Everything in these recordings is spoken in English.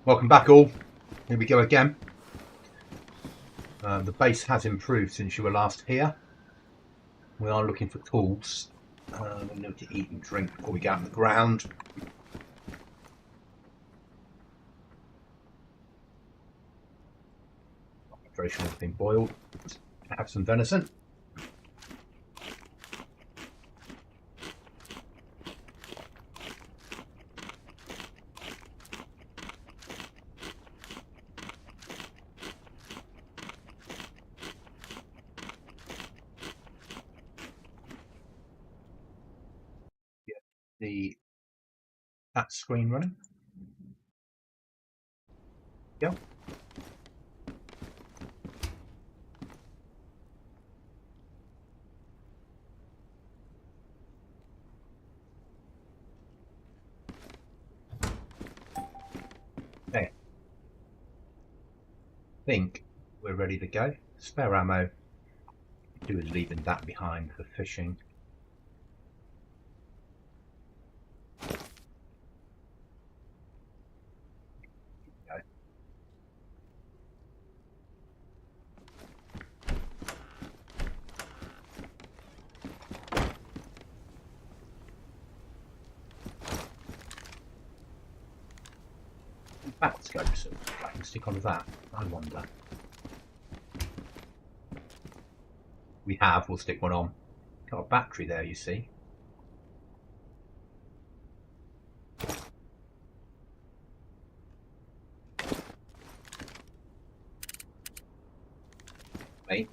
Welcome back all. Here we go again. The base has improved since you were last here. We are looking for tools. We need to eat and drink before we get out on the ground. Hydration has been boiled. Have some venison. The chat screen running. Yeah. Okay. I think we're ready to go. Spare ammo. Do is leaving that behind for fishing. Back scope, so I can stick on that. I wonder. We'll stick one on. Got a battery there, you see. Wait.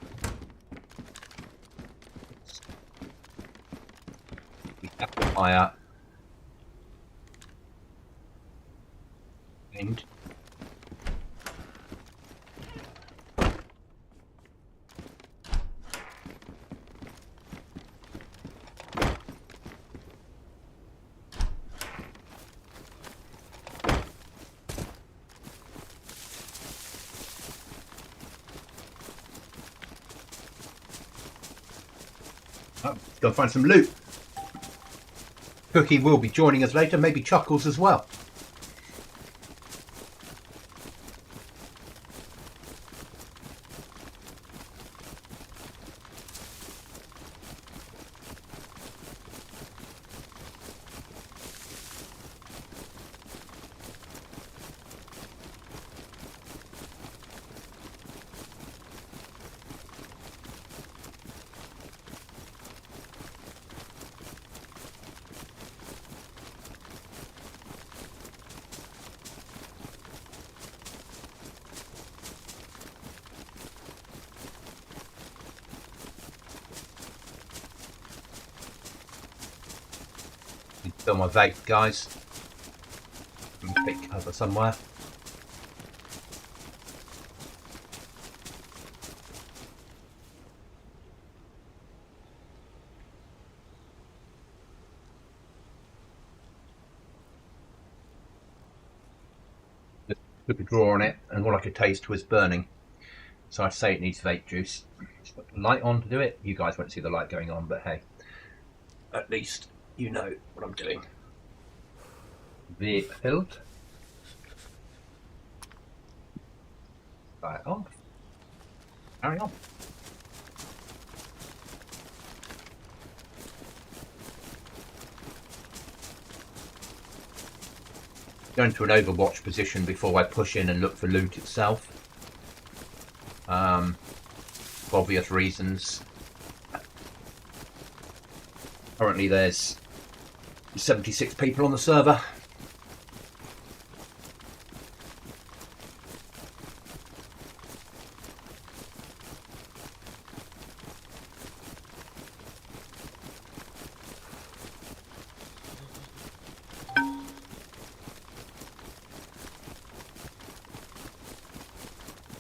We have to fire. And go find some loot. Cookie will be joining us later, maybe Chuckles as well. Fill my vape, guys. Pick cover somewhere. Just took a draw on it, and all I could taste was burning. So I say it needs vape juice. Just put the light on to do it. You guys won't see the light going on, but hey, at least you know what I'm doing. Vape filled. Right on. Carry on. Go into an overwatch position before I push in and look for loot itself. For obvious reasons. Currently there's 76 people on the server.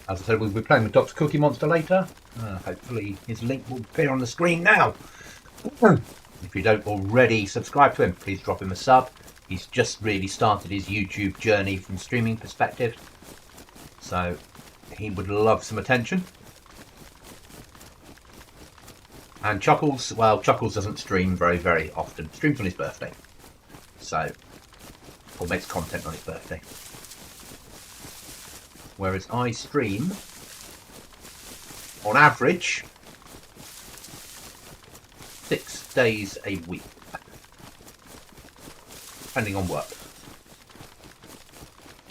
As I said, we'll be playing with Drcookiemonster later. Hopefully his link will appear on the screen now. If you don't already subscribe to him, please drop him a sub. He's just really started his YouTube journey from streaming perspective, so he would love some attention. And Chuckles, well, Chuckles doesn't stream very often. Streams on his birthday, so or makes content on his birthday. Whereas I stream, on average, 6 days a week, depending on work.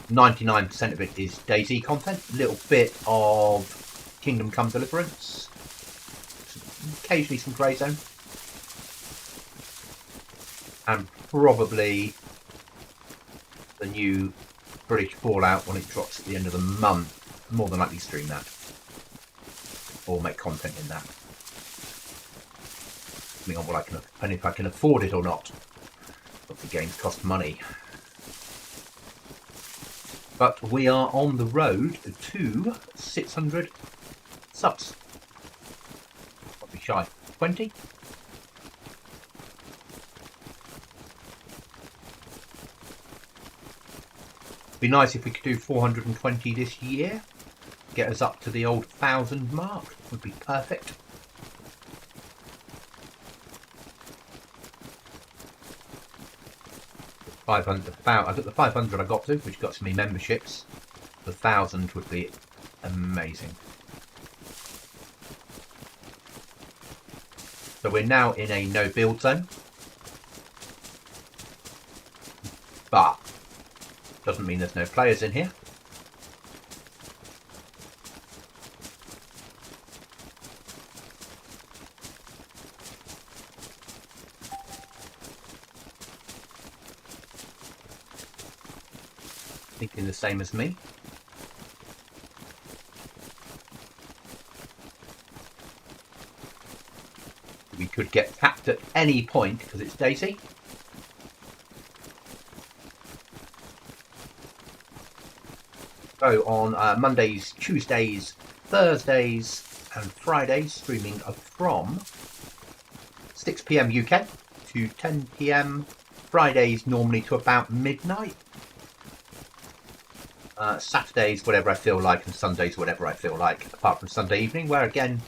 99% of it is DayZ content, a little bit of Kingdom Come Deliverance, occasionally some Grey Zone, and probably the new British Fallout when it drops at the end of the month. More than likely stream that, or make content in that, depending on what I can, and if I can afford it or not. Lots of games cost money. But we are on the road to 600 subs. Probably shy 20. Be nice if we could do 420 this year. Get us up to the old 1,000 mark. Would be perfect. I got the 500 I got to, which got to me memberships. The 1,000 would be amazing. So we're now in a no build zone, but doesn't mean there's no players in here. Thinking the same as me. We could get tapped at any point because it's DayZ. So on Mondays, Tuesdays, Thursdays and Fridays, streaming from 6 PM UK to 10 PM. Fridays normally to about midnight. Saturdays, whatever I feel like, and Sundays, whatever I feel like, apart from Sunday evening, where again,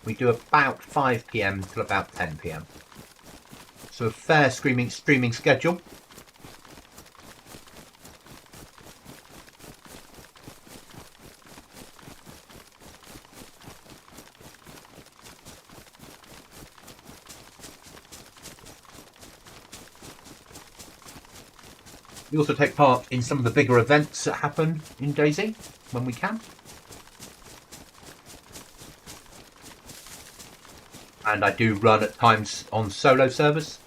we do about 5 PM till about 10 PM. So a fair streaming schedule. We also take part in some of the bigger events that happen in DayZ when we can. And I do run at times on solo servers,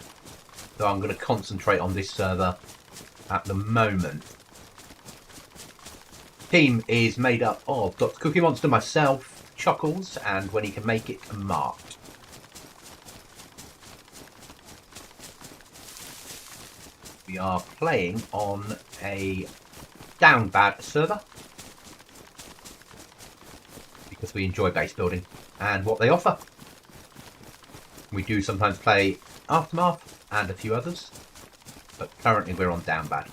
so I'm going to concentrate on this server at the moment. Team is made up of Drcookiemonster, myself, Chuckles, and when he can make it, Mart. We are playing on a Downbad server because we enjoy base building and what they offer. We do sometimes play Aftermath and a few others, but currently we're on Downbad.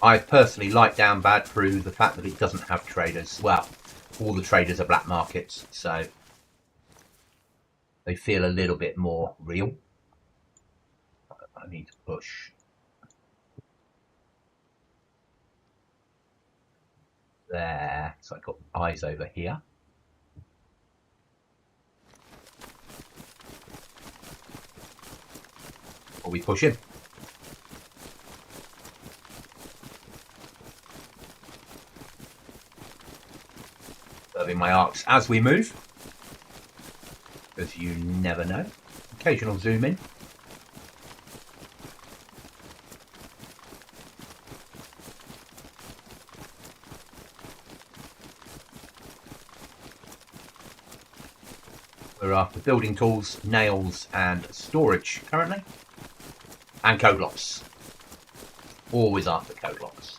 I personally like Downbad through the fact that it doesn't have traders. Well, all the traders are black markets, so they feel a little bit more real. I need to push. There. So I've got eyes over here. Or we push in. Serving my arcs as we move, because you never know. Occasional zoom in. We're after building tools, nails and storage currently. And code locks. Always after code locks.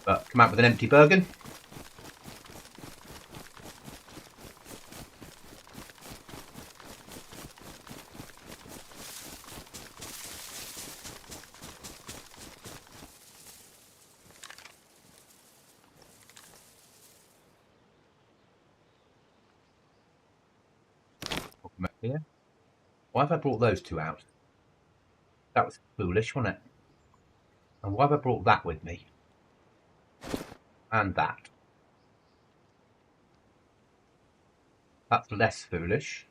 But come out with an empty Bergen. Here. Why have I brought those two out? That was foolish, wasn't it? And why have I brought that with me? And that. That's less foolish.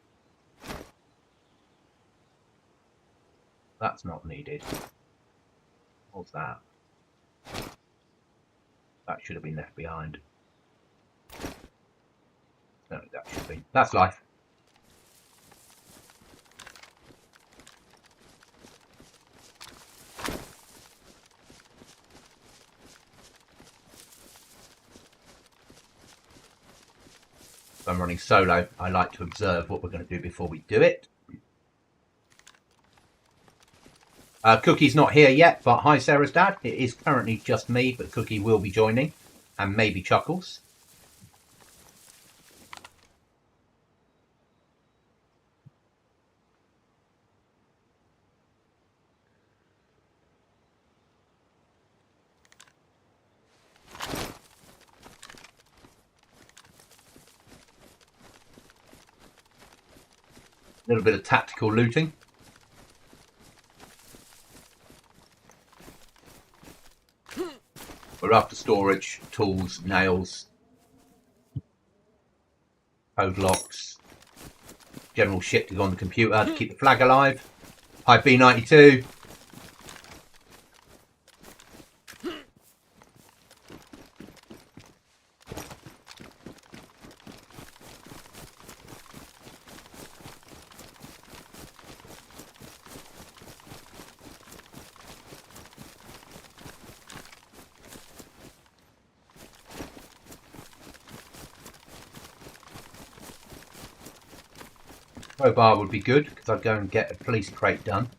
That's not needed. What's that? That should have been left behind. No, that should be. That's life. If I'm running solo, I like to observe what we're going to do before we do it. Cookie's not here yet, but hi Sarah's dad. It is currently just me, but Cookie will be joining, and maybe Chuckles. A little bit of tactical looting. We're after storage, tools, nails, code locks, general shit to go on the computer to keep the flag alive. Hi B92. Crowbar would be good because I'd go and get a police crate done.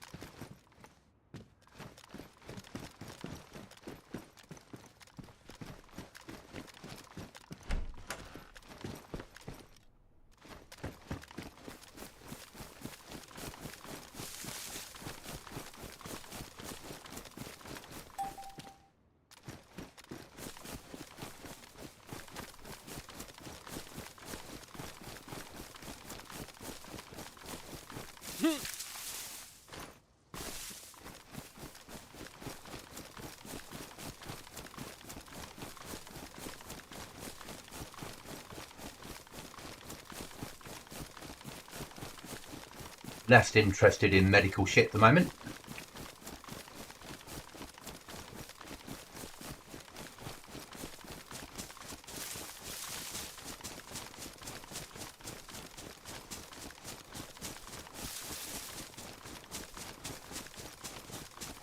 Less interested in medical shit at the moment.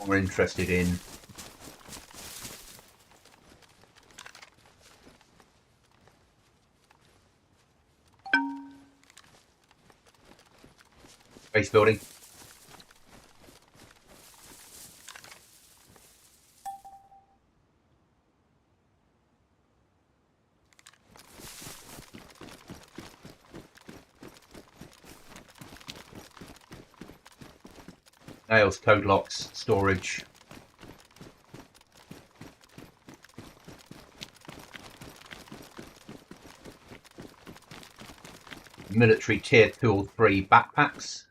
More interested in base building. Nails, code locks, storage. Military tier 2 or 3 backpacks.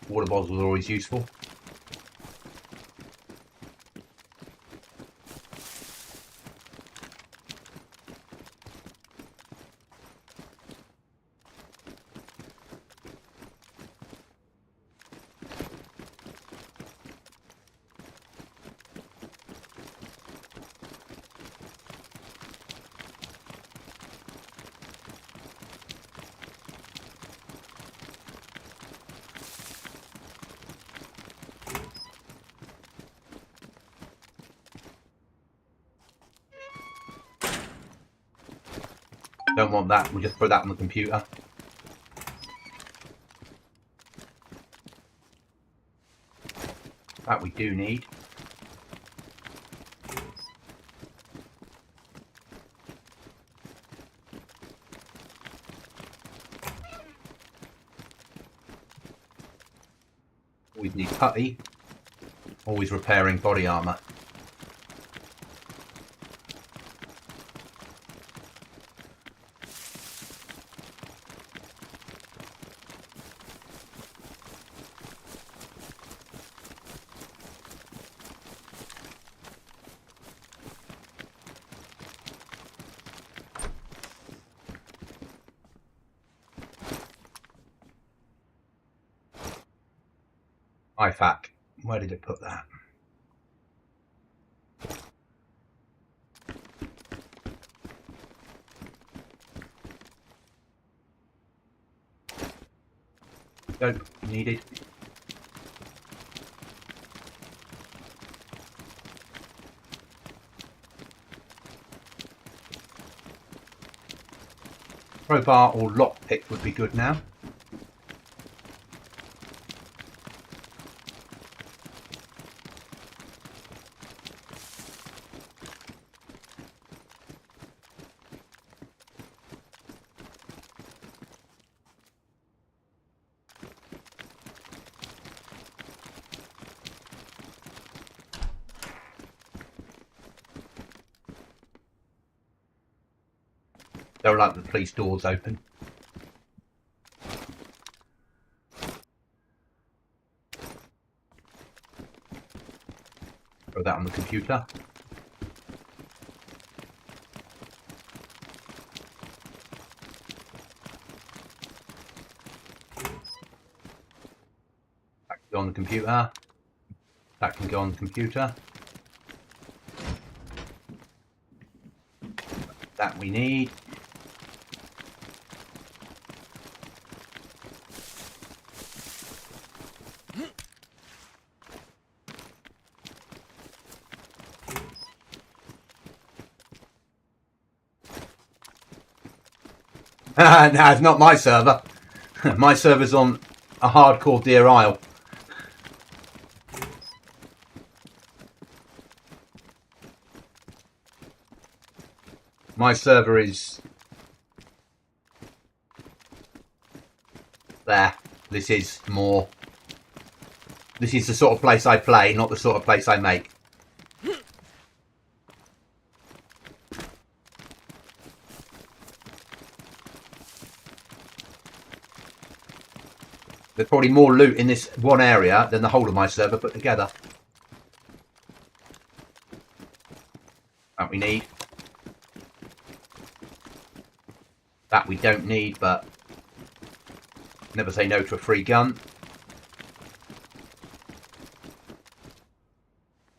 Water bottles are always useful. Don't want that, we'll just put that on the computer. That we do need. Always need putty. Always repairing body armour. IFAC. Where did it put that? Nope, needed. Crowbar or lockpick would be good now. Don't like the police doors open. Throw that on the computer. That can go on the computer. That can go on the computer. That we need. No, it's not my server. My server's on a hardcore Deer Isle. My server is there. This is more. This is the sort of place I play, not the sort of place I make. There's probably more loot in this one area than the whole of my server put together. That we need. That we don't need, but never say no to a free gun.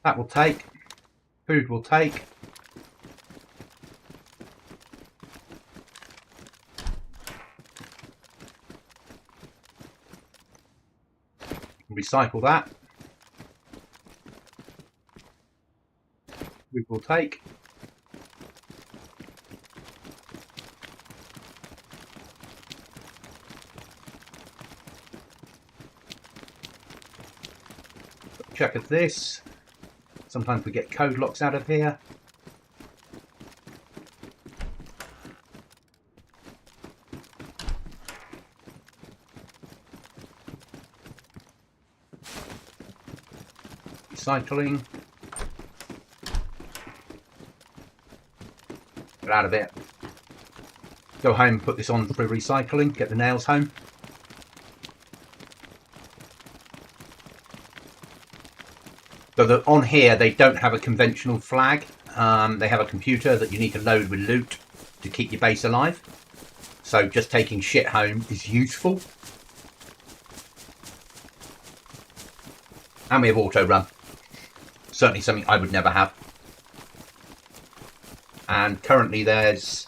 That will take. Food will take. Recycle that. Food will take. Check of this. Sometimes we get code locks out of here. Recycling. Get out of it. Go home and put this on for recycling. Get the nails home. So on here, they don't have a conventional flag. They have a computer that you need to load with loot to keep your base alive. So just taking shit home is useful. And we have auto run. Certainly something I would never have. And currently there's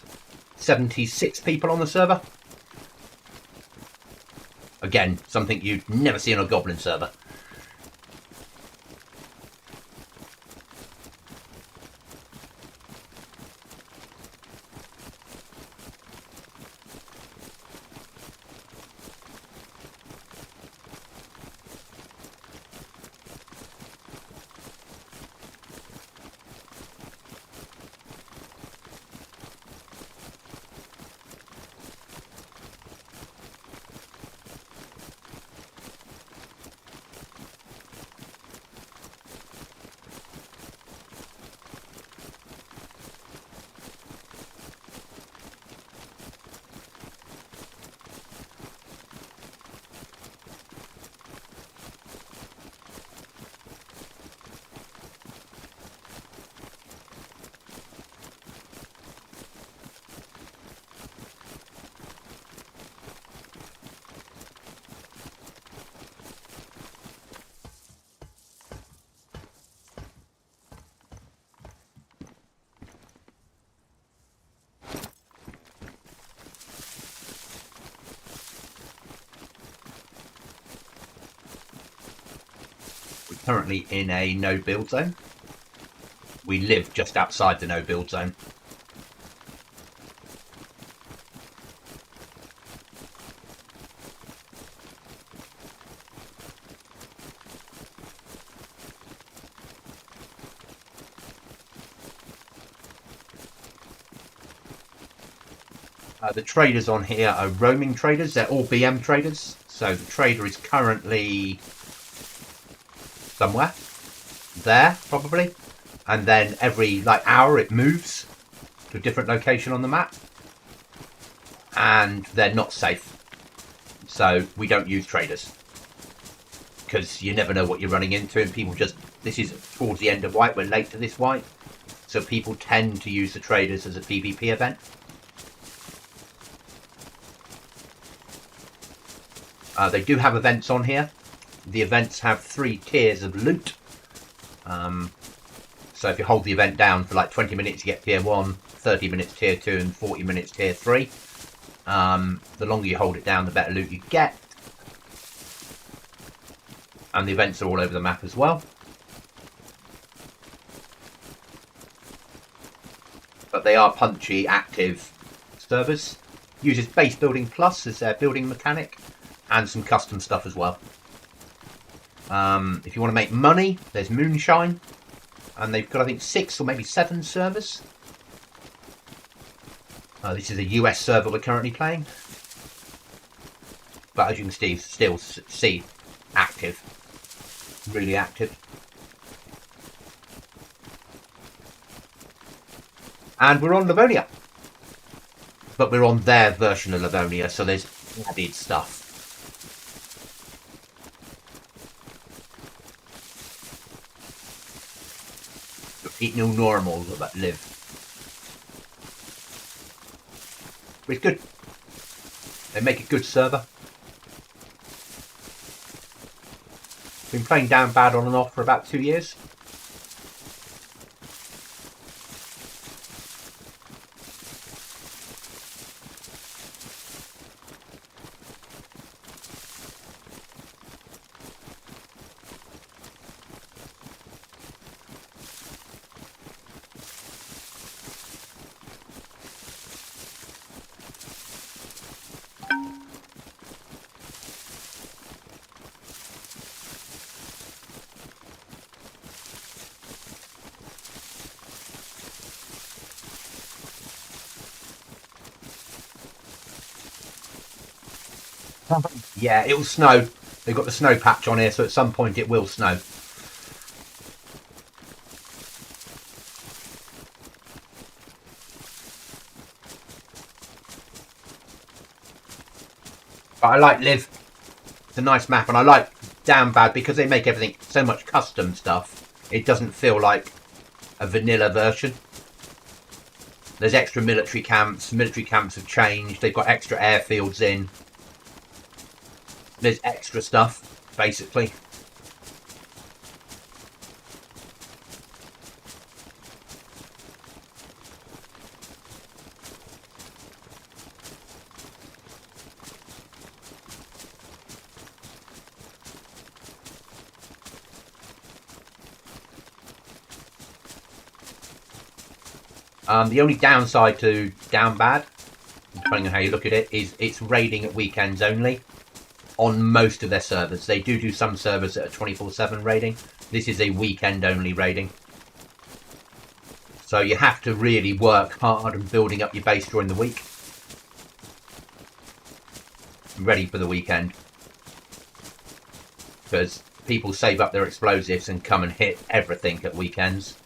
76 people on the server. Again, something you'd never see on a Goblin server. currently in a no build zone. We live just outside the no build zone. The traders on here are roaming traders. They're all BM traders. So the trader is currently somewhere there, probably. And then every hour it moves to a different location on the map. And they're not safe. So we don't use traders. Because you never know what you're running into. And people just... This is towards the end of white. We're late to this white. So people tend to use the traders as a PvP event. They do have events on here. The events have 3 tiers of loot. So if you hold the event down for 20 minutes, you get tier 1, 30 minutes tier 2, and 40 minutes tier 3. The longer you hold it down, the better loot you get. And the events are all over the map as well. But they are punchy, active servers. Uses base building plus as their building mechanic. And some custom stuff as well. If you want to make money, there's Moonshine. And they've got, I think, 6 or maybe 7 servers. This is a US server we're currently playing. But as you can still see, active. Really active. And we're on Livonia. But we're on their version of Livonia, so there's added stuff. Eat new normals that live. But it's good. They make a good server. Been playing Downbad on and off for about 2 years. Yeah, it will snow. They've got the snow patch on here, so at some point it will snow. But I like Liv. It's a nice map, and I like Downbad because they make everything so much custom stuff. It doesn't feel like a vanilla version. There's extra military camps. Military camps have changed. They've got extra airfields in. There's extra stuff, basically. The only downside to Downbad, depending on how you look at it, is it's raiding at weekends only. On most of their servers. They do some servers that are 24/7 raiding. This is a weekend only raiding. So you have to really work hard and building up your base during the week. Ready for the weekend. Because people save up their explosives and come and hit everything at weekends.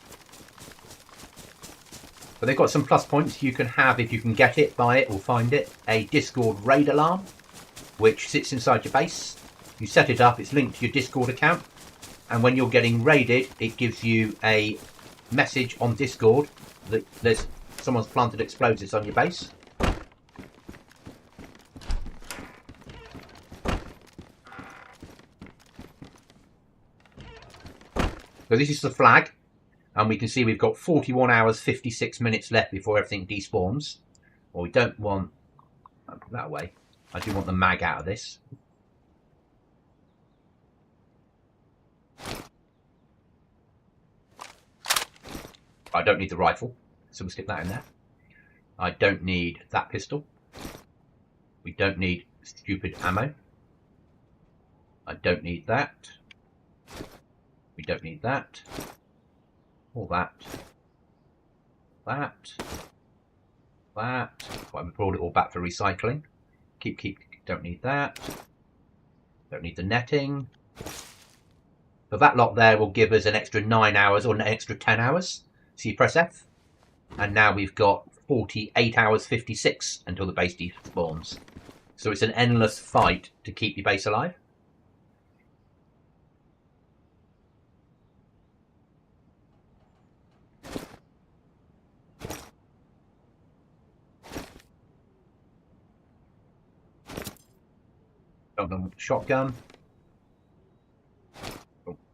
But they've got some plus points you can have if you can get it, buy it or find it. A Discord raid alarm, which sits inside your base. You set it up, it's linked to your Discord account, and when you're getting raided, it gives you a message on Discord that someone's planted explosives on your base. So this is the flag, and we can see we've got 41 hours 56 minutes left before everything despawns. Well, we don't want that way. I do want the mag out of this. I don't need the rifle, so we'll stick that in there. I don't need that pistol. We don't need stupid ammo. I don't need that. We don't need that. All that. That. That. Well, we brought it all back for recycling. Keep. Don't need that. Don't need the netting. So that lot there will give us an extra 9 hours or an extra 10 hours. So you press F. And now we've got 48 hours 56 until the base despawns. So it's an endless fight to keep your base alive. Shotgun.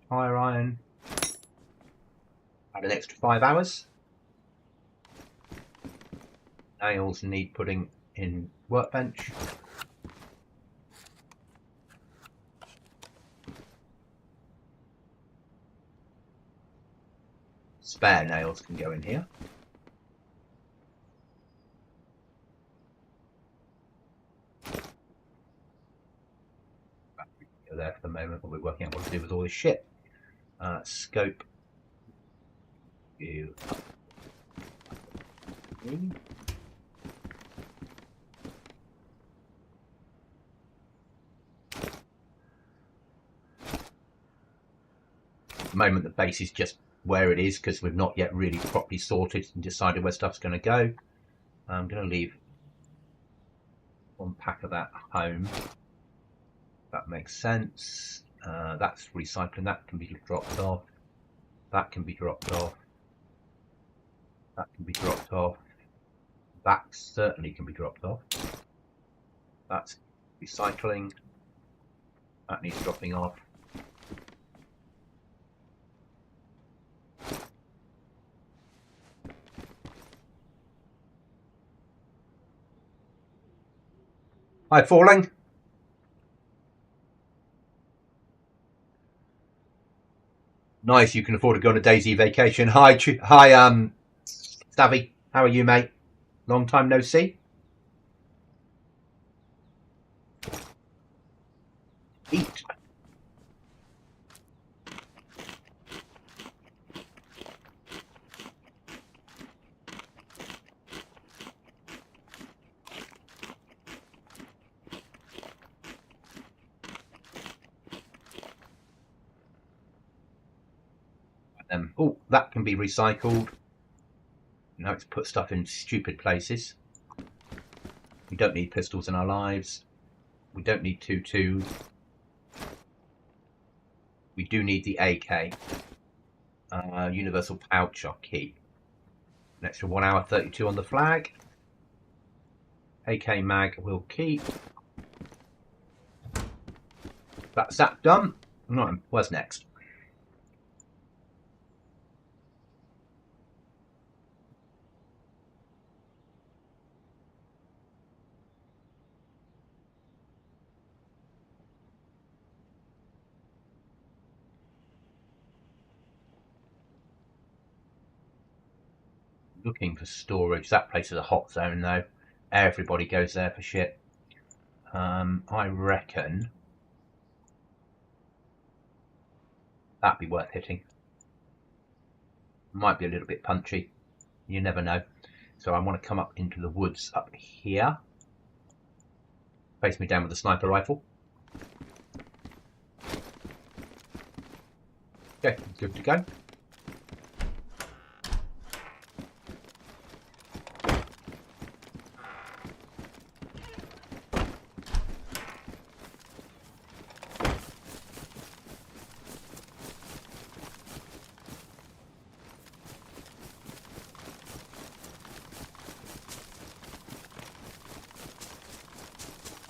Fire iron. Add an extra 5 hours. Nails need putting in workbench. Spare nails can go in here. Go there for the moment, but we're working out what to do with all this shit. Scope. View. At the moment, the base is just where it is because we've not yet really properly sorted and decided where stuff's going to go. I'm going to leave one pack of that home. That makes sense. That's recycling. That can be dropped off. That can be dropped off. That can be dropped off. That certainly can be dropped off. That's recycling. That needs dropping off. Hi, Falling. Nice, you can afford to go on a DayZ vacation. Hi, Savvy. How are you, mate? Long time no see. Eat. Oh, that can be recycled. Now it's put stuff in stupid places. We don't need pistols in our lives. We don't need 2.2. We do need the AK. Universal pouch I'll keep. An extra 1 hour 32 on the flag. AK mag we'll keep. That's that done. Right, where's next? Looking for storage. That place is a hot zone though. Everybody goes there for shit. I reckon that'd be worth hitting. Might be a little bit punchy. You never know. So I want to come up into the woods up here. Face me down with a sniper rifle. Okay, good to go.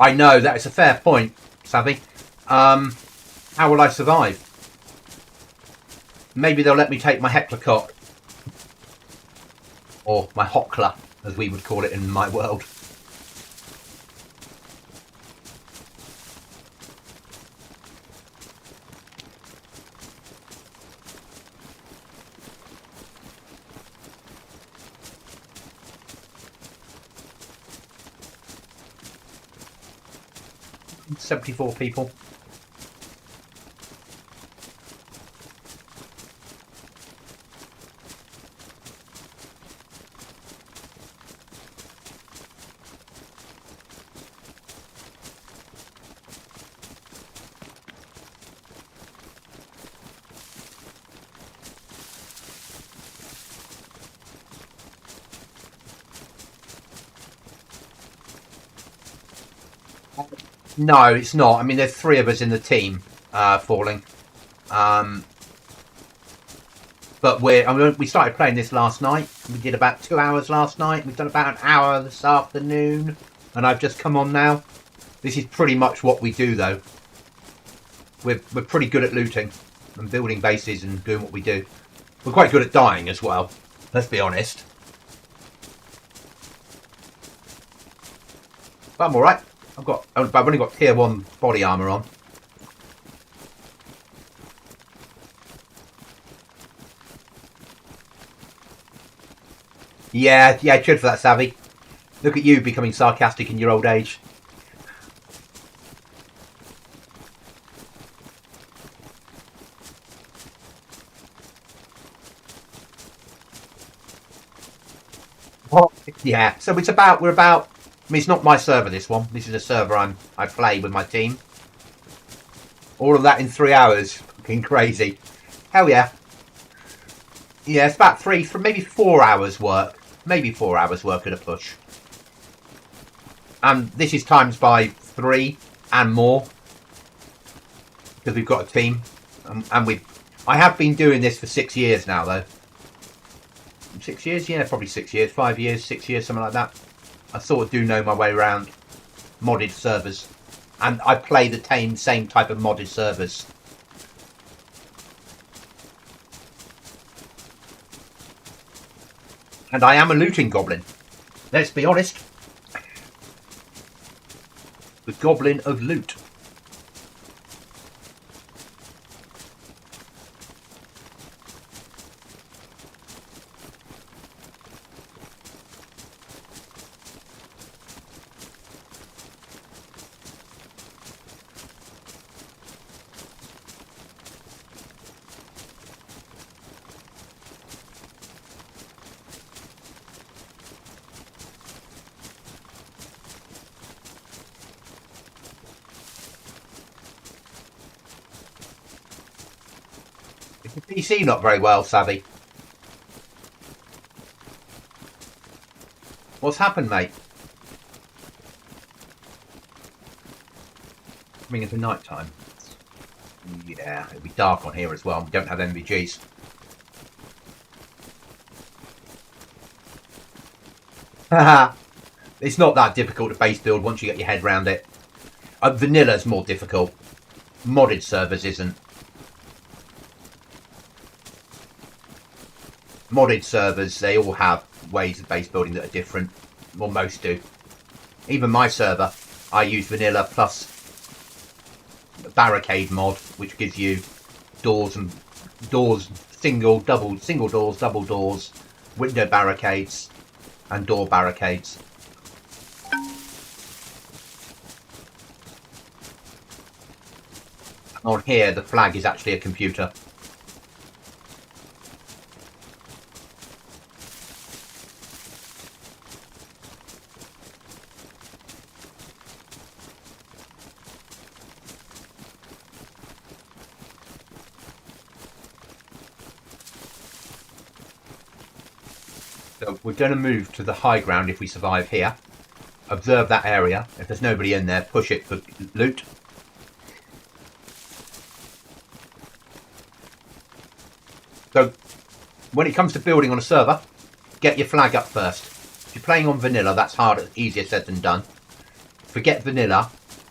I know, that is a fair point, Savvy. How will I survive? Maybe they'll let me take my heckler cock. Or my hockler, as we would call it in my world. 74 people. No, it's not. I mean, there's 3 of us in the team falling. But we started playing this last night. We did about 2 hours last night. We've done about an hour this afternoon. And I've just come on now. This is pretty much what we do, though. We're pretty good at looting and building bases and doing what we do. We're quite good at dying as well. Let's be honest. But I'm alright. I've only got tier 1 body armour on. Yeah, cheers for that, Savvy. Look at you becoming sarcastic in your old age. What? Yeah, so we're about. I mean, it's not my server, this one. This is a server I play with my team. All of that in 3 hours. Fucking crazy. Hell yeah. Yeah, it's about maybe 4 hours work. Maybe 4 hours work at a push. And this is times by 3 and more. Because we've got a team. I have been doing this for 6 years now, though. 6 years? Yeah, probably 6 years. 5 years, 6 years, something like that. I sort of do know my way around modded servers. And I play the same type of modded servers. And I am a looting goblin. Let's be honest. The goblin of loot. The PC not very well, Savvy. What's happened, mate? Coming into night time. Yeah, it'll be dark on here as well. We don't have MVGs. Haha. It's not that difficult to base build once you get your head around it. Vanilla's more difficult. Modded servers isn't. Modded servers, they all have ways of base building that are different. Well, most do. Even my server, I use vanilla plus barricade mod, which gives you doors, single doors, double doors, window barricades, and door barricades. On here, the flag is actually a computer. So we're going to move to the high ground if we survive here. Observe that area. If there's nobody in there, push it for loot. So when it comes to building on a server, get your flag up first. If you're playing on vanilla, that's easier said than done. Forget vanilla.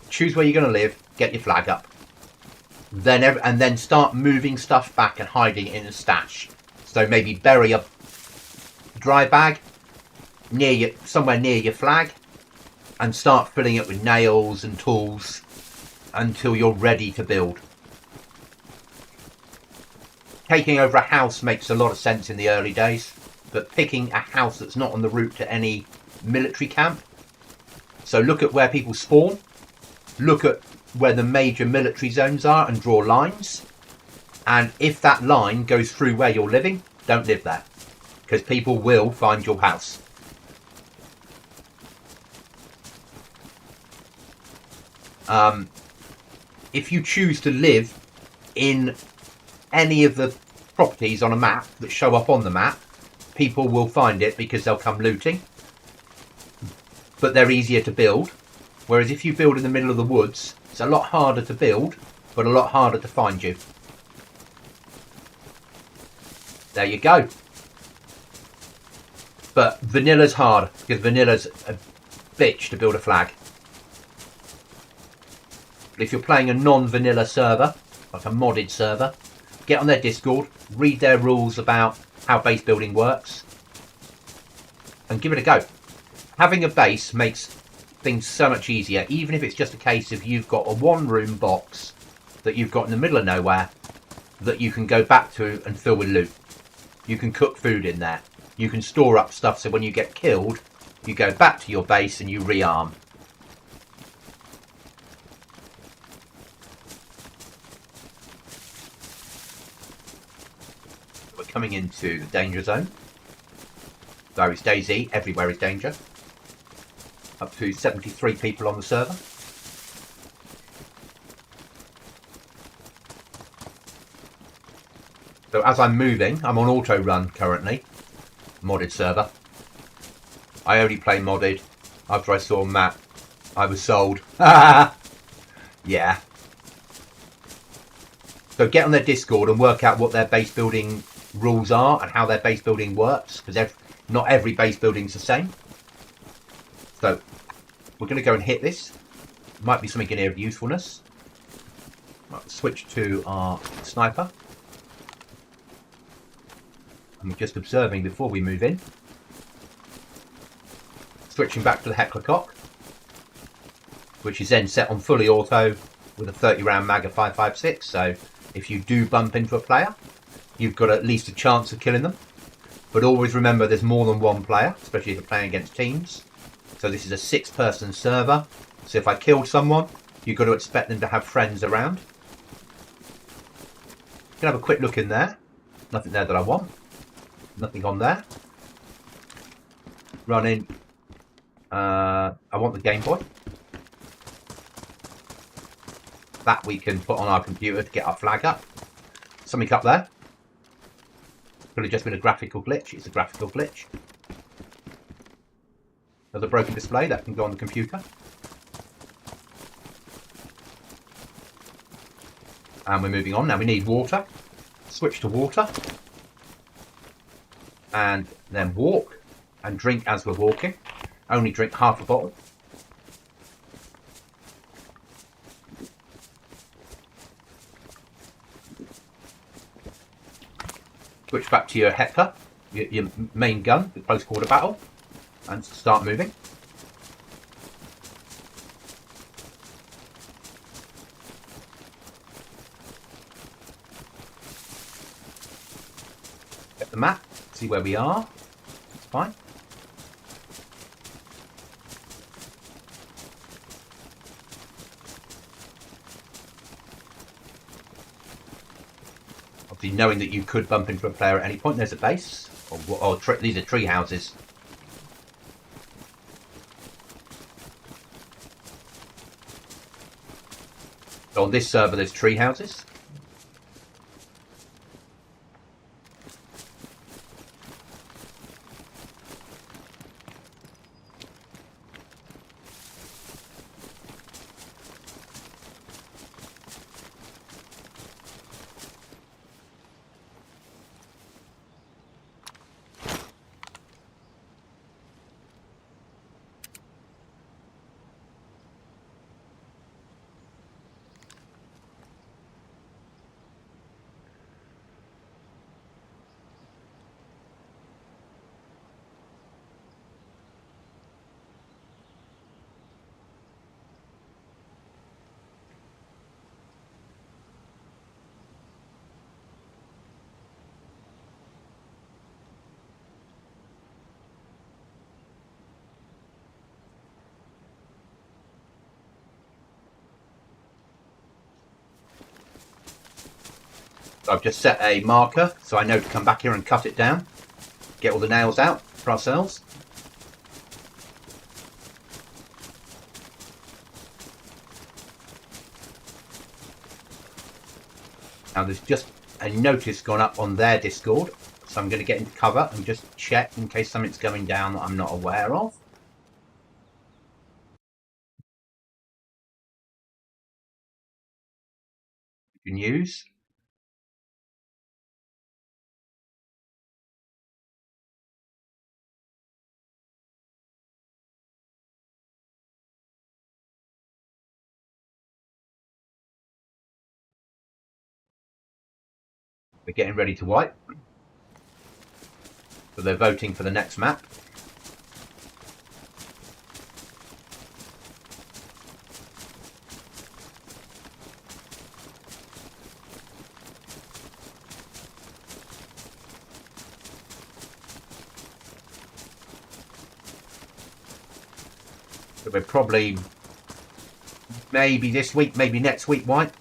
Choose where you're going to live. Get your flag up. Then start moving stuff back and hiding it in a stash. So maybe bury a dry bag somewhere near your flag, and start filling it with nails and tools until you're ready to build. Taking over a house makes a lot of sense in the early days, but picking a house that's not on the route to any military camp. So look at where people spawn look at where the major military zones are and draw lines. And if that line goes through where you're living, don't live there, because people will find your house. If you choose to live in any of the properties on a map that show up on the map, people will find it because they'll come looting. But they're easier to build. Whereas if you build in the middle of the woods, it's a lot harder to build, but a lot harder to find you. There you go. But vanilla's hard, because vanilla's a bitch to build a flag. But if you're playing a non-vanilla server, like a modded server, get on their Discord, read their rules about how base building works, and give it a go. Having a base makes things so much easier, even if it's just a case of you've got a one-room box that you've got in the middle of nowhere that you can go back to and fill with loot. You can cook food in there. You can store up stuff so when you get killed, you go back to your base and you rearm. We're coming into the danger zone. There is DayZ, everywhere is danger. Up to 73 people on the server. So as I'm moving, I'm on auto run currently. Modded server. I only play modded. After I saw Matt, I was sold. Yeah. So get on their Discord and work out what their base building rules are and how their base building works, because not every base building's the same. So we're going to go and hit this. Might be something in here of usefulness. Might switch to our sniper. I'm just observing before we move in. Switching back to the Heckler Cock, which is then set on fully auto with a 30 round Magga 5.56. So if you do bump into a player, you've got at least a chance of killing them. But always remember there's more than one player, especially if you're playing against teams. So this is a 6-person server. So if I killed someone, you've got to expect them to have friends around. You can have a quick look in there. Nothing there that I want. Nothing on there. Run in. I want the Game Boy. That we can put on our computer to get our flag up. Something up there. Could have just been a graphical glitch. It's a graphical glitch. There's a broken display that can go on the computer. And we're moving on. Now we need water. Switch to water. And then walk and drink as we're walking. Only drink half a bottle. Switch back to your Heckler, your main gun, the close quarter battle, and start moving. Get the map, see where we are. It's fine. Obviously, knowing that you could bump into a player at any point. There's a base, or these are tree houses. So on this server, there's tree houses. I've just set a marker so I know to come back here and cut it down. Get all the nails out for ourselves. Now there's just a notice gone up on their Discord, so I'm going to get into cover and just check in case something's going down that I'm not aware of. You can use. We're getting ready to wipe. So they're voting for the next map. So we're probably maybe this week, maybe next week wipe.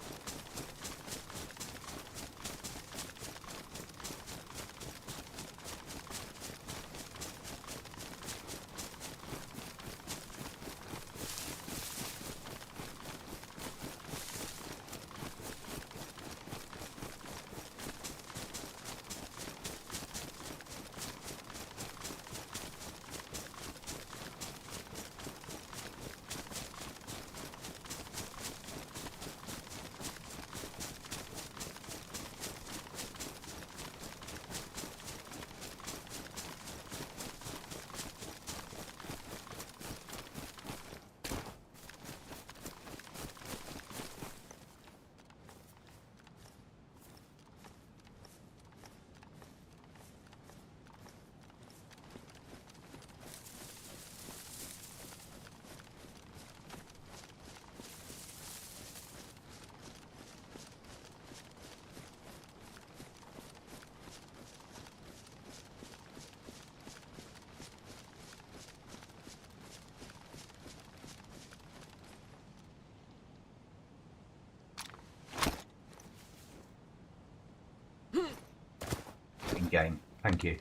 In game. Thank you.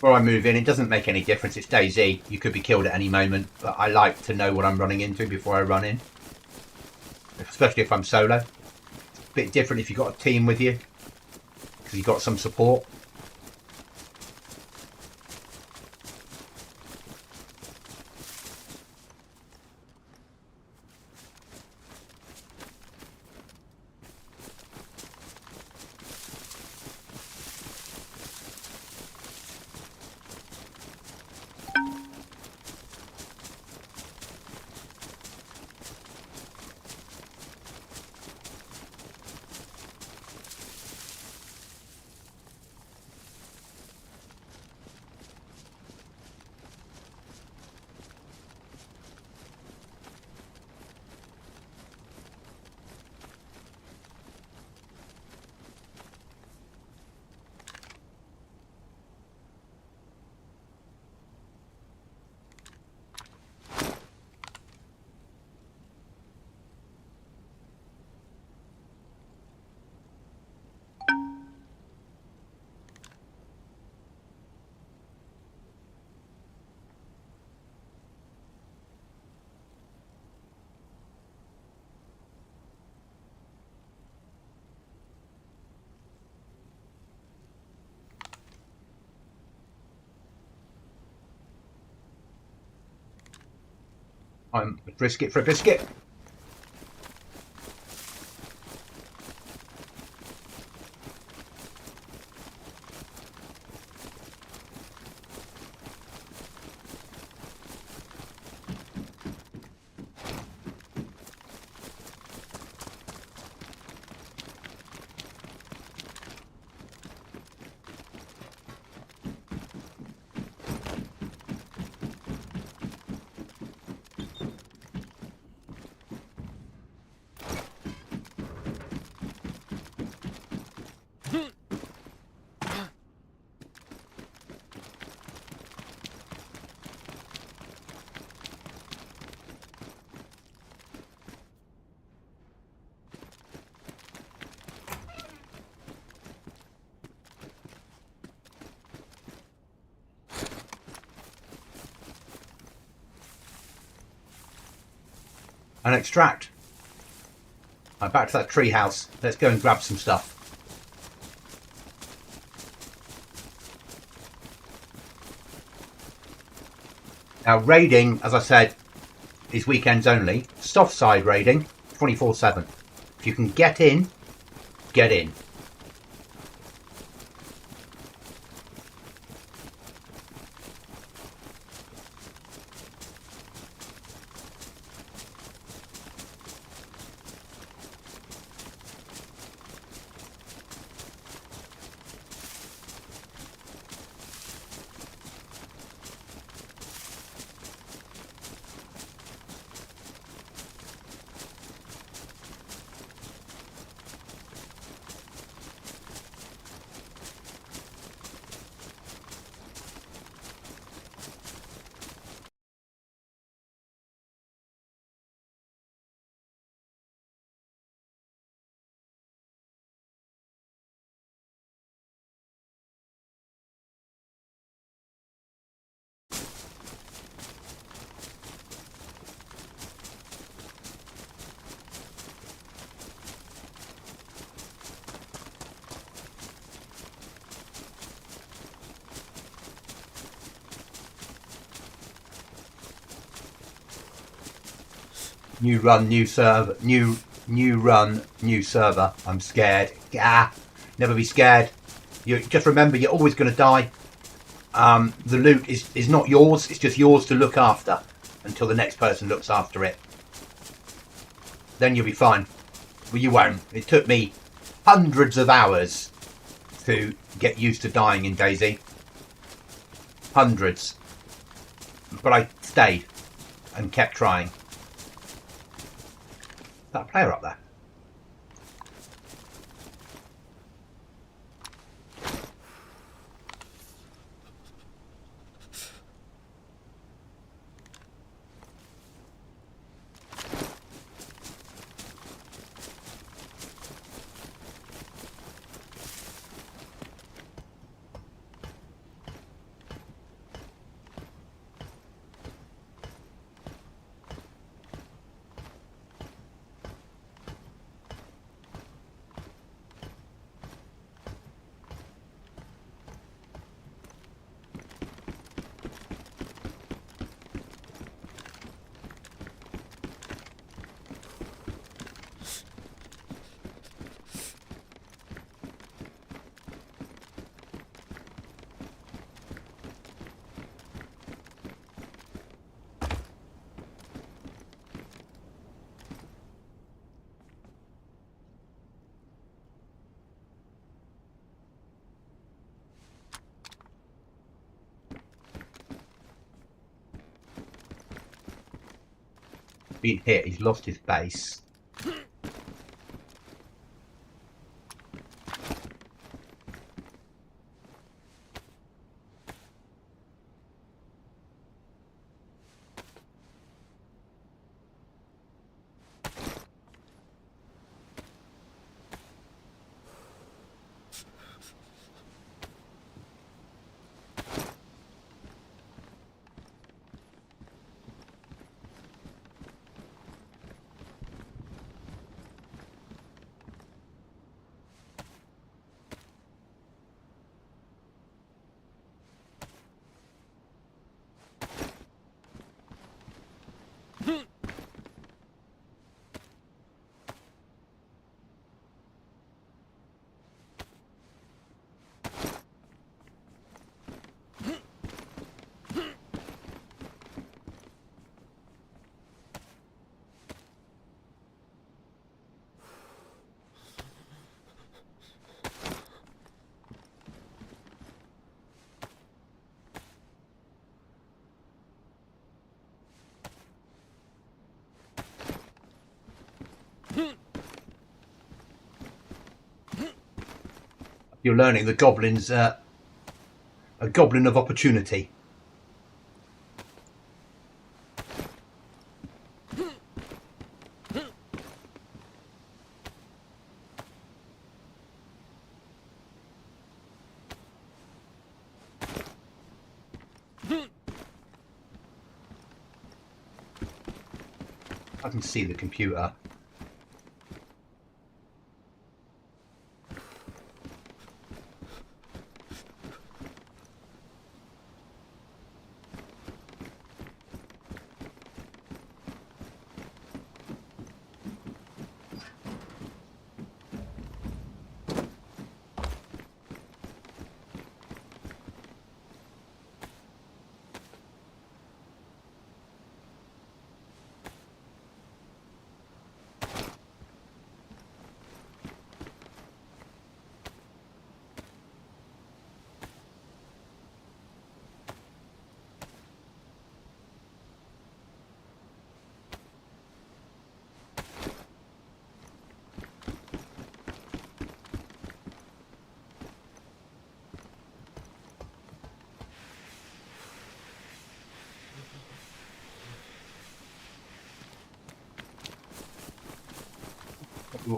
Before I move in, it doesn't make any difference. It's DayZ. You could be killed at any moment, but I like to know what I'm running into before I run in. Especially if I'm solo. It's a bit different if you've got a team with you, because you've got some support. I'm a brisket for a biscuit. and extract. Right, back to that tree house. Let's go and grab some stuff. Now, raiding, as I said, is weekends only. Soft side raiding, 24/7. If you can get in, get in. New run, new server. New run, new server. I'm scared. Never be scared. You just remember, you're always going to die. The loot is not yours. It's just yours to look after until the next person looks after it. Then you'll be fine. Well, you won't. It took me hundreds of hours to get used to dying in DayZ. Hundreds. But I stayed and kept trying. That player up there. Been hit. He's lost his base. You're learning the goblin's a goblin of opportunity. I can see the computer.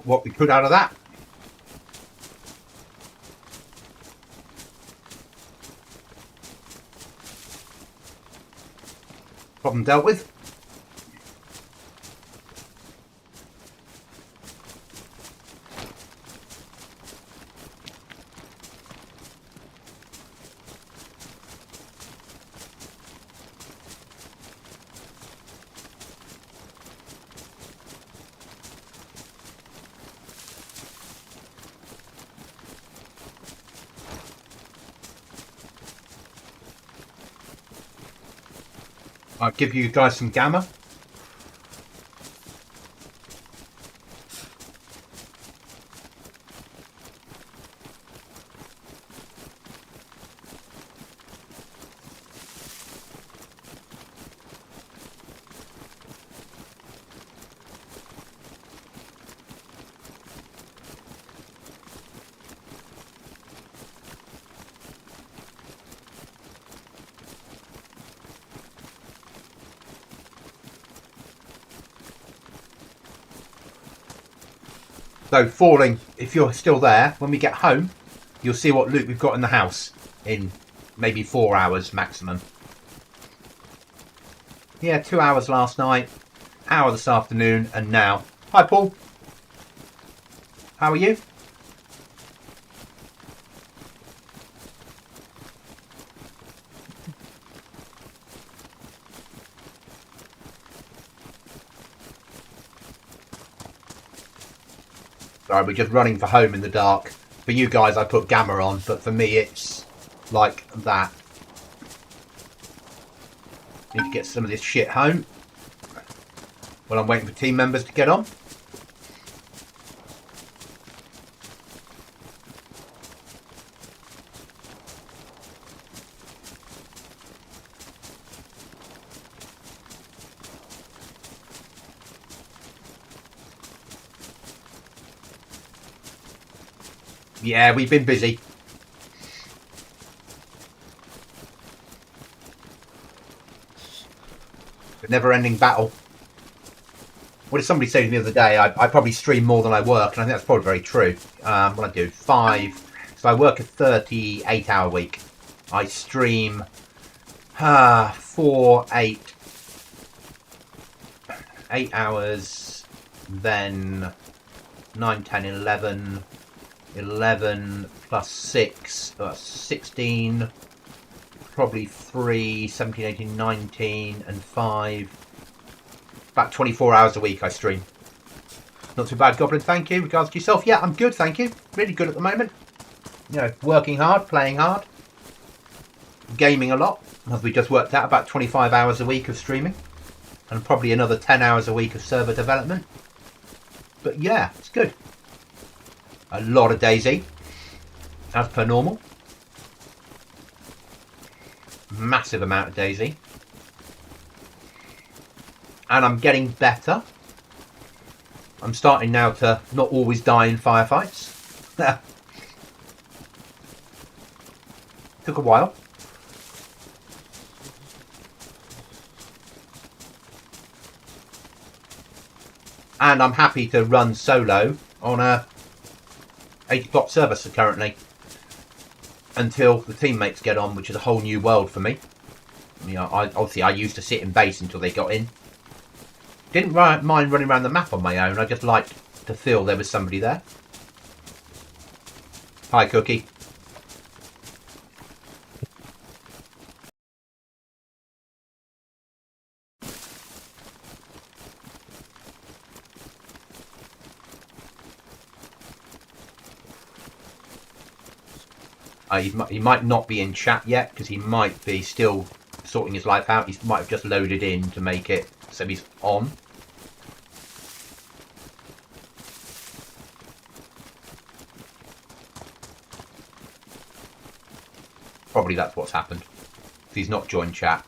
What we could out of that. Problem dealt with. I'll give you guys some gamma. So falling, if you're still there, when we get home, you'll see what loot we've got in the house in maybe 4 hours maximum. Yeah, 2 hours last night, hour this afternoon, and now. Hi, Paul. How are you? Sorry, we're just running for home in the dark. For you guys, I put gamma on, but for me, it's like that. Need to get some of this shit home while I'm waiting for team members to get on. Yeah, we've been busy. A never-ending battle. What did somebody say to me the other day? I probably stream more than I work, and I think that's probably very true. What I do, 5. So I work a 38-hour week. I stream 4, 8 hours, then 9, 10, 11. 11 plus 6, 16, probably 3, 17, 18, 19, and 5. About 24 hours a week I stream. Not too bad, Goblin, thank you. Regards to yourself. Yeah, I'm good, thank you. Really good at the moment. You know, working hard, playing hard. Gaming a lot. As we just worked out, about 25 hours a week of streaming. And probably another 10 hours a week of server development. But yeah, it's good. A lot of DayZ, as per normal. Massive amount of DayZ. And I'm getting better. I'm starting now to not always die in firefights. Took a while. And I'm happy to run solo on a 80-block server currently until the teammates get on, which is a whole new world for me. You know, obviously I used to sit in base until they got in. Didn't mind running around the map on my own. I just liked to feel there was somebody there. Hi, Cookie. He might not be in chat yet because he might be still sorting his life out. He might have just loaded in to make it so he's on. Probably that's what's happened. If he's not joined chat.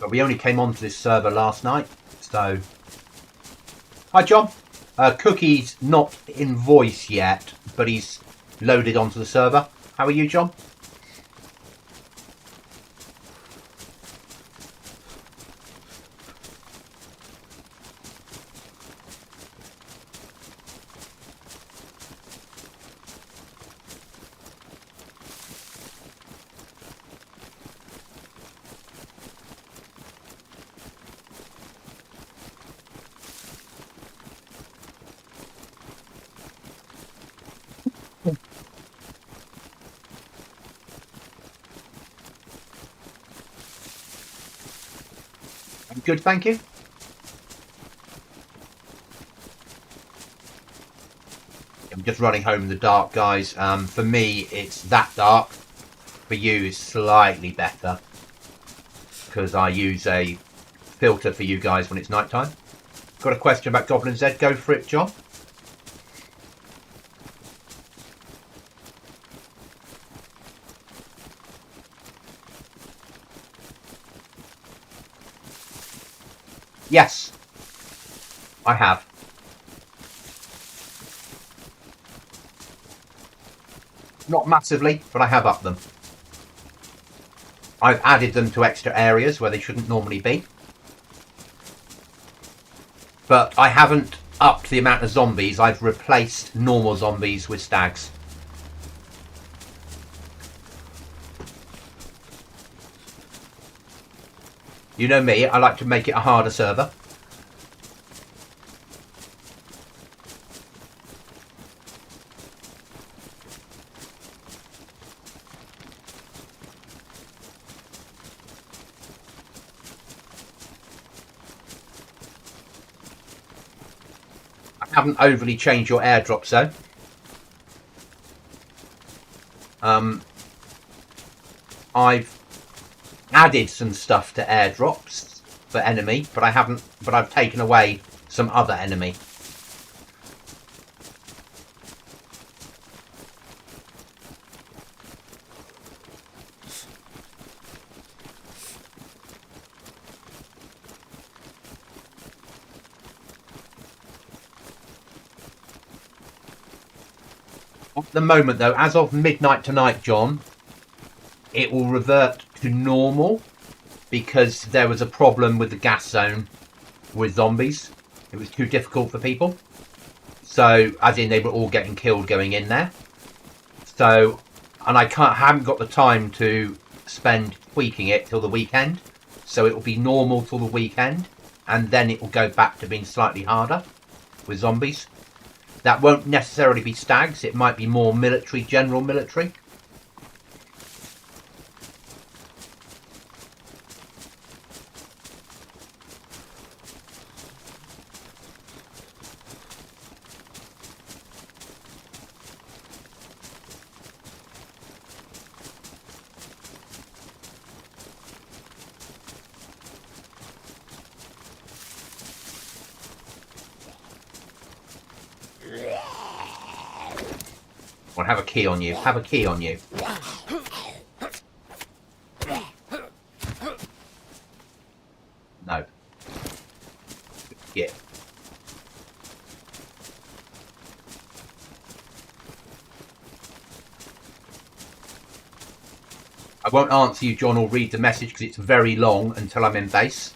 But we only came onto this server last night, so... Hi, John. Cookie's not in voice yet, but he's loaded onto the server. How are you, John? I'm good, thank you. I'm just running home in the dark, guys. For me, it's that dark. For you, it's slightly better. Because I use a filter for you guys when it's nighttime. Got a question about GoblinZ? Go for it, John. Yes, I have. Not massively, but I have upped them. I've added them to extra areas where they shouldn't normally be. But I haven't upped the amount of zombies. I've replaced normal zombies with stags. You know me, I like to make it a harder server. I haven't overly changed your airdrop zone. I've added some stuff to airdrops for enemy, but I've taken away some other enemy. At the moment though, as of midnight tonight, John, it will revert to normal because there was a problem with the gas zone with zombies. It was too difficult for people. So, as in they were all getting killed going in there. So, and I haven't got the time to spend tweaking it till the weekend. So it will be normal till the weekend. And then it will go back to being slightly harder with zombies. That won't necessarily be stags. It might be more military, general military. Or have a key on you. Have a key on you. No. Yeah. I won't answer you, John, or read the message because it's very long until I'm in base.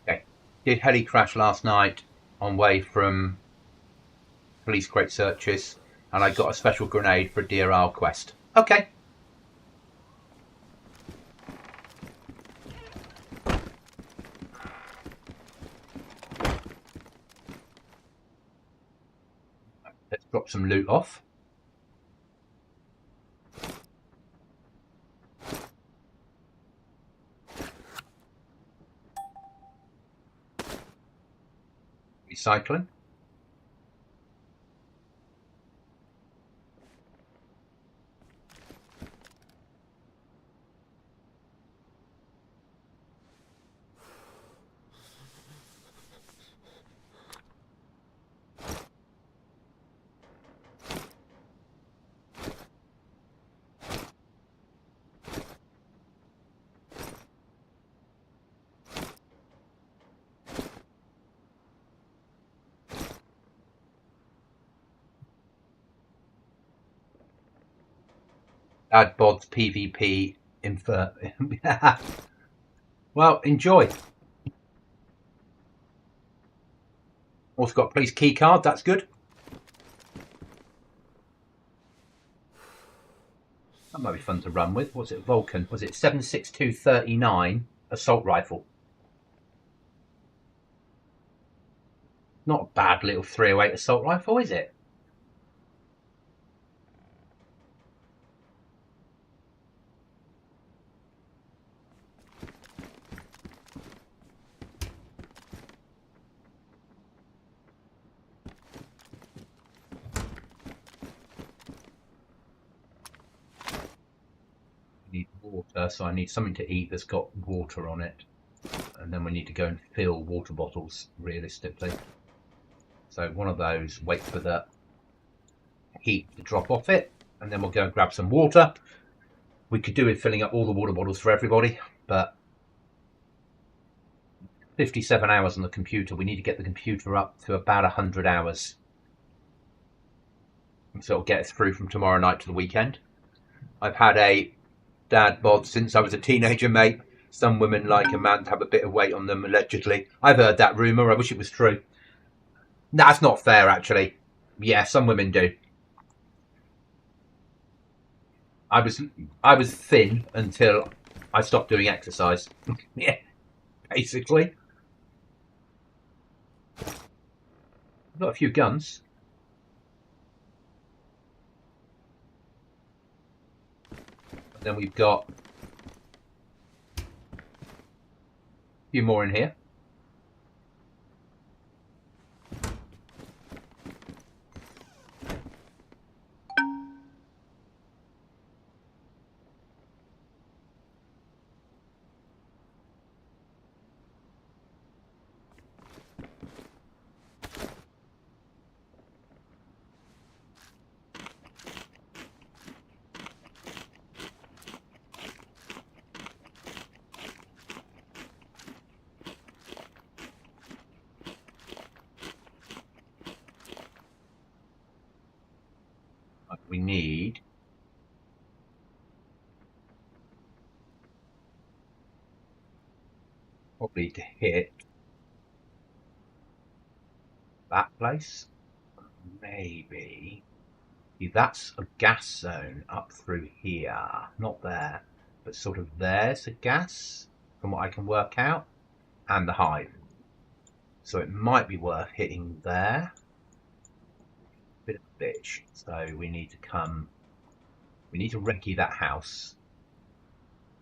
Okay. Did heli crash last night on way from police crate searches, and I got a special grenade for a DRL quest. Okay. Let's drop some loot off. Recycling. Add bods PvP infer. Well, enjoy. Also got a police key card. That's good. That might be fun to run with. What's it? Vulcan. Was it 7.6239 assault rifle? Not a bad little 308 assault rifle, is it? Need water, so I need something to eat that's got water on it, and then we need to go and fill water bottles realistically. So one of those, wait for the heat to drop off it, and then we'll go and grab some water. We could do with filling up all the water bottles for everybody, but 57 hours on the computer. We need to get the computer up to about 100 hours. So it'll get us through from tomorrow night to the weekend. I've had a dad bod since I was a teenager, mate. Some women like a man to have a bit of weight on them, allegedly. I've heard that rumour. I wish it was true. Nah, that's not fair, actually. Yeah, some women do. I was thin until I stopped doing exercise. Yeah, basically. I've got a few guns. And then we've got a few more in here. We need probably to hit that place. Maybe. That's a gas zone up through here. Not there, but sort of there's a gas from what I can work out. And the hive. So it might be worth hitting there. Bit of a bitch. So we need to come. We need to recce that house.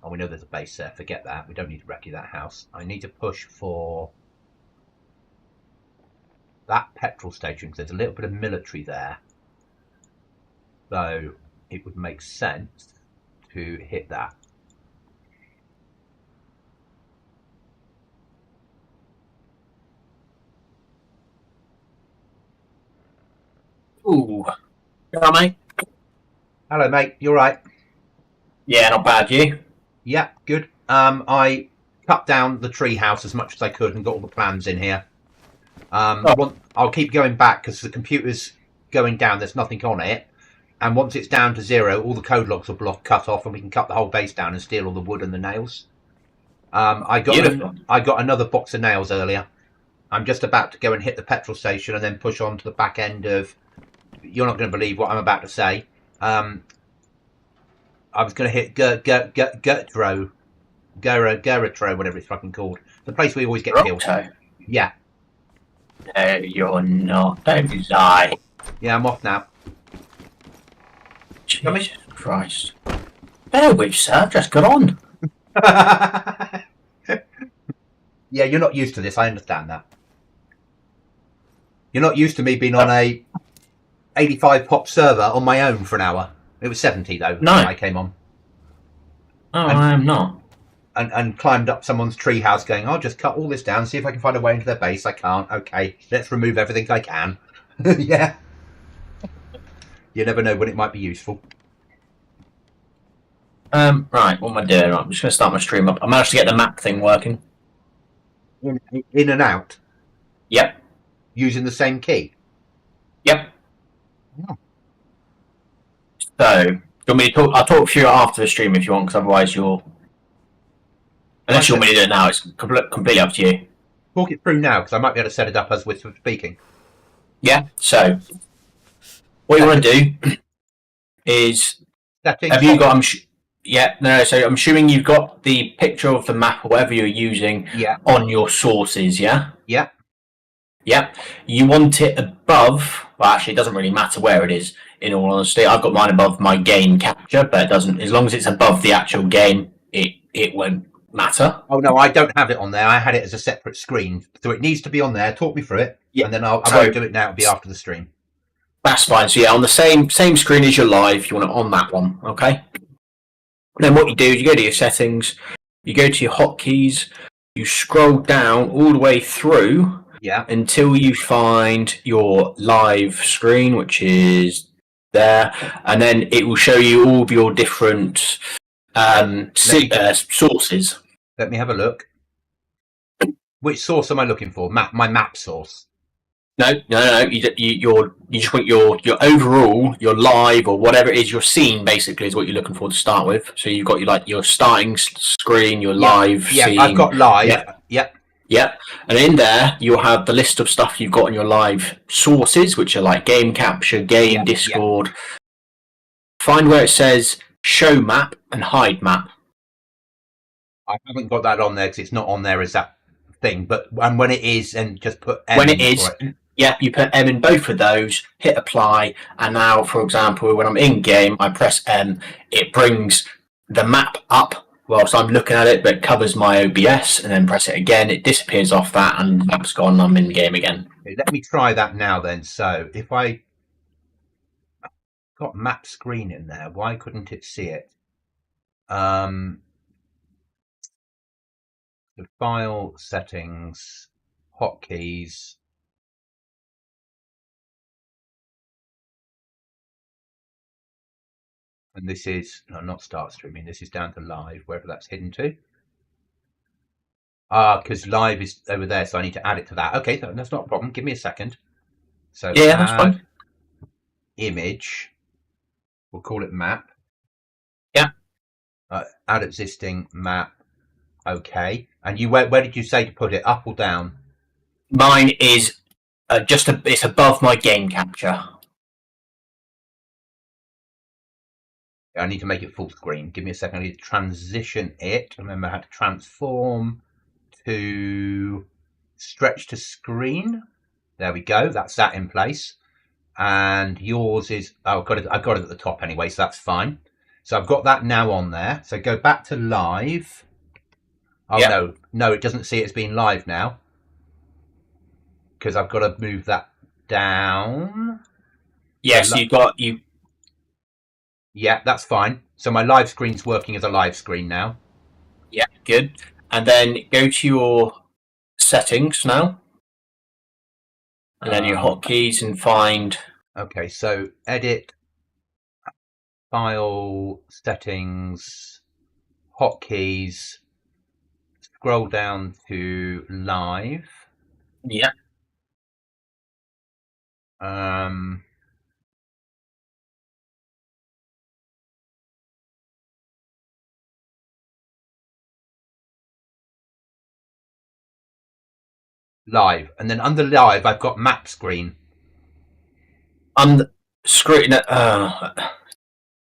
Oh, we know there's a base there. Forget that. We don't need to recce that house. I need to push for that petrol station because there's a little bit of military there. So it would make sense to hit that. Ooh. You alright, mate? Hello, mate. You all right? Yeah, not bad, you? Yeah, good. I cut down the tree house as much as I could and got all the plans in here. Oh, I'll keep going back because the computer's going down. There's nothing on it, and once it's down to 0, all the code logs will cut off, and we can cut the whole base down and steal all the wood and the nails. beautiful. I got another box of nails earlier. I'm just about to go and hit the petrol station and then push on to the back end of. You're not going to believe what I'm about to say. I was going to hit Gertro, whatever it's fucking called. The place we always get killed. Roto. Yeah. No, you're not. Don't lie. Yeah, I'm off now. Jesus Christ. Bear with, sir. I've just got on. Yeah, you're not used to this. I understand that. You're not used to me being on a 85 pop server on my own for an hour. It was 70 though No. when I came on. Oh, I am not. And climbed up someone's tree house going, I'll just cut all this down, see if I can find a way into their base. I can't. Okay, let's remove everything I can. Yeah. You never know when it might be useful. Right, what am I doing? I'm just going to start my stream up. I managed to get the map thing working. In and out. Yep. Using the same key. Yep. Oh. So, do you want me to talk? I'll talk to you after the stream if you want, because otherwise you'll... Unless you want me to do it now, it's completely up to you. Talk it through now, because I might be able to set it up as we're speaking. Yeah, so... What you want to do is... Settings. Have you got... Yeah, no, so I'm assuming you've got the picture of the map or whatever you're using on your sources, yeah? Yeah. Yeah. You want it above... Well, actually, it doesn't really matter where it is, in all honesty. I've got mine above my game capture, but it doesn't... As long as it's above the actual game, it won't matter. Oh, no, I don't have it on there. I had it as a separate screen. So it needs to be on there. Talk me through it. Yeah. And then I won't do it now. It'll be after the stream. That's fine. So, yeah, on the same screen as your live, you want it on that one, okay? Then what you do is you go to your settings, you go to your hotkeys, you scroll down all the way through until you find your live screen, which is there, and then it will show you all of your different sources. Let me have a look. Which source am I looking for? My map source. No. You just want your overall, your live or whatever it is, your scene basically is what you're looking for to start with. So you've got your starting screen, your live scene. Yeah, I've got live. Yeah. And in there you'll have the list of stuff you've got on your live sources, which are like game capture, game, Discord. Yeah. Find where it says show map and hide map. I haven't got that on there because it's not on there as that thing. But when it is, and just put M when it is. Yeah, you put M in both of those, hit apply, and now, for example, when I'm in game, I press M, it brings the map up whilst I'm looking at it, but it covers my OBS, and then press it again, it disappears off that, and the map's gone, I'm in game again. Okay, let me try that now then. So, if I got map screen in there, why couldn't it see it? The file settings, hotkeys. And this is not start streaming. This is down to live, wherever that's hidden to. Because live is over there, so I need to add it to that. Okay, that's not a problem. Give me a second. So yeah, that's fine. Image. We'll call it map. Yeah. Add existing map. Okay. And you where did you say to put it? Up or down? Mine is it's above my game capture. I need to make it full screen. Give me a second. I need to transition it. Remember how to transform to stretch to screen. There we go. That's that in place. And yours is I've got it at the top anyway, so that's fine. So I've got that now on there. So go back to live. Oh no, it doesn't see it's been live now. Because I've got to move that down. Yes, so Yeah, that's fine. So my live screen's working as a live screen now. Yeah, good. And then go to your settings now. And then your hotkeys and find Okay, so edit, file, settings, hotkeys, scroll down to live. Yeah. Live, and then under live I've got map screen. Screen.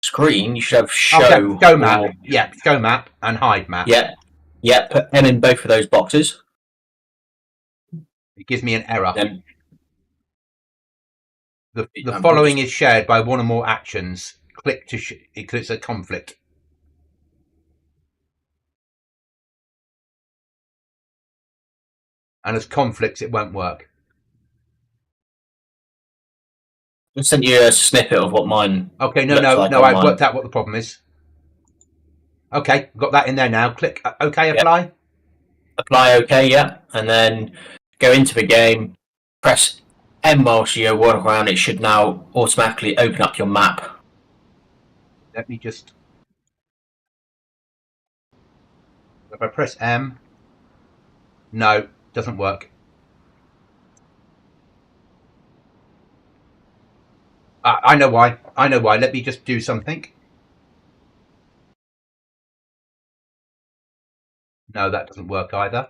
Screen. You should have show. Okay, show map. Yeah, show map and hide map. Yeah. Yeah. Put M in both of those boxes. It gives me an error. Then the following is shared by one or more actions. Click to it's a conflict. And as conflicts, it won't work. I sent you a snippet of what mine. Okay, no, I've worked out what the problem is. Okay, got that in there now. Click OK, apply. Yep. Apply OK, yeah, and then go into the game. Press M whilst you walk around. It should now automatically open up your map. Let me just. If I press M, no, doesn't work. I know why. Let me just do something. No, that doesn't work either.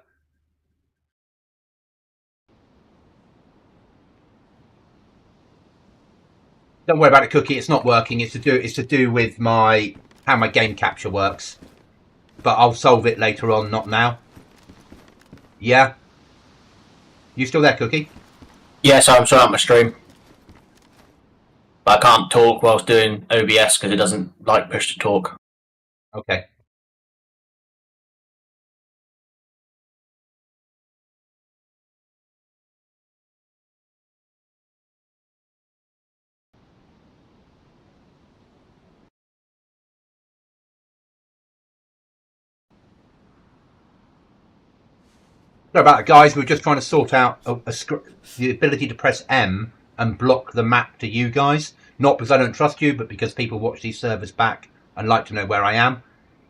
Don't worry about it, Cookie. It's not working. It's to do with how my game capture works. But I'll solve it later on, not now. Yeah. You still there, Cookie? Yes, I'm sorry on my stream. But I can't talk whilst doing OBS because it doesn't like push to talk. Okay. Sorry about it, guys. We're just trying to sort out the ability to press M and block the map to you guys. Not because I don't trust you, but because people watch these servers back and like to know where I am.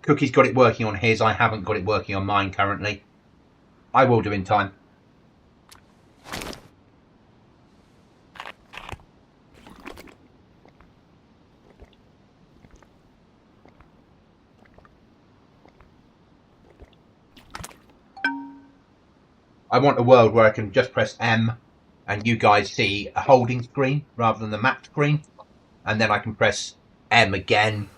Cookie's got it working on his. I haven't got it working on mine currently. I will do in time. I want a world where I can just press M and you guys see a holding screen rather than the map screen. And then I can press M again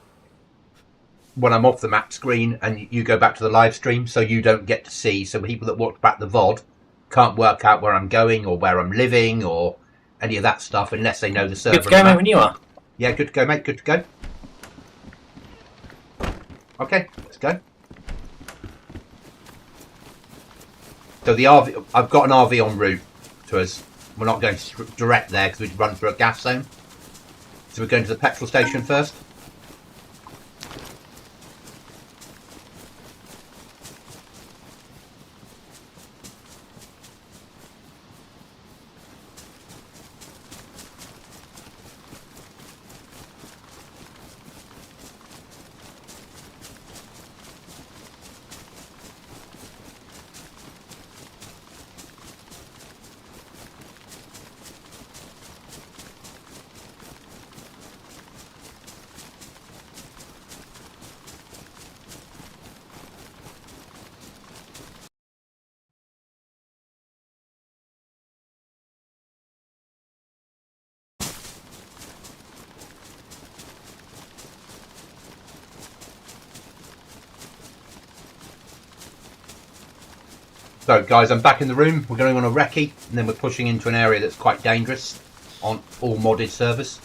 when I'm off the map screen and you go back to the live stream, so you don't get to see. So people that watch back the VOD can't work out where I'm going or where I'm living or any of that stuff unless they know the server. Good to go, mate, when you are. Yeah, good to go, mate. Good to go. Okay, let's go. So the RV, I've got an RV en route to us. We're not going direct there because we'd run through a gas zone. So we're going to the petrol station first. So guys, I'm back in the room. We're going on a recce and then we're pushing into an area that's quite dangerous on all modded servers.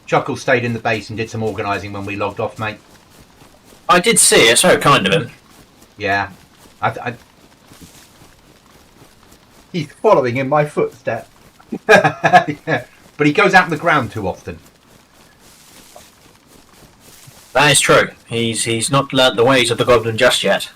Chuckles stayed in the base and did some organising when we logged off, mate. I did see it, so kind of him. Yeah. He's following in my footsteps. Yeah. But he goes out on the ground too often. That is true. He's not learnt the ways of the Goblin just yet.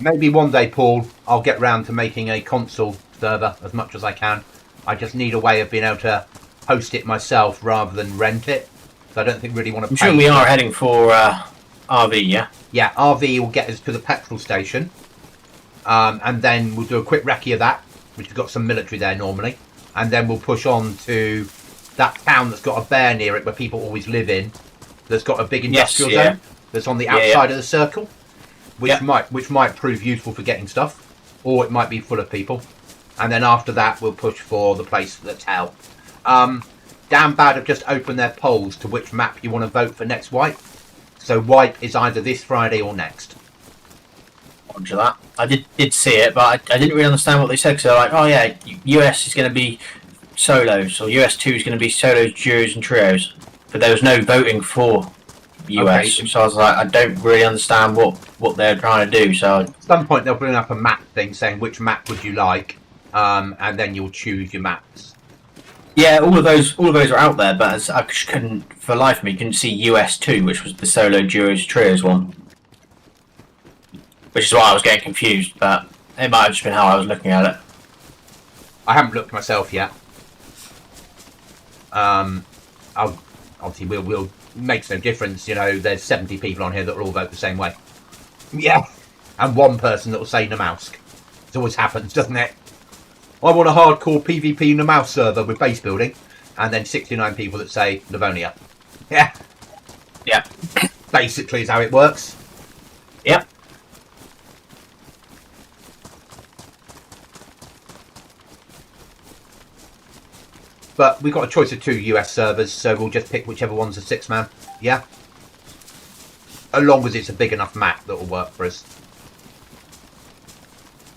Maybe one day, Paul, I'll get round to making a console server as much as I can. I just need a way of being able to host it myself rather than rent it. So I don't think really want to pay. I'm sure we are heading for RV, yeah? Yeah, RV will get us to the petrol station. And then we'll do a quick recce of that, which has got some military there normally. And then we'll push on to that town that's got a bear near it where people always live in. That's got a big industrial zone that's on the outside of the circle. Which might prove useful for getting stuff. Or it might be full of people. And then after that, we'll push for the place that's hell. Downbad have just opened their polls to which map you want to vote for next wipe. So wipe is either this Friday or next. Roger that. I did see it, but I didn't really understand what they said. Because they're like, oh yeah, US is going to be solos, or US 2 is going to be solos, duos, and trios. But there was no voting for US, so I was like, I don't really understand what they're trying to do. So at some point they'll bring up a map thing saying which map would you like, and then you'll choose your maps. Yeah, all of those are out there, but as I couldn't, for life of me, couldn't see US 2, which was the solo, duos, trios one. Which is why I was getting confused, but it might have just been how I was looking at it. I haven't looked myself yet. Obviously we'll makes no difference, you know, there's 70 people on here that will all vote the same way. Yeah. And one person that will say Namausk. It always happens, doesn't it? I want a hardcore PvP Namaus server with base building, and then 69 people that say Livonia. Yeah. Yeah. Basically is how it works. Yep. But we've got a choice of 2 US servers, so we'll just pick whichever one's a 6-man. Yeah? As long as it's a big enough map that will work for us.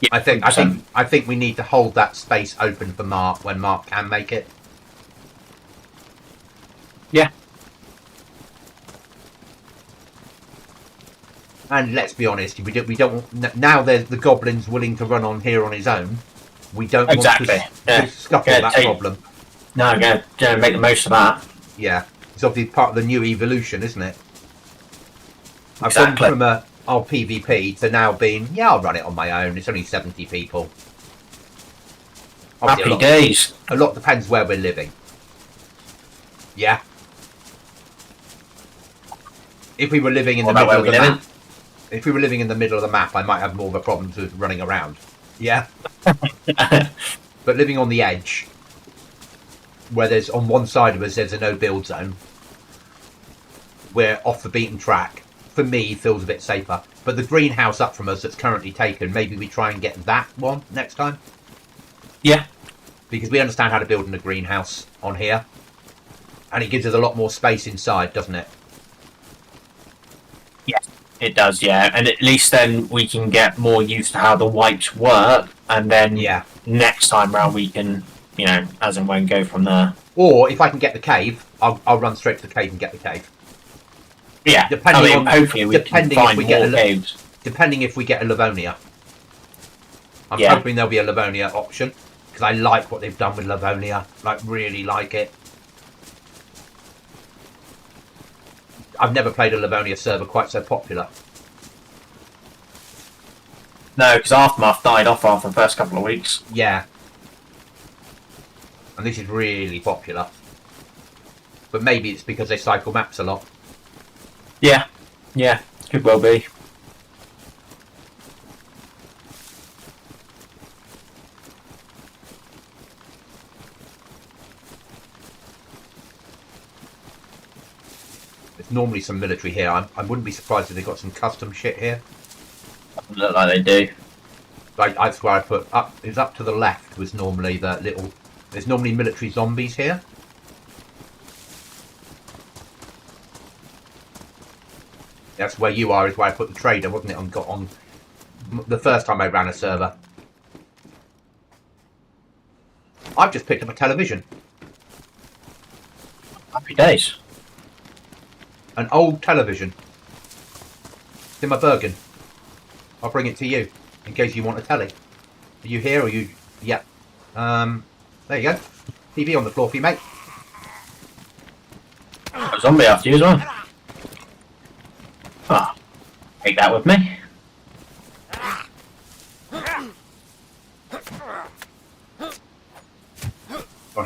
Yeah, I think we need to hold that space open for Mart when Mart can make it. Yeah. And let's be honest, we don't now there's the GoblinZ willing to run on here on his own. We don't want to scupper that problem. No, go make the most of that. Yeah, it's obviously part of the new evolution, isn't it? I've Exactly. gone from our PvP to now being, yeah, I'll run it on my own. It's only 70 people. Obviously, Happy days. A lot depends where we're living. Yeah. If we were living in the middle of the map, if we were living in the middle of the map, I might have more of a problem with running around. Yeah. But living on the edge, where there's on one side of us there's a no build zone, we're off the beaten track. For me, feels a bit safer. But the greenhouse up from us that's currently taken, maybe we try and get that one next time. Yeah. Because we understand how to build in a greenhouse on here, and it gives us a lot more space inside, doesn't it? Yeah, it does. Yeah, and at least then we can get more used to how the wipes work, and then next time round we can, you know, as and when go from there. Or if I can get the cave, I'll run straight to the cave and get the cave. Yeah, hopefully we can find more caves. Depending if we get a Livonia. I'm hoping there'll be a Livonia option, because I like what they've done with Livonia. Like, really like it. I've never played a Livonia server quite so popular. No, because Aftermath died off after the first couple of weeks. Yeah. And this is really popular. But maybe it's because they cycle maps a lot. Yeah, could well be. There's normally some military here. I wouldn't be surprised if they got some custom shit here. Doesn't look like they do. That's where I put up. It was up to the left was normally that little. There's normally military zombies here. That's where you are, is where I put the trader, wasn't it? On the first time I ran a server. I've just picked up a television. Happy days. An old television. It's in my Bergen. I'll bring it to you, in case you want a telly. Are you here, or you... Yeah. There you go. TV on the floor for you, mate. A zombie after you as well. Ah, take that with me.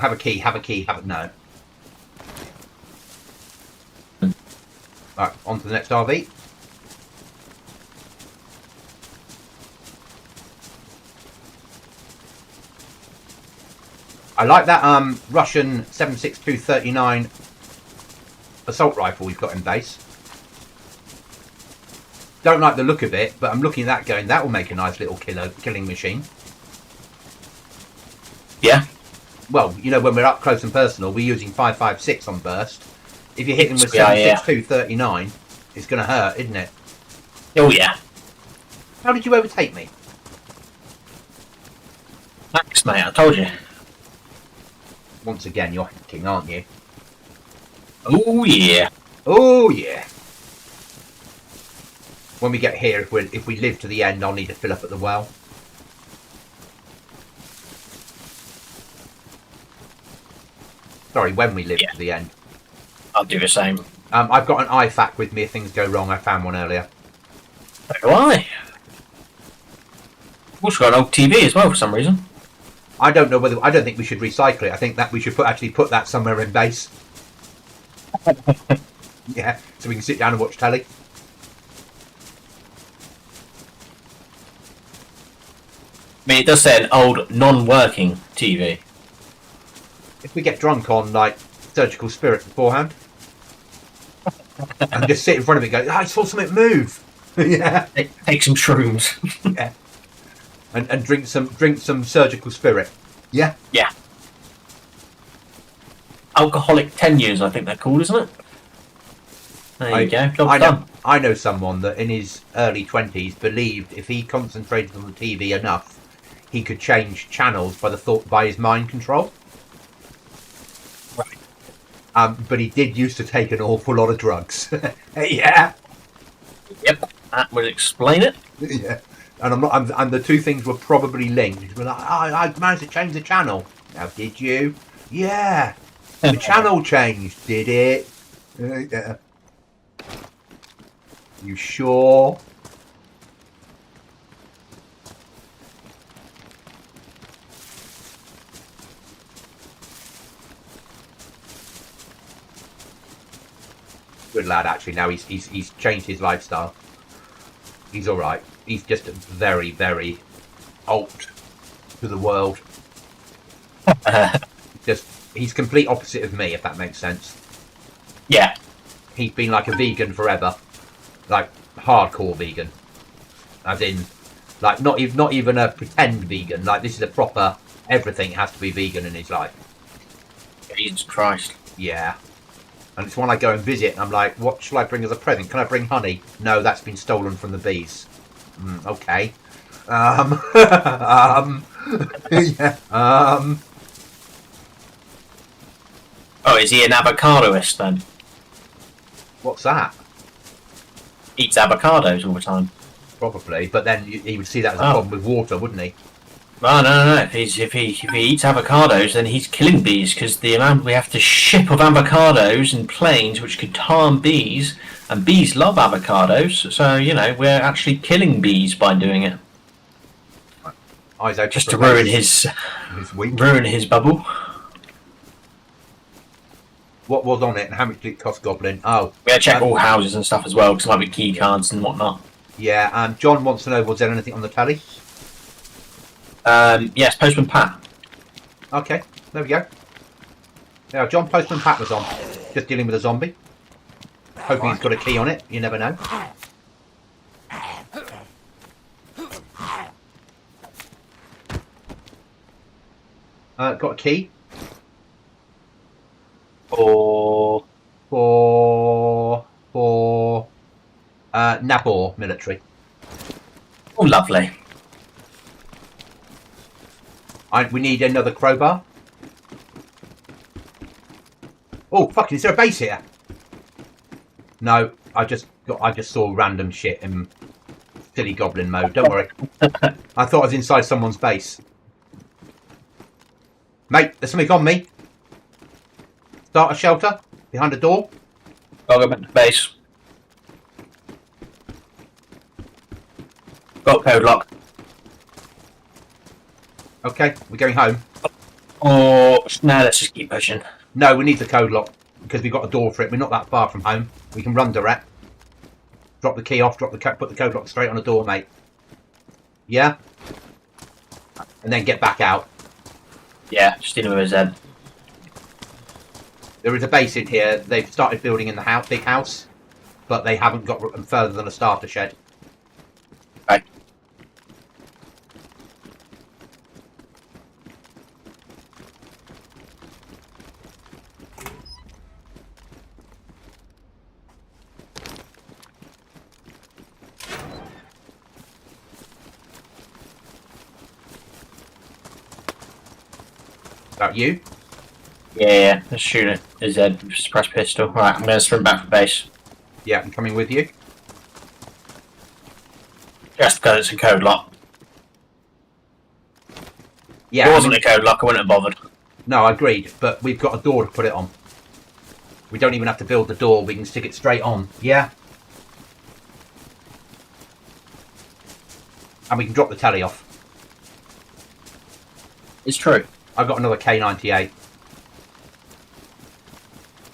have a key, have a key, have a... No. Right, on to the next RV. I like that Russian 7.62 assault rifle we've got in base. Don't like the look of it, but I'm looking at that going, that will make a nice little killing machine. Yeah. Well, you know, when we're up close and personal, we're using 5.56 on burst. If you're hitting with 7.62 39, it's going to hurt, isn't it? Oh, yeah. How did you overtake me? Thanks, mate, I told you. Once again, you're hacking, aren't you? Oh, yeah. Oh, yeah. When we get here, if we live to the end, I'll need to fill up at the well. Sorry, when we live to the end. I'll do the same. I've got an IFAC with me if things go wrong. I found one earlier. So do I. I've also got an old TV as well for some reason. I don't know whether... I don't think we should recycle it. I think that we should actually put that somewhere in base. Yeah, so we can sit down and watch telly. I mean, it does say an old, non-working TV. If we get drunk on, like, surgical spirit beforehand, and just sit in front of it and go, I saw something move. Yeah. Take some shrooms. Yeah. And drink some surgical spirit. Yeah? Yeah. Alcoholic 10 years, I think they're called, isn't it? There you go. Job's done. I know someone that in his early 20s believed if he concentrated on the TV enough, he could change channels by his mind control. Right. But he did used to take an awful lot of drugs. Yeah. Yep. That would explain it. Yeah. And the two things were probably linked. But I managed to change the channel. Now, did you? Yeah. The channel changed, did it? Yeah. You sure? Good lad, actually. Now he's changed his lifestyle. He's all right. He's just very, very alt to the world. He's complete opposite of me, if that makes sense. Yeah. He's been like a vegan forever, like hardcore vegan, as in, like not even a pretend vegan. Like this is a proper everything has to be vegan in his life. Jesus Christ. Yeah. And it's when I go and visit, and I'm like, what shall I bring as a present? Can I bring honey? No, that's been stolen from the bees. Okay. Yeah. Oh, is he an avocadoist then? What's that? Eats avocados all the time. Probably, but then he would see that as a problem with water, wouldn't he? Oh, no. If he eats avocados, then he's killing bees because the amount we have to ship of avocados in planes, which could harm bees, and bees love avocados. So you know we're actually killing bees by doing it. Just to ruin his bubble. What was on it and how much did it cost, Goblin? Oh, we had to check all houses and stuff as well because there might be key cards and whatnot. Yeah. John wants to know, was there anything on the telly? Yes, Postman Pat. Okay, there we go. Yeah, John Postman Pat was on, just dealing with a zombie. Hoping he's got a key on it. You never know. Got a key. For Nabor military. Oh, lovely. We need another crowbar. Oh, fucking! Is there a base here? No, I just saw random shit in silly goblin mode. Don't worry. I thought I was inside someone's base. Mate, there's something on me. Start a shelter behind a door. I'll go back to base. Got code lock. Okay, we're going home. Or no, let's just keep pushing. No, we need the code lock because we've got a door for it. We're not that far from home. We can run direct. Drop the key off. Put the code lock straight on the door, mate. Yeah. And then get back out. Yeah, just in with a Z. There is a base in here. They've started building in the big house, but they haven't got further than a starter shed. Okay. That you? Yeah, let's shoot it. A Z, suppress pistol. Right, I'm going to sprint back for base. Yeah, I'm coming with you. Just because it's a code lock. Yeah, If it wasn't a code lock, I wouldn't have bothered. No, I agreed, but we've got a door to put it on. We don't even have to build the door, we can stick it straight on. Yeah? And we can drop the telly off. It's true. I've got another K98.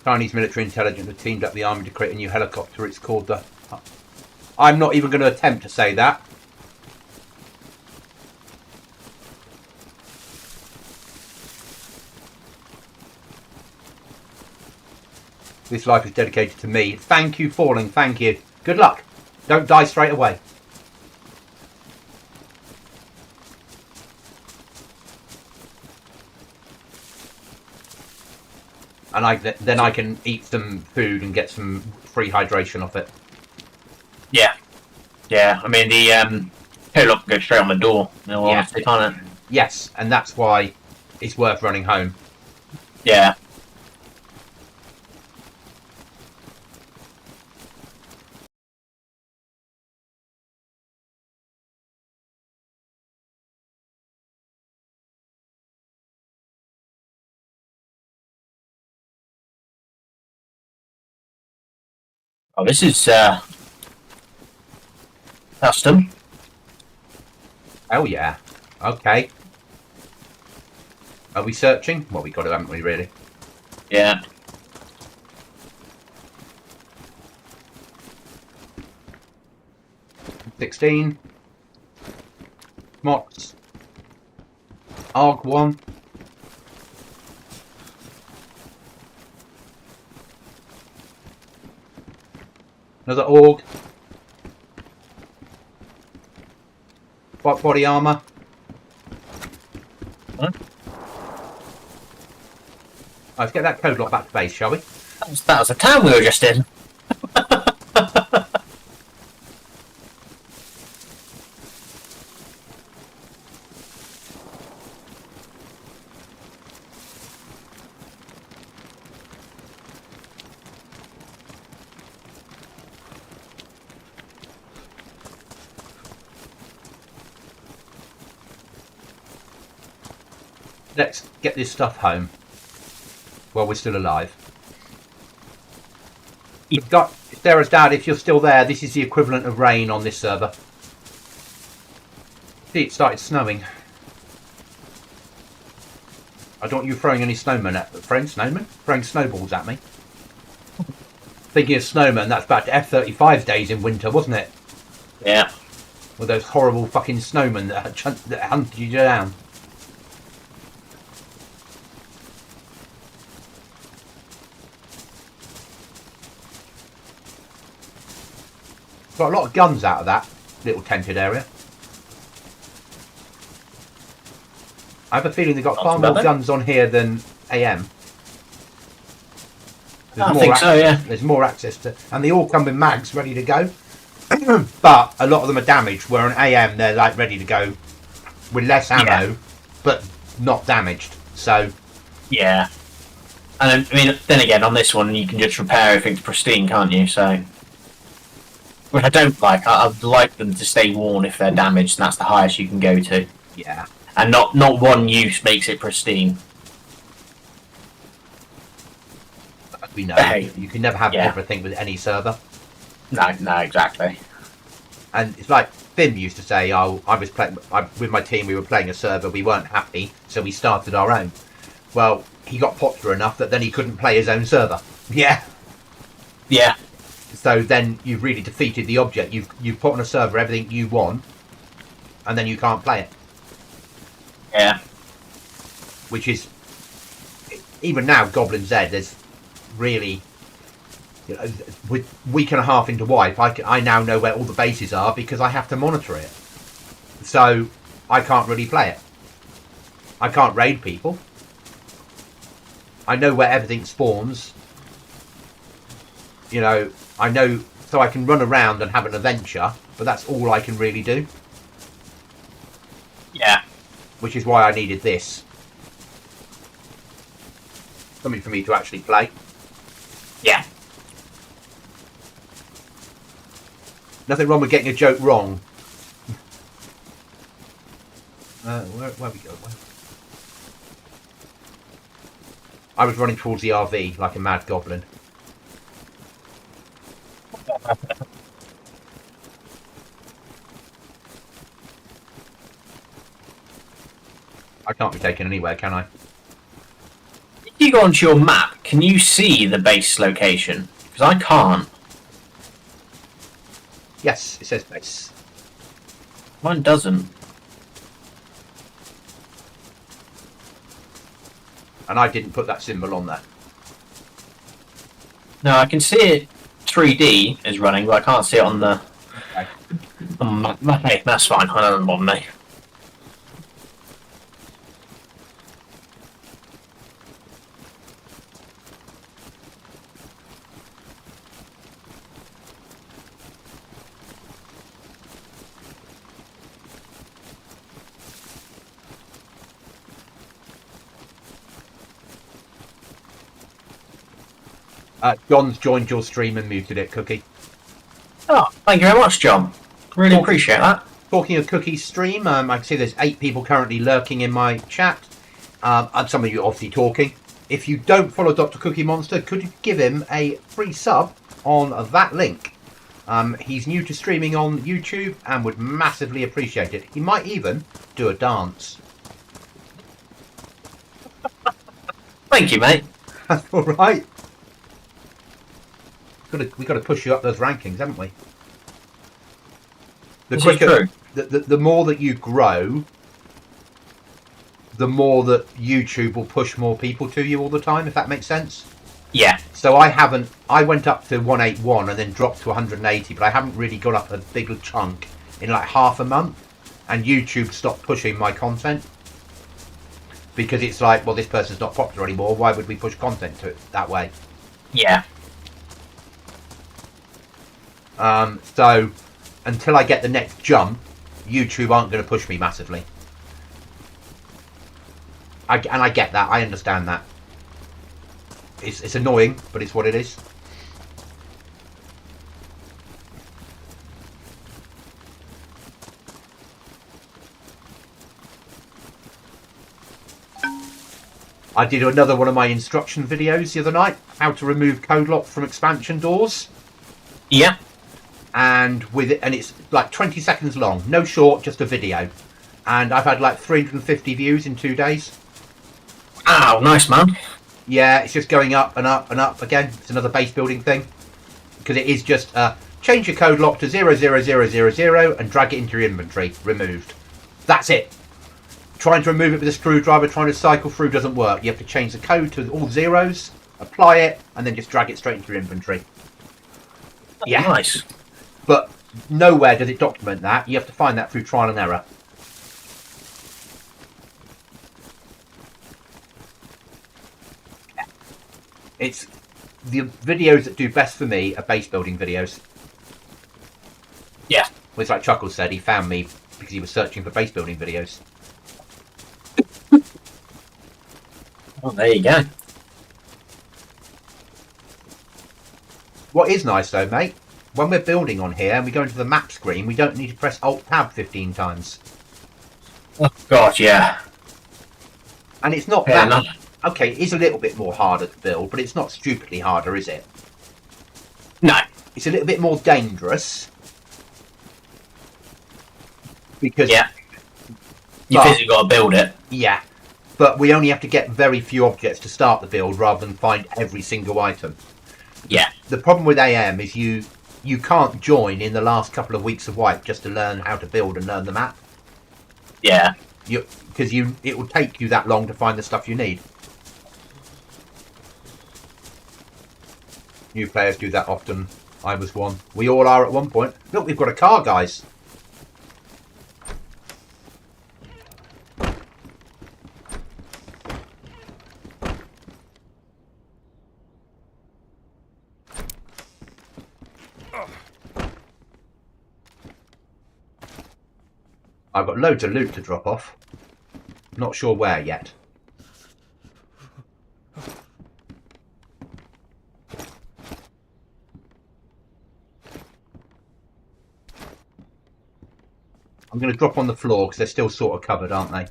Chinese military intelligence have teamed up the army to create a new helicopter. It's called the... I'm not even going to attempt to say that. This life is dedicated to me. Thank you, Falling. Thank you. Good luck. Don't die straight away. And then I can eat some food and get some free hydration off it. Yeah. Yeah, I mean, the code lock goes straight on the door. No, Yeah. honestly, can't it? Yes, and that's why it's worth running home. Yeah. Oh, this is custom. Oh yeah. Okay. Are we searching? Well, we got to, haven't we, really? Yeah. $16. Mox. ARG 1. Another AUG. What body armour? Huh? Let's get that code lock back to base, shall we? That was a town we were just in. Let's get this stuff home while we're still alive. You've got Sarah's dad, if you're still there, this is the equivalent of rain on this server. See, it started snowing. I don't want you throwing any snowmen at snowmen? Throwing snowballs at me. Thinking of snowmen, that's back to F-35's days in winter, wasn't it? Yeah. With those horrible fucking snowmen that hunted you down. Got a lot of guns out of that little tented area. I have a feeling they've got far more guns on here than AM. I think so, yeah. There's more access to... And they all come with mags ready to go. But a lot of them are damaged, where on AM they're like ready to go with less ammo, but not damaged. So... Yeah. And I mean, then again, on this one, you can just repair everything to pristine, can't you? So... Which I don't like. I'd like them to stay worn if they're damaged, and that's the highest you can go to. Yeah. And not one use makes it pristine. As we know, Hey. you can never have everything with any server. No, exactly. And it's like Finn used to say, oh, I was playing with my team, we were playing a server, we weren't happy, so we started our own. Well, he got popular enough that then he couldn't play his own server. Yeah. Yeah. So then you've really defeated the object. You've put on a server everything you want, and then you can't play it. Yeah. Which is, even now, GoblinZ, there's really, with week and a half into wipe, I now know where all the bases are because I have to monitor it. So I can't really play it. I can't raid people. I know where everything spawns. I know, so I can run around and have an adventure, but that's all I can really do. Yeah. Which is why I needed this. Something for me to actually play. Yeah. Nothing wrong with getting a joke wrong. Where we go? I was running towards the RV like a mad goblin. I can't be taken anywhere, can I? If you go onto your map, can you see the base location? Because I can't. Yes, it says base. Mine doesn't. And I didn't put that symbol on there. No, I can see it 3D is running, but I can't see it on the... Okay. Hey, that's fine. I don't bother me. John's joined your stream and muted it, Cookie. Oh, thank you very much, John. Really appreciate that. Talking of Cookie's stream, I can see there's 8 people currently lurking in my chat. And some of you obviously talking. If you don't follow Drcookiemonster, could you give him a free sub on that link? He's new to streaming on YouTube and would massively appreciate it. He might even do a dance. Thank you, mate. That's all right. We've got to push you up those rankings, haven't we? The quicker, the more that you grow, the more that YouTube will push more people to you all the time, if that makes sense. Yeah. So I went up to 181 and then dropped to 180, but I haven't really got up a big chunk in like half a month, and YouTube stopped pushing my content because it's like, well, this person's not popular anymore. Why would we push content to it that way? Yeah. So until I get the next jump, YouTube aren't going to push me massively. And I get that. I understand that. It's annoying, but it's what it is. I did another one of my instruction videos the other night, how to remove code lock from expansion doors. Yeah. And it's like 20 seconds long, no short, just a video. And I've had like 350 views in 2 days. Wow, nice, man. Yeah, it's just going up and up and up again. It's another base building thing. Because it is just change your code lock to 00000 and drag it into your inventory. Removed. That's it. Trying to remove it with a screwdriver, trying to cycle through doesn't work. You have to change the code to all zeros, apply it, and then just drag it straight into your inventory. Yeah. Nice. But nowhere does it document that. You have to find that through trial and error. It's the videos that do best for me are base building videos. Yeah. Well, it's like Chuckles said, he found me because he was searching for base building videos. Oh, there you go. What is nice though, mate, when we're building on here and we go into the map screen, we don't need to press Alt-Tab 15 times. Oh, God, yeah. And it's not Yeah, that... no. Okay, it is a little bit more harder to build, but it's not stupidly harder, is it? No. It's a little bit more dangerous. Because... Yeah. You physically got to build it. Yeah. but we only have to get very few objects to start the build rather than find every single item. Yeah. The problem with AM is you can't join in the last couple of weeks of wipe just to learn how to build and learn the map. Yeah. Because it will take you that long to find the stuff you need. New players do that often. I was one. We all are at one point. Look, we've got a car, guys. I've got loads of loot to drop off. Not sure where yet. I'm going to drop on the floor because they're still sort of covered, aren't they?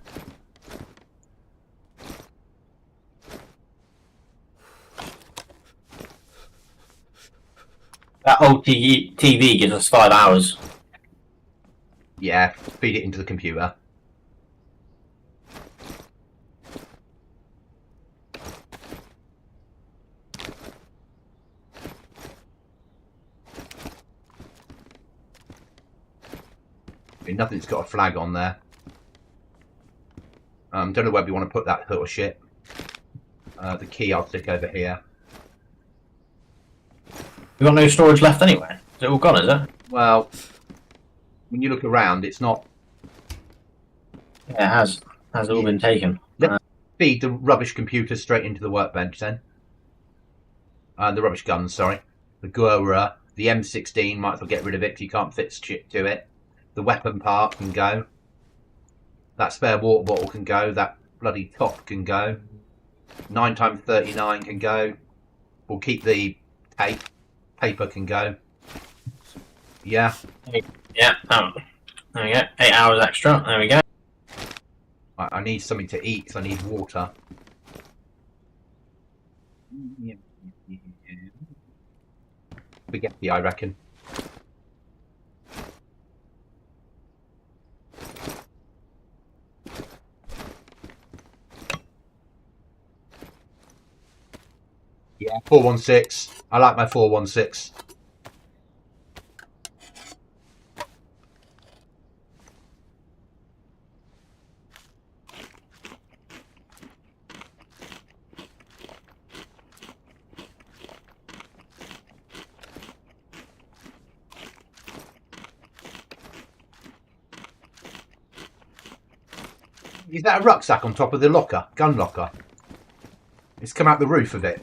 That old TV gives us 5 hours. Yeah, feed it into the computer. Nothing's got a flag on there. Don't know where we want to put that little shit. The key I'll stick over here. We've got no storage left anywhere. Is it all gone, is it? Well, when you look around, it's not. Yeah, it has. Has all been taken. Let's feed the rubbish computers straight into the workbench then. The rubbish guns, sorry. The Gura, the M16, might as well get rid of it because you can't fit shit to it. The weapon part can go. That spare water bottle can go. That bloody top can go. 9x39 can go. We'll keep the tape. Paper can go. Yeah. Yeah. Oh. There we go. 8 hours extra. There we go. I need something to eat because I need water. Spaghetti, I reckon. Yeah, 416. I like my 416. Is that a rucksack on top of the locker? Gun locker? It's come out the roof of it.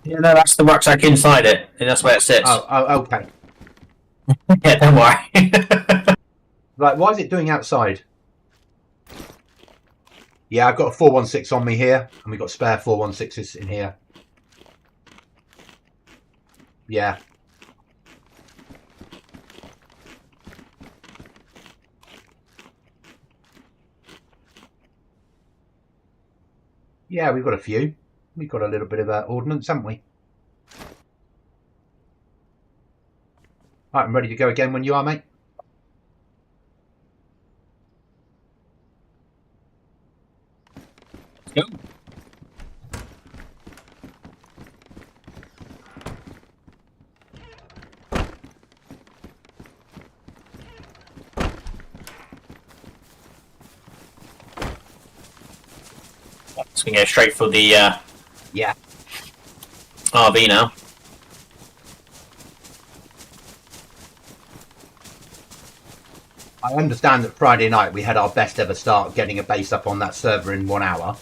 Yeah, no, that's the rucksack inside it. That's where it sits. Oh, okay. Yeah, don't worry. Right, why is it doing outside? Yeah, I've got a 416 on me here, and we've got spare 416s in here. Yeah. Yeah, we've got a few. We've got a little bit of ordnance, haven't we? Right, I'm ready to go again when you are, mate. Let's go. It's going to go straight for the Yeah. RV now. I understand that Friday night we had our best ever start getting a base up on that server in 1 hour.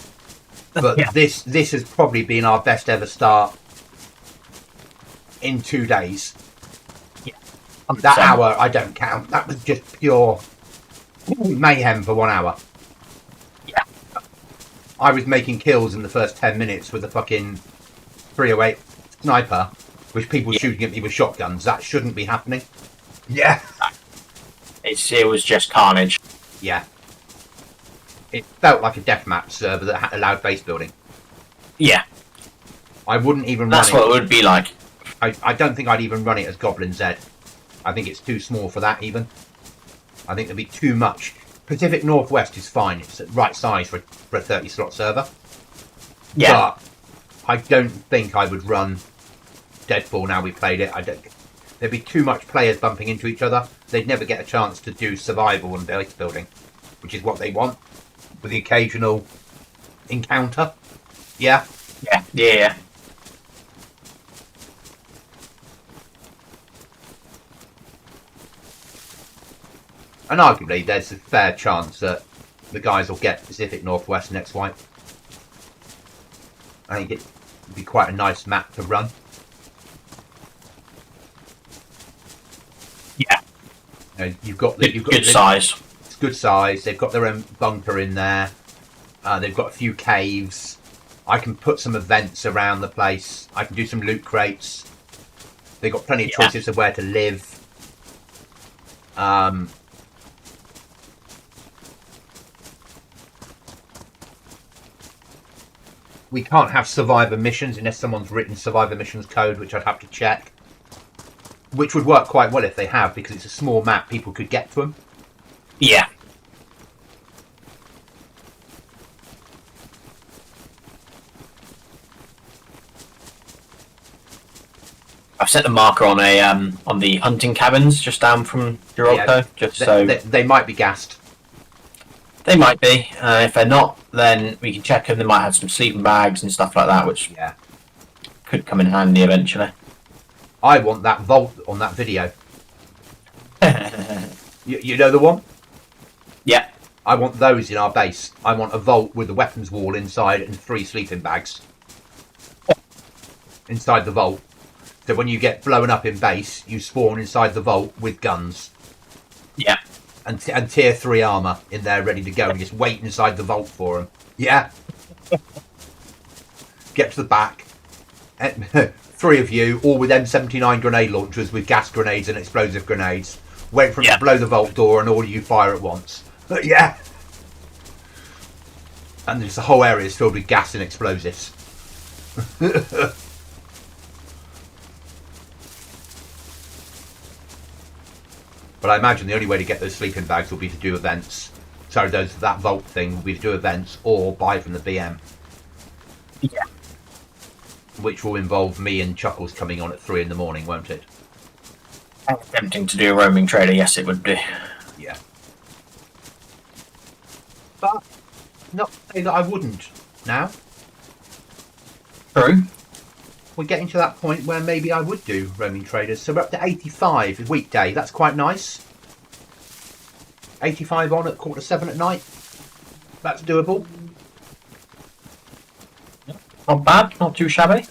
But Yeah. this has probably been our best ever start in 2 days. Yeah. That hour, I don't count. That was just pure mayhem for 1 hour. Yeah. I was making kills in the first 10 minutes with a fucking 308 sniper, which people shooting at me with shotguns. That shouldn't be happening. Yeah. It was just carnage. Yeah. It felt like a deathmatch server that allowed base building. Yeah. I wouldn't even That's run it. what it would be like. I don't think I'd even run it as GoblinZ. I think it's too small for that even. I think there'd be too much Pacific Northwest is fine. It's the right size for a 30 slot server. Yeah. But I don't think I would run Deadfall now we played it. There'd be too much players bumping into each other. They'd never get a chance to do survival and base building, which is what they want, with the occasional encounter. Yeah? Yeah. And arguably, there's a fair chance that the guys will get Pacific Northwest next wipe. I think it'd be quite a nice map to run. Yeah. You've got good size. It's good size. They've got their own bunker in there. They've got a few caves. I can put some events around the place. I can do some loot crates. They've got plenty of choices of where to live. We can't have survivor missions unless someone's written survivor missions code, which I'd have to check. Which would work quite well if they have, because it's a small map, people could get to them. Yeah. I've set the marker on the hunting cabins just down from Drcookiemonster, They might be gassed. They might be. If they're not, then we can check them. They might have some sleeping bags and stuff like that, which could come in handy eventually. I want that vault on that video. you know the one? Yeah. I want those in our base. I want a vault with a weapons wall inside and 3 sleeping bags inside the vault. So when you get blown up in base, you spawn inside the vault with guns. Yeah. And tier 3 armour in there ready to go. And just wait inside the vault for them. Yeah. Get to the back. 3 of you, all with M79 grenade launchers with gas grenades and explosive grenades. Wait for them to blow the vault door and all of you fire at once. Yeah. And the whole area is filled with gas and explosives. But I imagine the only way to get those sleeping bags will be to do events. So that vault thing will be to do events or buy from the BM. Yeah. Which will involve me and Chuckles coming on at 3 in the morning, won't it? Tempting to do a roaming trader, yes it would be. Yeah. But not to say that I wouldn't now. True. We're getting to that point where maybe I would do roaming traders. So we're up to 85 a weekday. That's quite nice. 85 on at 6:45 at night. That's doable. Not bad, not too shabby.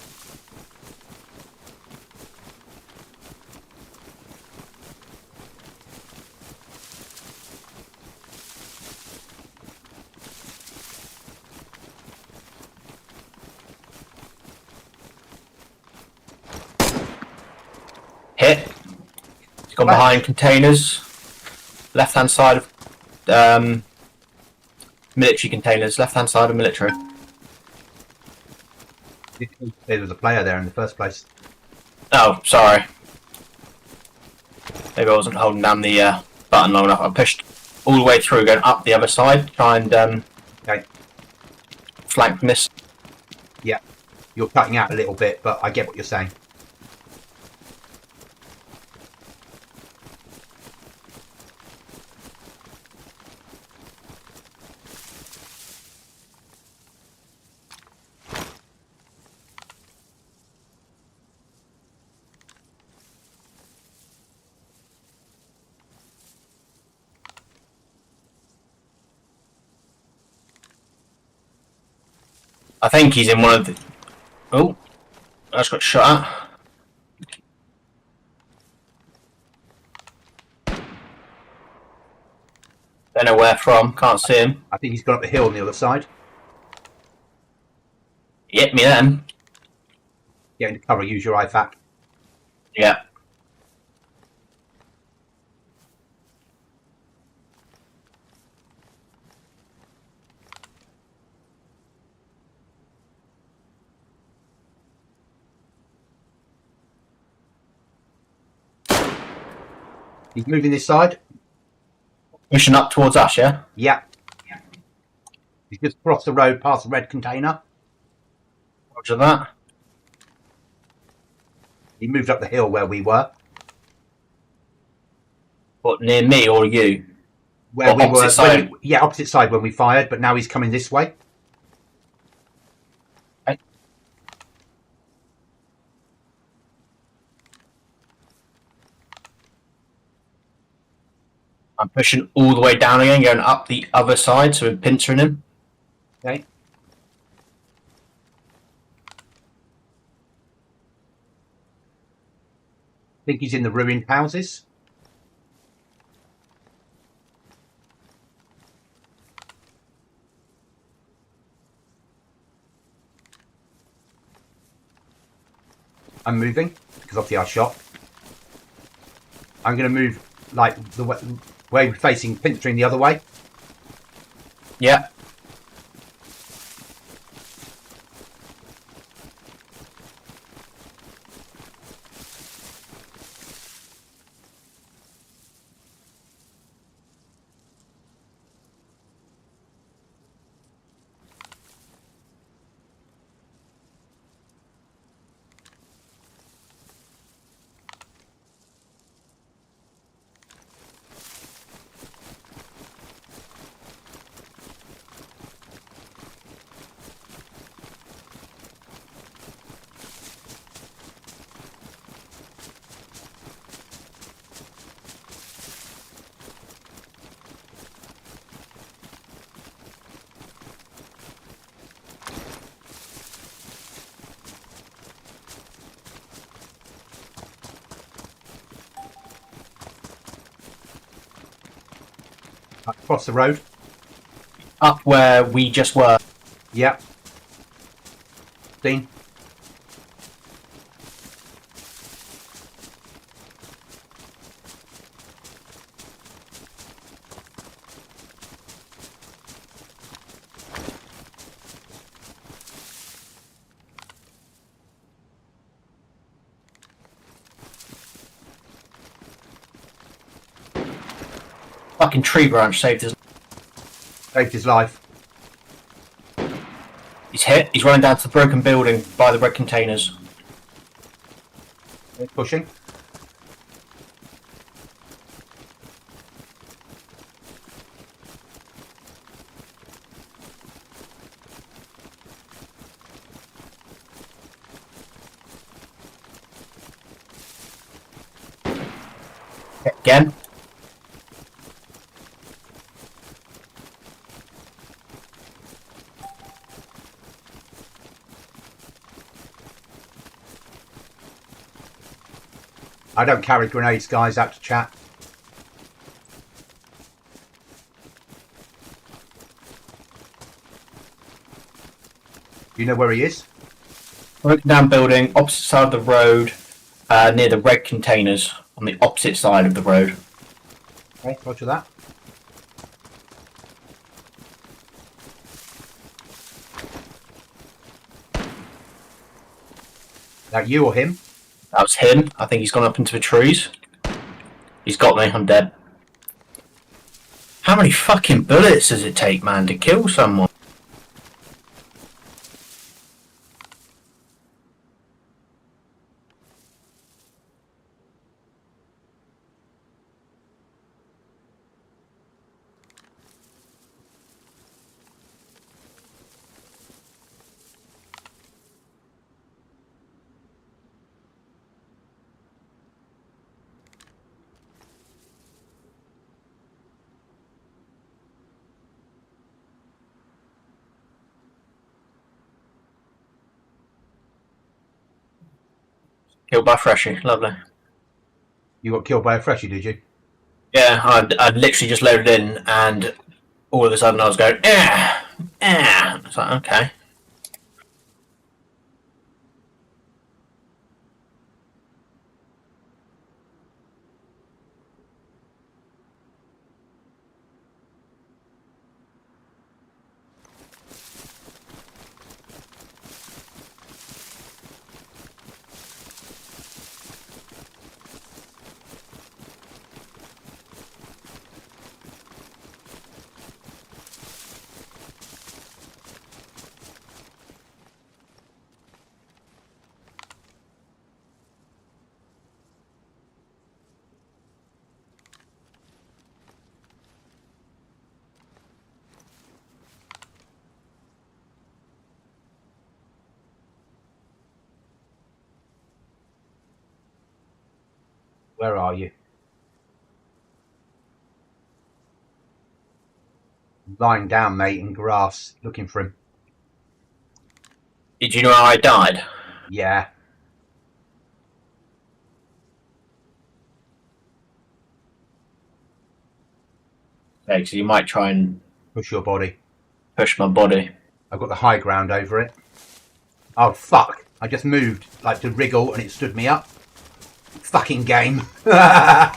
Hit. He's gone behind containers. Left hand side of military containers. Left hand side of military. There was a player there in the first place. Oh, sorry. Maybe I wasn't holding down the button long enough. I pushed all the way through, going up the other side, try and flank from this. Yeah, you're cutting out a little bit, but I get what you're saying. I think he's in one of the... Oh, I just got shot at. Don't know where from, can't see him. I think he's gone up the hill on the other side. He hit me then. Get into cover, use your IFAK. Yeah. He's moving this side. Pushing up towards us, yeah? Yeah. He's just crossed the road past the red container. Roger that. He moved up the hill where we were. What, near me or you? Where Or we opposite were. side? Yeah, opposite side when we fired, but now he's coming this way. Okay. I'm pushing all the way down again, going up the other side, so we're pincering him. Okay. I think he's in the ruined houses. I'm moving because obviously I shot. I'm going to move like the way we're facing, pincering the other way. Yeah. Across the road. Up where we just were. Yeah. Dean. Fucking tree branch saved us. Saved his life. He's hit. He's running down to the broken building by the red containers. Pushing. Again. I don't carry grenades, guys, out to chat. Do you know where he is? Broken down building, opposite side of the road, near the red containers, on the opposite side of the road. Okay, roger that. That you or him? That was him. I think he's gone up into the trees. He's got me. I'm dead. How many fucking bullets does it take, man, to kill someone? Killed by Freshie. Lovely. You got killed by a freshie, did you? Yeah, I'd literally just loaded in, and all of a sudden I was going, It's like, okay. Where are you? Lying down, mate, in grass, looking for him. Did you know how I died? Yeah. Okay, so you might try and Push your body. push my body. I've got the high ground over it. Oh, fuck. I just moved, like, to wriggle, and it stood me up. Fucking game. Now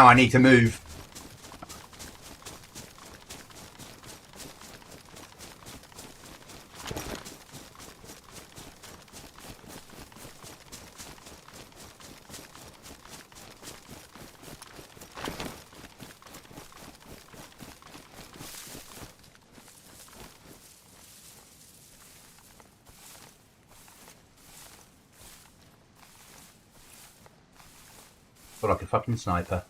I need to move. Feel like a fucking sniper.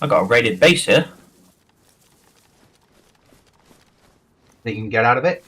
I got a raided base here. Think you can get out of it?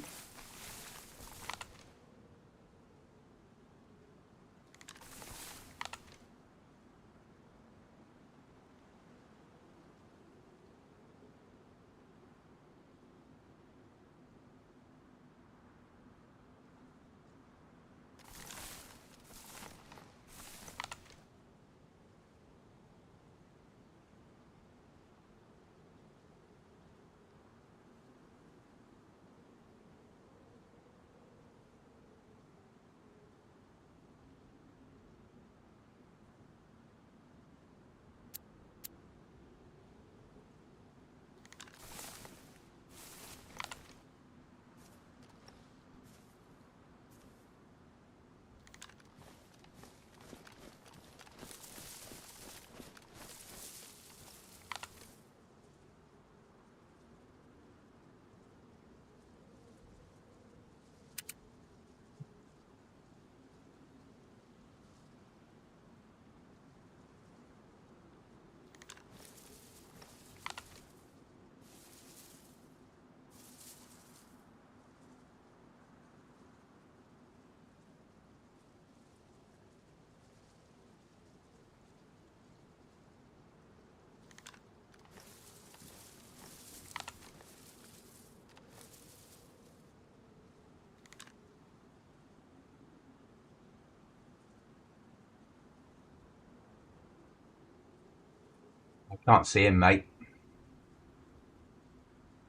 I can't see him, mate.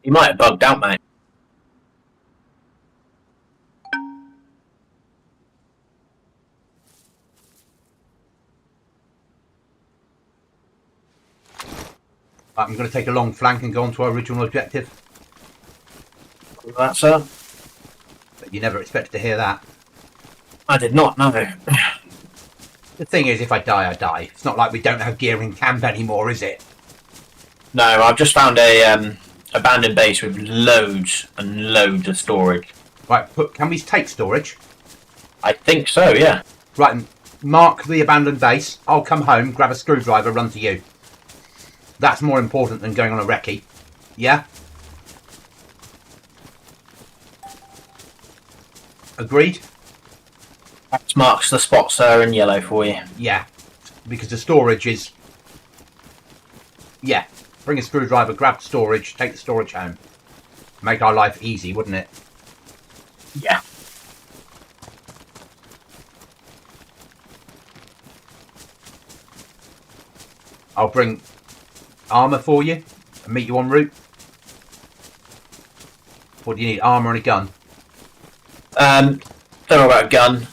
You might have bugged out, mate. I'm going to take a long flank and go on to our original objective. That, sir? But you never expected to hear that. I did not know. The thing is, if I die, I die. It's not like we don't have gear in camp anymore, is it? No, I've just found a abandoned base with loads and loads of storage. Right, can we take storage? I think so, yeah. Right, mark the abandoned base. I'll come home, grab a screwdriver, run to you. That's more important than going on a recce. Yeah? Agreed? That marks the spot, sir, in yellow for you. Yeah. Because the storage is... Yeah. Bring a screwdriver, grab storage, take the storage home. Make our life easy, wouldn't it? Yeah. I'll bring armour for you and meet you en route. What do you need? Armour and a gun? Don't know about a gun.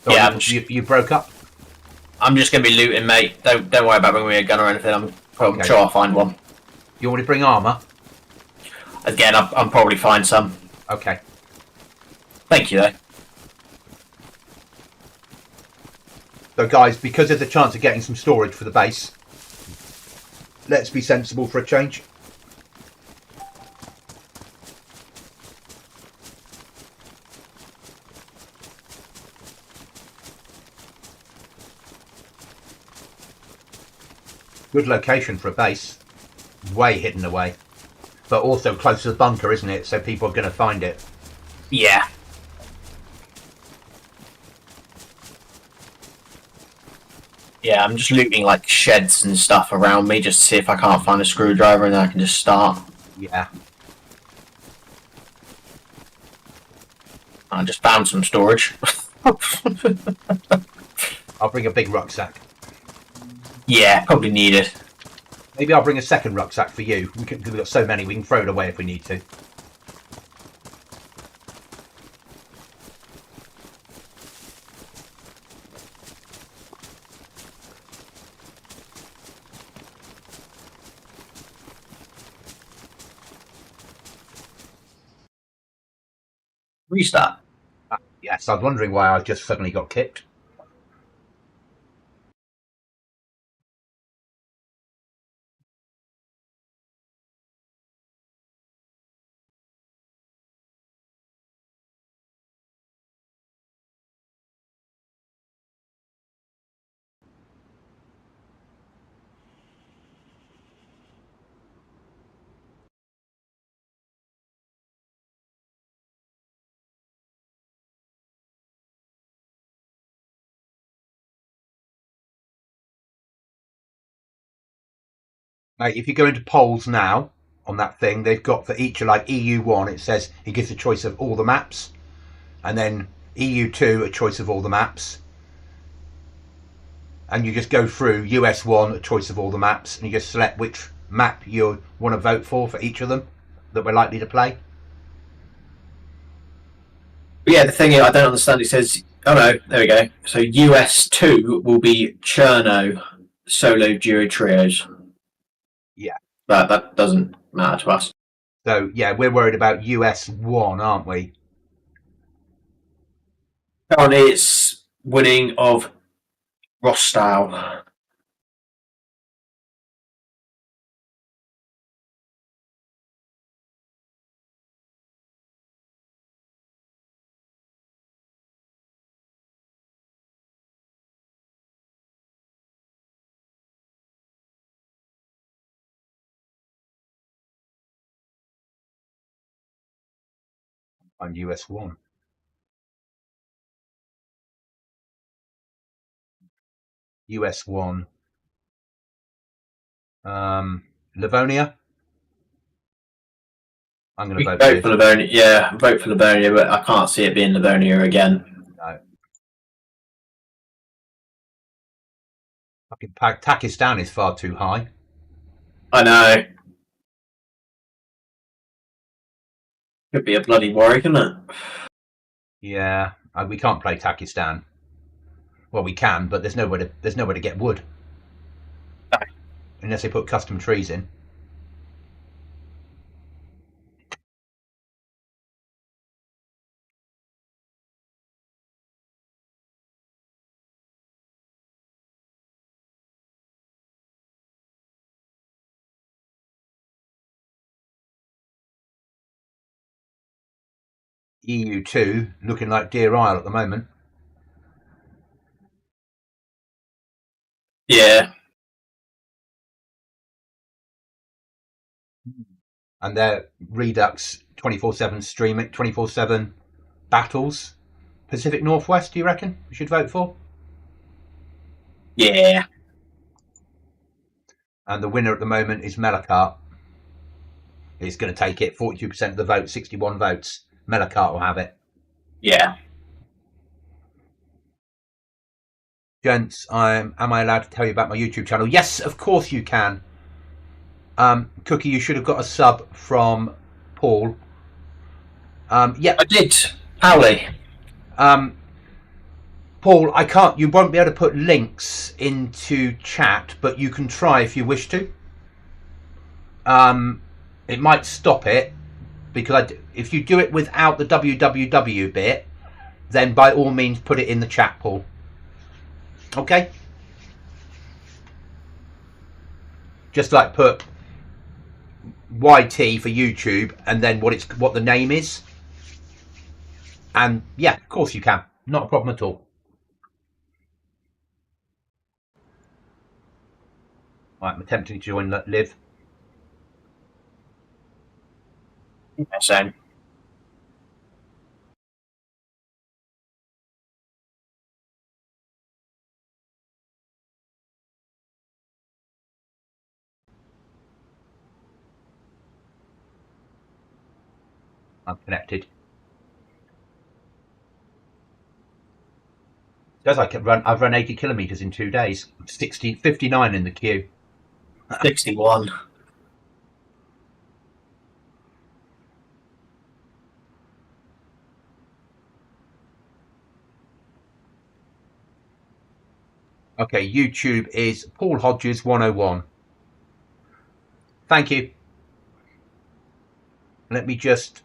Yeah, you broke up? I'm just going to be looting, mate. Don't worry about bringing me a gun or anything. I'm sure I'll find one. You want me to bring armour? Again, I'll probably find some. Okay. Thank you, though. So guys, because there's a chance of getting some storage for the base, let's be sensible for a change. Good location for a base. Way hidden away. But also close to the bunker, isn't it? So people are going to find it. Yeah. Yeah, I'm just looting like sheds and stuff around me just to see if I can't find a screwdriver and then I can just start. Yeah. I just found some storage. I'll bring a big rucksack. Yeah, probably needed. Maybe I'll bring a second rucksack for you. We've got so many, we can throw it away if we need to. Restart. Yes, I was wondering why I just suddenly got kicked. Mate, if you go into polls now on that thing, they've got for each, like EU1, it says it gives a choice of all the maps, and then EU2 a choice of all the maps, and you just go through US1 a choice of all the maps, and you just select which map you want to vote for each of them that we're likely to play. But yeah, the thing is, I don't understand. It says, oh no, there we go. So US2 will be Cherno solo duo trios. Yeah. But that doesn't matter to us. So yeah, we're worried about US1, aren't we? Currently, it's winning of Rostow. I'm US1. US1. Livonia. I'm going to vote for Livonia. Yeah, vote for Livonia, but I can't see it being Livonia again. No. Fucking Pakistan is far too high. I know. Could be a bloody worry, couldn't it? Yeah, we can't play Pakistan. Well, we can, but there's nowhere to get wood. No. Unless they put custom trees in. EU2 looking like Deer Isle at the moment. Yeah. And their Redux 24/7 streaming, 24/7 battles. Pacific Northwest, do you reckon we should vote for? Yeah. And the winner at the moment is Melakart. He's going to take it. 42% of the vote, 61 votes. Melakart will have it. Yeah. Gents, am I allowed to tell you about my YouTube channel? Yes, of course you can. Cookie, you should have got a sub from Paul. Yep. I did. Howley. Paul, I can't. You won't be able to put links into chat, but you can try if you wish to. It might stop it because if you do it without the www bit, then by all means put it in the chat, Paul. Okay. Just like put YT for YouTube and then what the name is. And yeah, of course you can. Not a problem at all. Right, I'm attempting to join Liv. Yeah, same. I'm connected. Does I've run 80 kilometers in 2 days. 59 in the queue. 61. Okay, YouTube is Paul Hodges 101. Thank you. Let me just.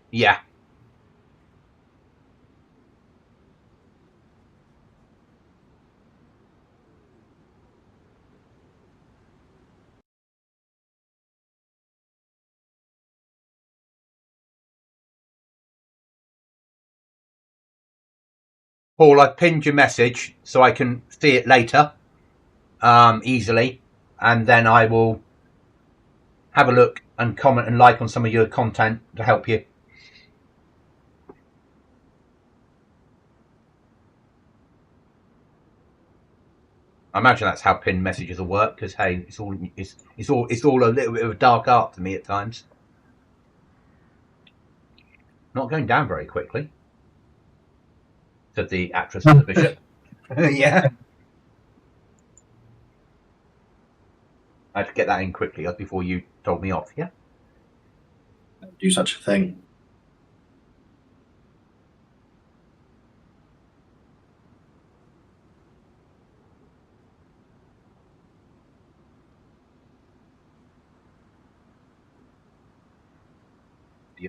Yeah. Paul, I've pinned your message so I can see it later easily, and then I will have a look and comment and like on some of your content to help you. I imagine that's how pinned messages will work, because hey, it's all a little bit of a dark art to me at times. Not going down very quickly, said the actress to the bishop. Yeah. I had to get that in quickly before you told me off, yeah? Don't do such a thing.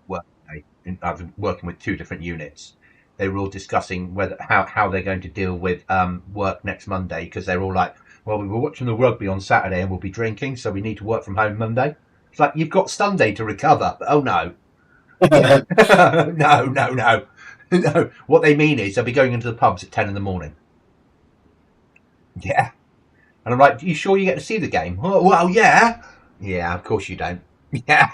Well, I was working with 2 different units. They were all discussing how they're going to deal with work next Monday, because they're all like, well, we were watching the rugby on Saturday and we'll be drinking, so we need to work from home Monday. It's like, you've got Sunday to recover. Oh, no. Yeah. No, no, no. No. What they mean is they'll be going into the pubs at 10 in the morning. Yeah. And I'm like, are you sure you get to see the game? Well, yeah. Yeah, of course you don't. Yeah.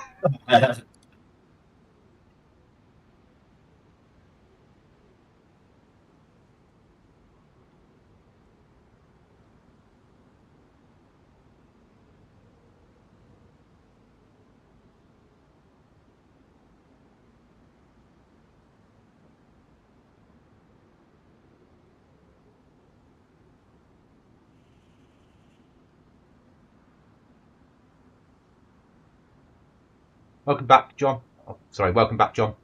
Welcome back, John. Oh, sorry, welcome back, John.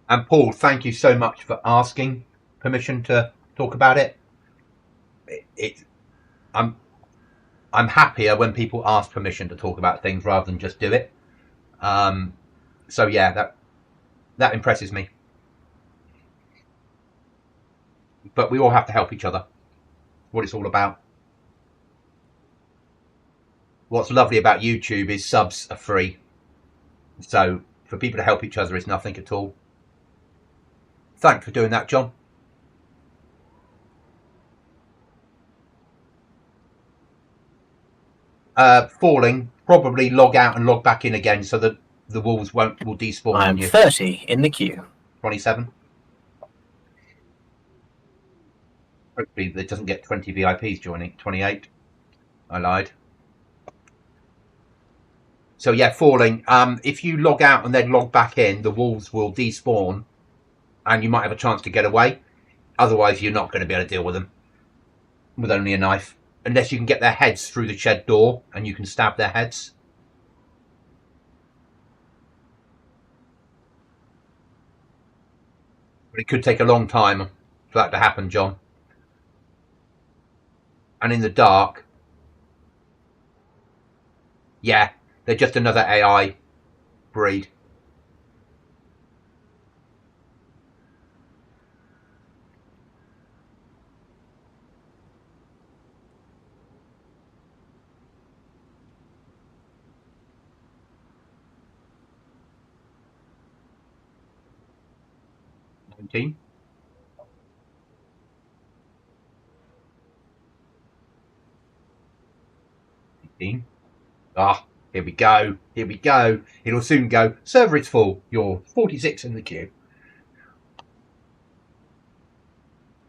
And Paul, thank you so much for asking permission to talk about it. I'm I'm happier when people ask permission to talk about things rather than just do it. Um, so yeah, that impresses me. But we all have to help each other. What it's all about. What's lovely about YouTube is subs are free. So for people to help each other is nothing at all. Thanks for doing that, John. Falling, probably log out and log back in again so that the wolves will despawn I'm on you. 30 in the queue. 27. Hopefully it doesn't get 20 VIPs joining. 28. I lied. So yeah, falling. If you log out and then log back in, the wolves will despawn, and you might have a chance to get away. Otherwise, you're not going to be able to deal with them with only a knife, unless you can get their heads through the shed door and you can stab their heads. But it could take a long time for that to happen, John. And in the dark, yeah, they're just another AI breed. 19. Ah, here we go. Here we go. It'll soon go. Server, it's full. You're 46 in the queue.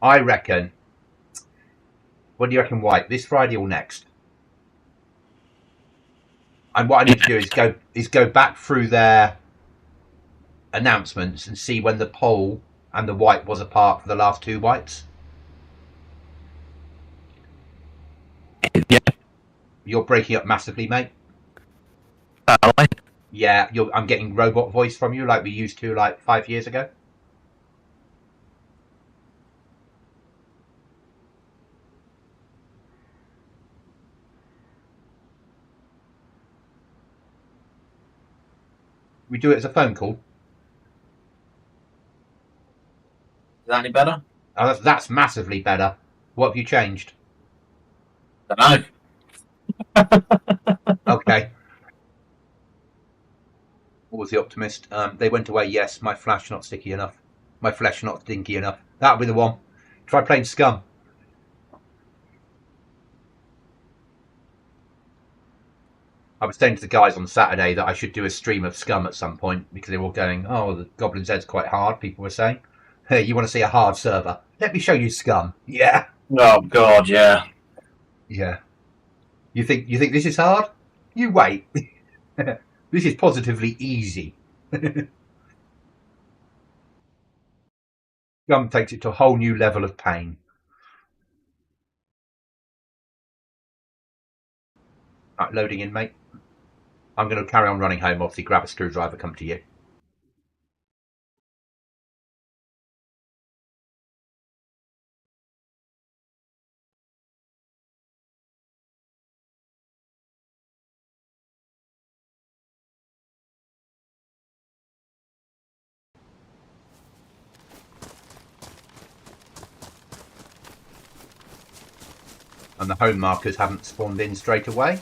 I reckon. What do you reckon, White? This Friday or next? And what I need to do is go back through their announcements and see when the pole and the white was apart for the last two whites. Yeah. You're breaking up massively, mate. I? Yeah, I'm getting robot voice from you like we used to like 5 years ago. We do it as a phone call. Is that any better? Oh, that's massively better. What have you changed? Don't know. Okay. What was the optimist? They went away. Yes, my flash not sticky enough. My flesh not stinky enough. That'll be the one. Try playing Scum. I was saying to the guys on Saturday that I should do a stream of Scum at some point because they were all going, oh, the GoblinZ's quite hard, people were saying. Hey, you want to see a hard server? Let me show you Scum. Yeah. Oh God, yeah. Yeah. You think this is hard? You wait. This is positively easy. Scum takes it to a whole new level of pain. Right, loading in, mate. I'm going to carry on running home. Obviously, grab a screwdriver, come to you. And the home markers haven't spawned in straight away.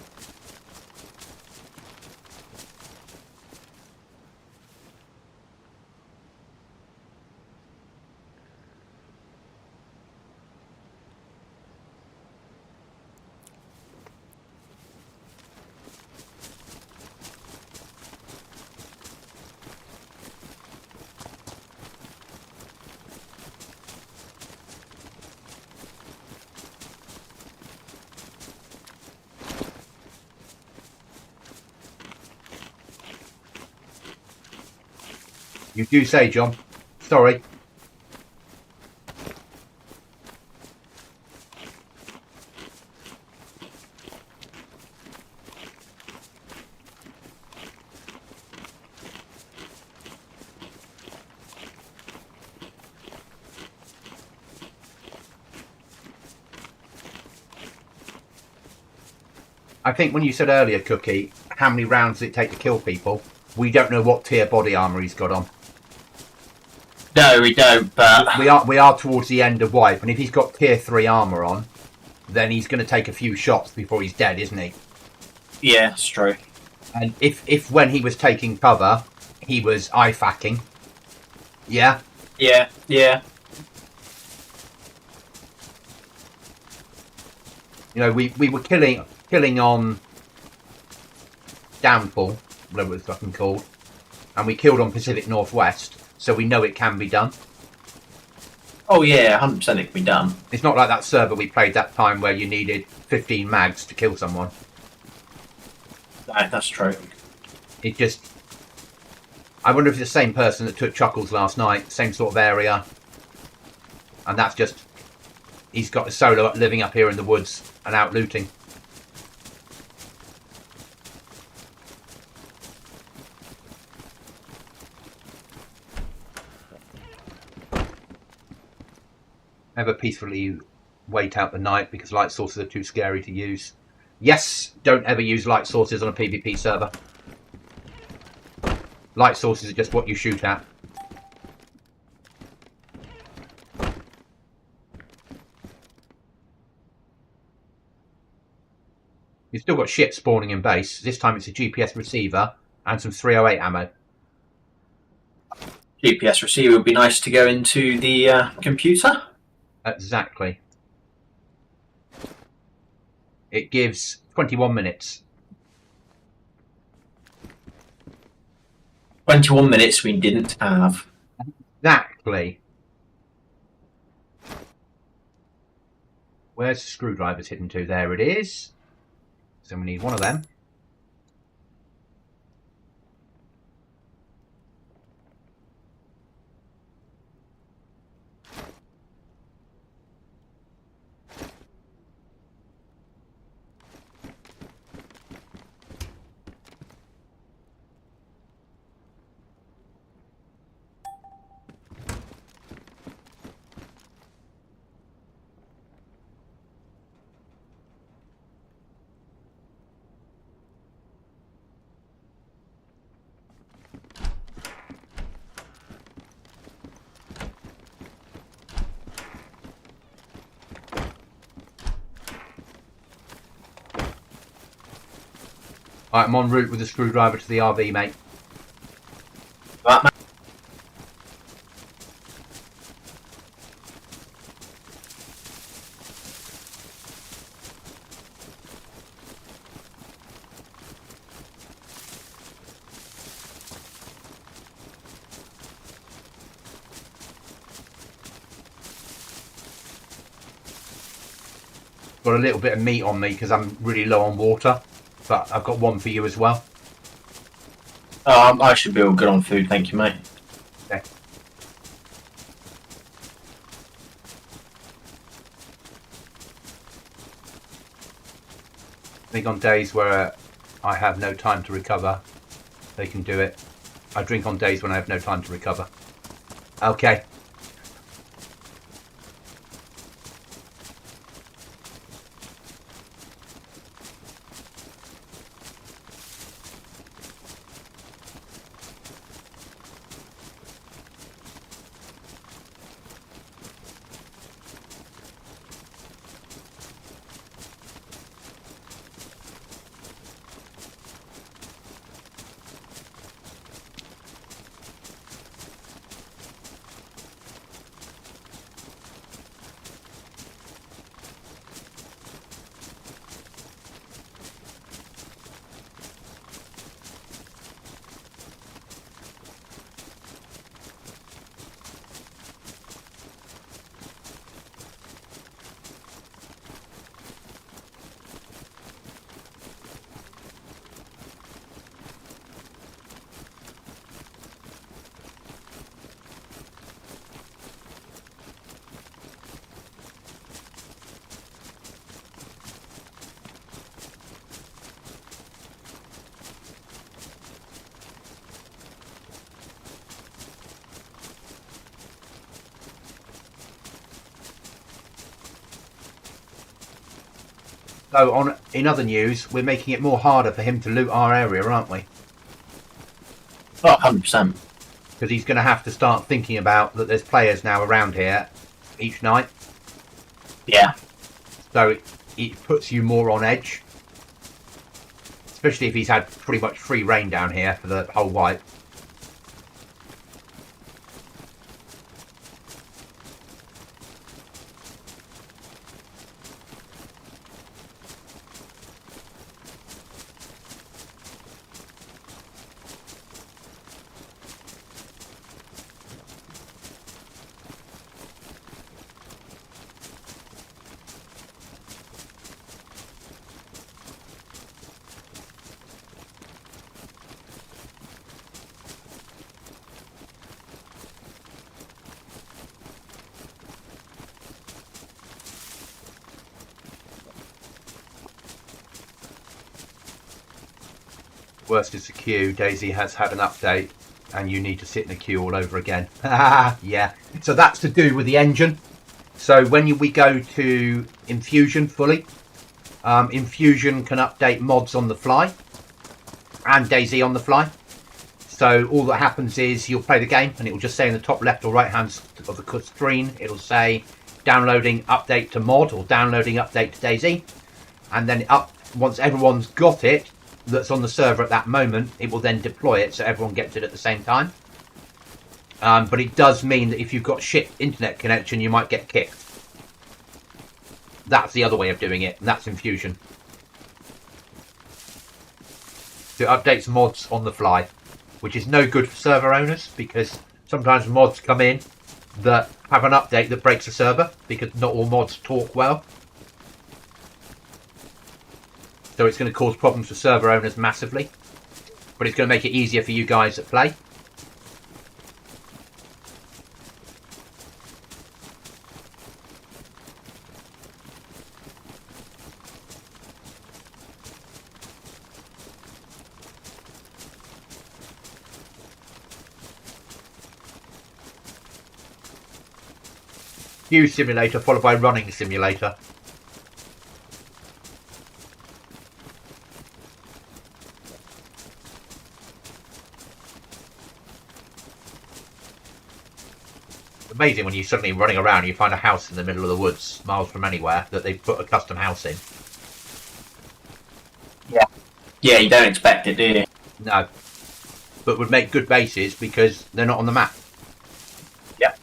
You do say, John. Sorry. I think when you said earlier, Cookie, how many rounds does it take to kill people? We don't know what tier body armor he's got on. No, we don't. But we are towards the end of wipe, and if he's got tier 3 armor on, then he's going to take a few shots before he's dead, isn't he? Yeah, it's true. And if when he was taking cover, he was IFACing. Yeah. Yeah, yeah. You know, we were killing on Downfall, whatever it's fucking called, and we killed on Pacific Northwest, so we know it can be done. Oh yeah, 100% it can be done. It's not like that server we played that time where you needed 15 mags to kill someone. No, that's true. It just... I wonder if it's the same person that took Chuckles last night, same sort of area. And that's just... He's got a solo living up here in the woods and out looting. Ever peacefully wait out the night because light sources are too scary to use. Yes, don't ever use light sources on a PvP server. Light sources are just what you shoot at. You've still got shit spawning in base. This time it's a GPS receiver and some 308 ammo. GPS receiver would be nice to go into the computer. Exactly. It gives 21 minutes. 21 minutes we didn't have. Exactly. Where's the screwdrivers hidden to? There it is. So we need one of them. Right, I'm en route with the screwdriver to the RV, mate. Right, mate. Got a little bit of meat on me because I'm really low on water, but I've got one for you as well. I should be all good on food, thank you, mate. Okay. I think on days where I have no time to recover, they can do it. I drink on days when I have no time to recover. Okay. So, in other news, we're making it more harder for him to loot our area, aren't we? Oh, 100%. Because he's going to have to start thinking about that there's players now around here each night. Yeah. So it puts you more on edge. Especially if he's had pretty much free reign down here for the whole wipe. Worst is the queue. DayZ has had an update and you need to sit in a queue all over again. Yeah. So that's to do with the engine. So when we go to Infusion fully, Infusion can update mods on the fly and DayZ on the fly. So all that happens is you'll play the game and it will just say in the top left or right hand of the screen, it'll say downloading update to mod or downloading update to DayZ. And then once everyone's got it, that's on the server at that moment, it will then deploy it so everyone gets it at the same time. But it does mean that if you've got shit internet connection, you might get kicked. That's the other way of doing it, and that's Infusion. So it updates mods on the fly, which is no good for server owners, because sometimes mods come in that have an update that breaks a server, because not all mods talk well. So it's going to cause problems for server owners massively, but it's going to make it easier for you guys that play. Queue simulator followed by running simulator. Amazing when you suddenly running around and you find a house in the middle of the woods, miles from anywhere, that they've put a custom house in. Yeah. Yeah, you don't expect it, do you? No. But would make good bases because they're not on the map. Yeah.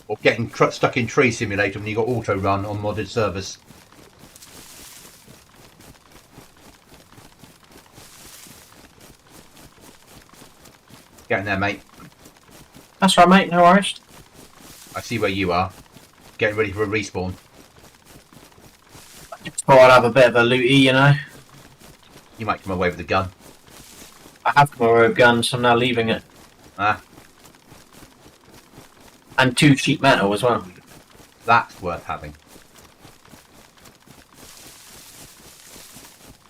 Or getting stuck in Tree Simulator when you got auto run on modded servers. Getting there, mate. That's right, mate. No worries. I see where you are. Getting ready for a respawn. Thought I'd have a bit of a looty, you know. You might come away with a gun. I have come away with guns, so I'm now leaving it. Ah, And 2 sheet metal as well. that's worth having.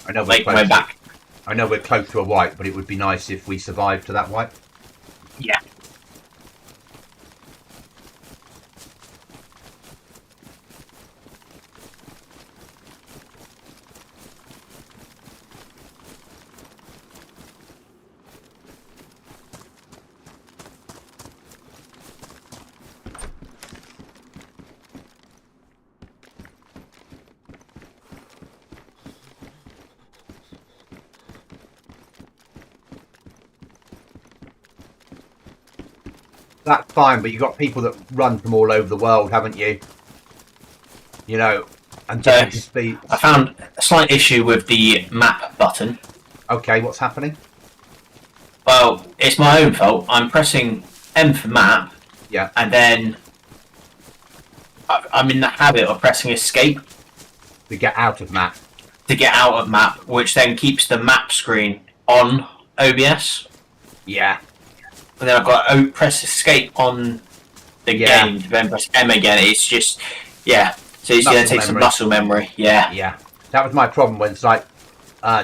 I know we're Make my way close. back. I know we're close to a wipe, but it would be nice if we survived to that wipe. Yeah. That's fine, but you've got people that run from all over the world, haven't you? You know, and different speeds. I found a slight issue with the map button. Okay, what's happening? Well, it's my own fault. I'm pressing M for map, Yeah. and then I'm in the habit of pressing escape To get out of map. to get out of map, which then keeps the map screen on OBS. Yeah. And then I've got to press escape on the Yeah. game to then press M again. It's just, yeah. So it's going to take some muscle memory. Yeah. Yeah. That was my problem when it's like,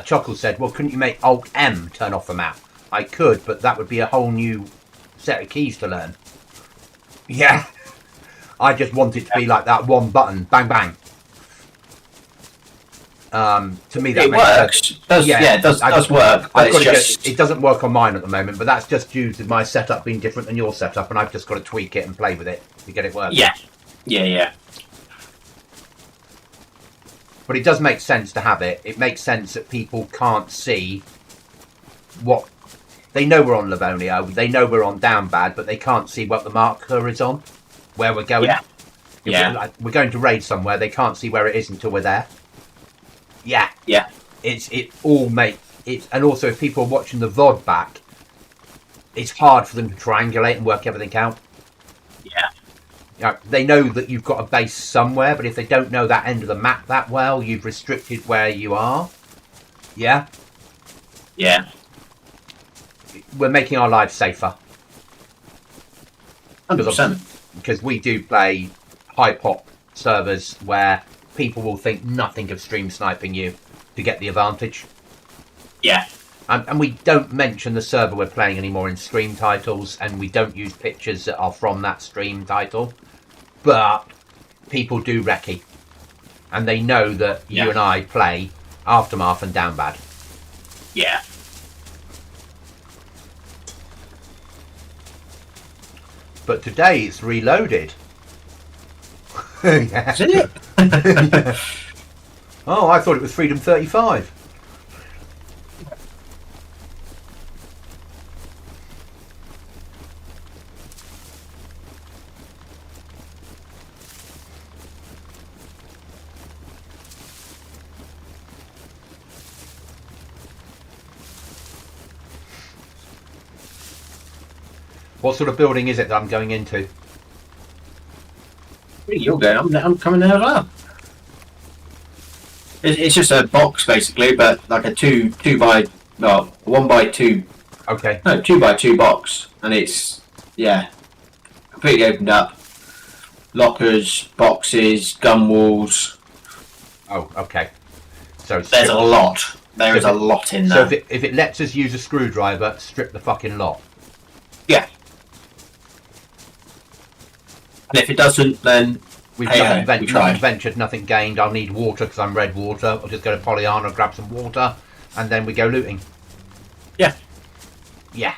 Chuckles said, well, couldn't you make Alt M turn off the map? I could, but that would be a whole new set of keys to learn. Yeah. I just want it to be like that one button, bang, bang. To me, that It makes works. sense. It does work, but it's just... it doesn't work on mine at the moment, but that's just due to my setup being different than your setup, and I've just got to tweak it and play with it to get it working. Yeah. Yeah. But it does make sense to have it. It makes sense that people can't see what... They know we're on Livonia, they know we're on Downbad, but they can't see what the marker is on, where we're going. Yeah. We're going to raid somewhere, they can't see where it is until we're there. Yeah. It all makes it, and also if people are watching the VOD back, it's hard for them to triangulate and work everything out. Yeah. They know that you've got a base somewhere, but if they don't know that end of the map that well, you've restricted where you are. Yeah. We're making our lives safer. 100%. Because we do play high pop servers where people will think nothing of stream sniping you to get the advantage. Yeah. And we don't mention the server we're playing anymore in stream titles, and we don't use pictures that are from that stream title. But people do recce. And they know that you and I play Aftermath and Downbad. Yeah. But today it's reloaded. Yeah. Is it? Yeah. Oh, I thought it was Freedom 35. What sort of building is it that I'm going into? You're going. I'm coming there as well. It's just a box basically, but like a 1 by 2. Okay. No, 2 by 2 box, and it's completely opened up. Lockers, boxes, gun walls. Oh, okay. So There's a lot. There is a lot in there. So if it lets us use a screwdriver, strip the fucking lot. Yeah. And if it doesn't, then We've hey, nothing ventured, nothing gained. I'll need water because I'm red water. I'll just go to Pollyanna, grab some water, and then we go looting. Yeah. Yeah.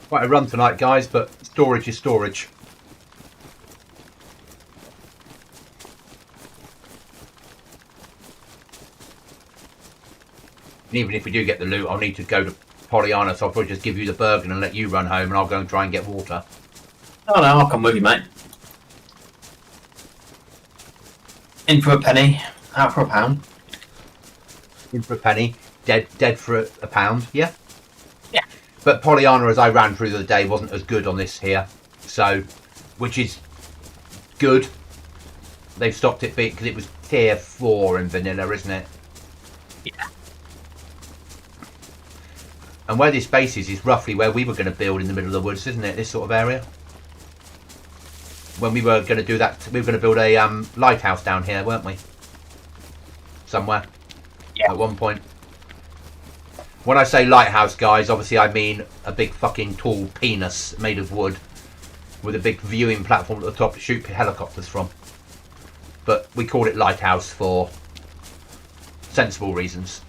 Quite a run tonight, guys, but storage is storage. And even if we do get the loot, I'll need to go to Pollyanna, so I'll probably just give you the Bergen and let you run home, and I'll go and try and get water. Oh no, I'll come with you, mate. In for a penny, out for a pound. In for a penny, dead for a pound. Yeah. Yeah. But Pollyanna, as I ran through the day, wasn't as good on this here. So, which is good. They've stopped it because it was tier 4 in vanilla, isn't it? Yeah. And where this base is roughly where we were going to build in the middle of the woods, isn't it? This sort of area. When we were going to do that, we were going to build a lighthouse down here, weren't we? Somewhere. Yeah. At one point. When I say lighthouse, guys, obviously I mean a big fucking tall penis made of wood with a big viewing platform at the top to shoot helicopters from. But we called it lighthouse for sensible reasons.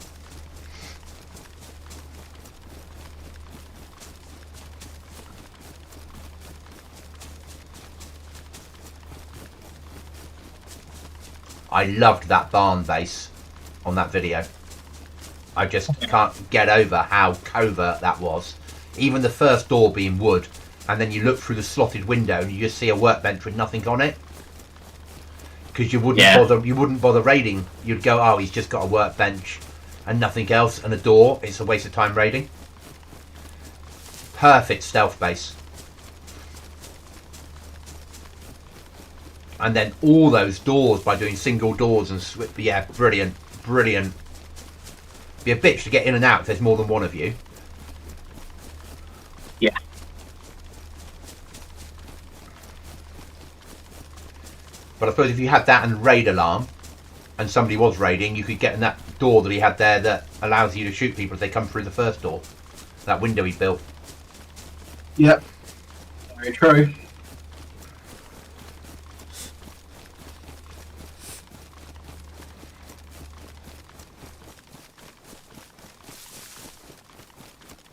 I loved that barn base on that video. I just can't get over how covert that was. Even the first door being wood, and then you look through the slotted window and you just see a workbench with nothing on it. Because you wouldn't bother raiding. You'd go, oh, he's just got a workbench and nothing else, and a door. It's a waste of time raiding. Perfect stealth base. And then all those doors by doing single doors and yeah, brilliant, brilliant. Be a bitch to get in and out if there's more than one of you. Yeah. But I suppose if you had that and raid alarm, and somebody was raiding, you could get in that door that he had there that allows you to shoot people if they come through the first door. That window he built. Yep. Very true.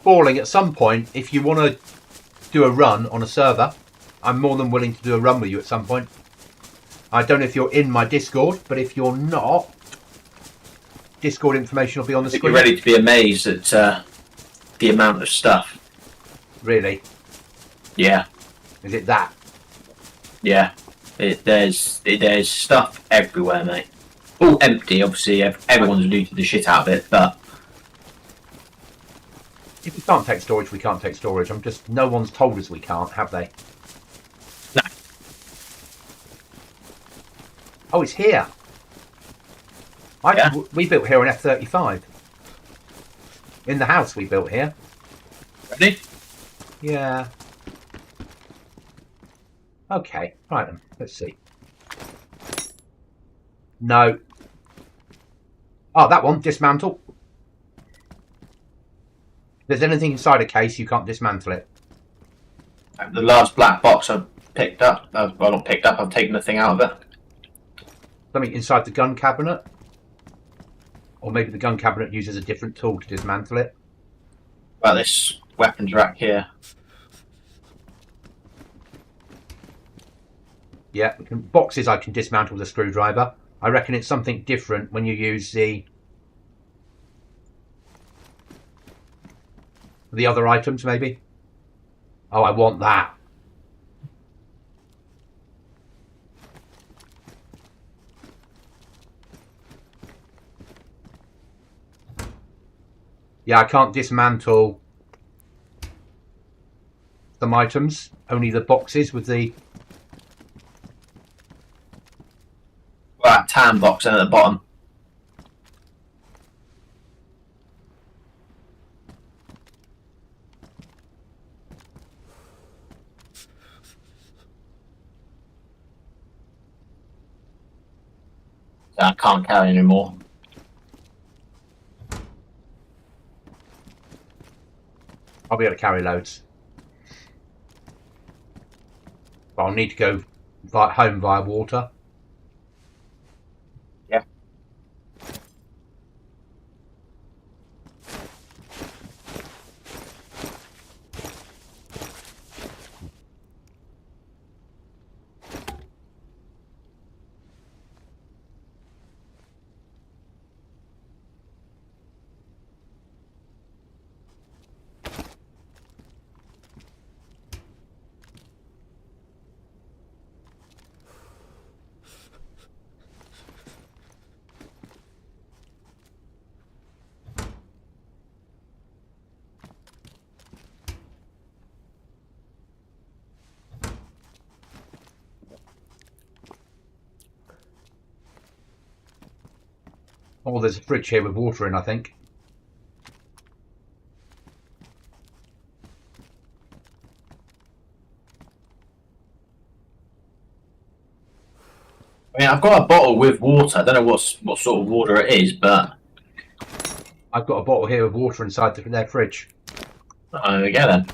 Balling, at some point, if you want to do a run on a server, I'm more than willing to do a run with you at some point. I don't know if you're in my Discord, but if you're not, Discord information will be on the screen. You're ready to be amazed at the amount of stuff. Really? Yeah. Is it that? Yeah. There's stuff everywhere, mate. All empty, obviously. Everyone's looted the shit out of it, but If we can't take storage, we can't take storage. No one's told us we can't, have they? No. Oh, it's here. We built here on F-35. In the house we built here. ready? Yeah. Okay, right then. Let's see. No. Oh, that one, dismantle. If there's anything inside a case, you can't dismantle it. The last black box I've picked up, well, not picked up, I've taken the thing out of it. Something inside the gun cabinet? Or maybe the gun cabinet uses a different tool to dismantle it. Well, this weapons rack here. Yeah, boxes I can dismantle with a screwdriver. I reckon it's something different when you use the other items, maybe. Oh, I want that. Yeah, I can't dismantle some items. Only the boxes with the... Well, that tan box down at the bottom. I can't carry anymore. I'll be able to carry loads. But I'll need to go home via water. Yeah. Oh, there's a fridge here with water in, I think. I mean, I've got a bottle with water. I don't know what sort of water it is, but I've got a bottle here with water inside their fridge. there we go then.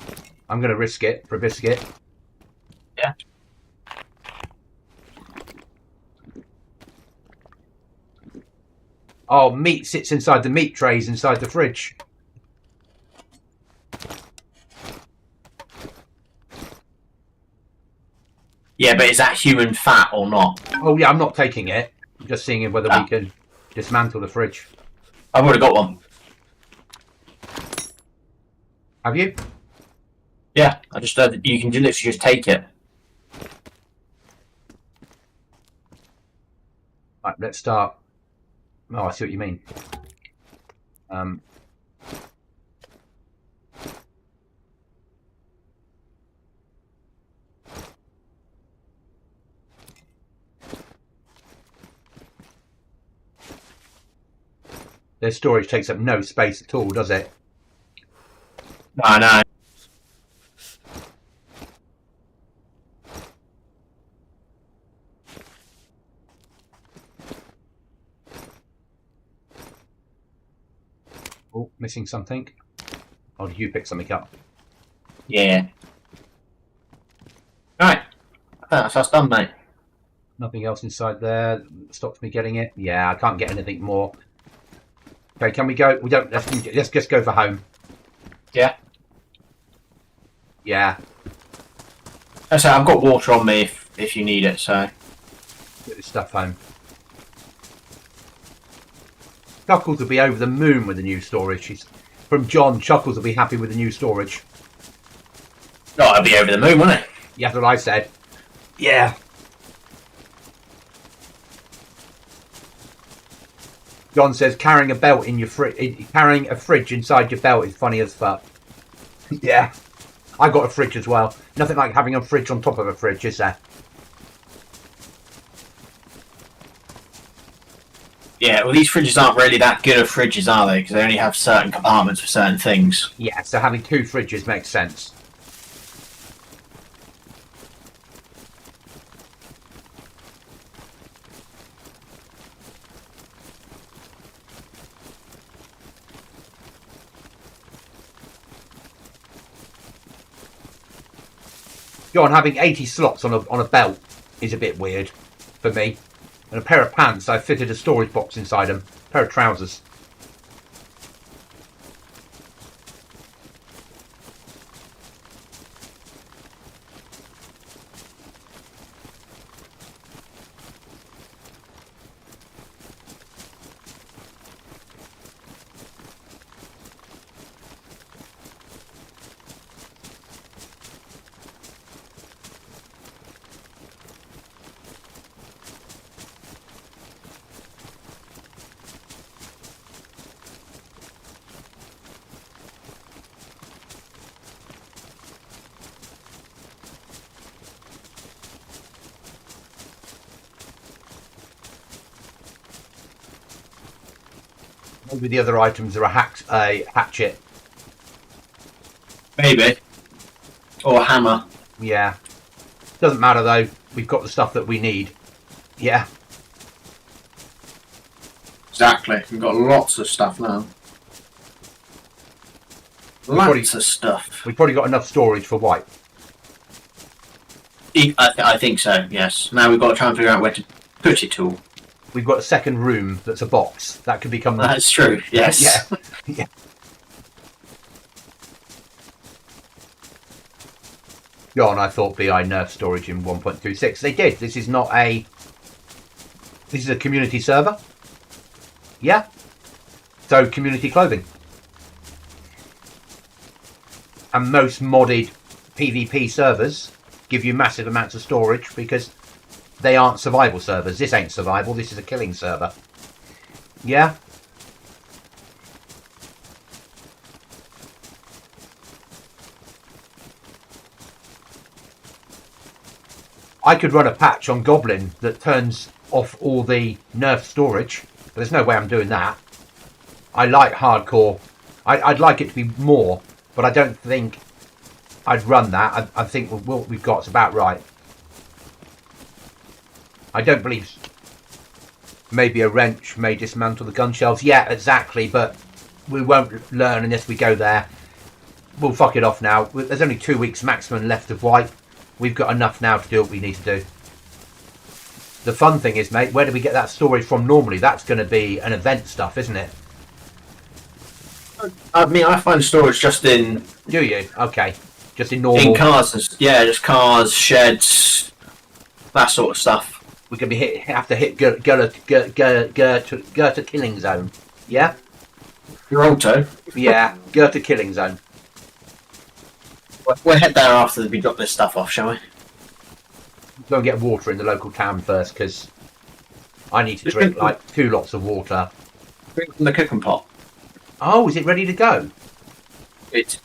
I'm going to risk it for a biscuit. Yeah. Oh, meat sits inside the meat trays inside the fridge. Yeah, but is that human fat or not? Oh, yeah, I'm not taking it. I'm just seeing whether we can dismantle the fridge. I've already got one. Have you? Yeah, I just you can literally just take it. Right, let's start. Oh, I see what you mean. Their storage takes up no space at all, does it? No, no. Oh, missing something. Oh, did you pick something up? Yeah. Right. That's us done, mate. Nothing else inside there stops me getting it. Yeah, I can't get anything more. Okay, can we go? We don't. Let's just go for home. Yeah. Yeah. So I've got water on me if you need it. So. Get this stuff home. Chuckles will be over the moon with the new storage. From John, Chuckles will be happy with the new storage. No, I'd be over the moon, wouldn't it? Yeah, that's what I said. Yeah. John says carrying a belt in your carrying a fridge inside your belt is funny as fuck. Yeah. I got a fridge as well. Nothing like having a fridge on top of a fridge, is there? Yeah, well, these fridges aren't really that good of fridges, are they? Because they only have certain compartments for certain things. Yeah, so having two fridges makes sense. John, having 80 slots on a belt is a bit weird for me. And a pair of pants, I fitted a storage box inside them. A pair of trousers. Maybe the other items are a hatchet. Maybe. Or a hammer. Yeah. Doesn't matter though. We've got the stuff that we need. Yeah. Exactly. We've got lots of stuff now. Lots of stuff. We've probably got enough storage for white. I think so, yes. Now we've got to try and figure out where to put it all. We've got a second room that's a box. That could become... That's true, yes. Yeah. Yeah. John, I thought BI nerfed storage in 1.26. They did. This is not a... This is a community server. Yeah. So, community clothing. And most modded PvP servers give you massive amounts of storage because they aren't survival servers. This ain't survival. This is a killing server. Yeah. I could run a patch on Goblin that turns off all the nerf storage But there's no way I'm doing that. I like hardcore. I'd like it to be more, but I don't think I'd run that. I think what we've got is about right. I don't believe maybe a wrench may dismantle the gun shelves. Yeah, exactly, but we won't learn unless we go there. We'll fuck it off now. There's only 2 weeks maximum left of white. We've got enough now to do what we need to do. The fun thing is, mate, where do we get that storage from normally? That's going to be an event stuff, isn't it? I mean, I find storage just in... Do you? Okay. Just in normal... In cars, yeah, just cars, sheds, that sort of stuff. We're going to have to hit go to killing zone. Yeah? Your auto. Yeah, go to killing zone. We'll head there after we drop this stuff off, shall we? Go and get water in the local town first, because I need to drink like 2 lots of water. Drink from the cooking pot. Oh, is it ready to go? It's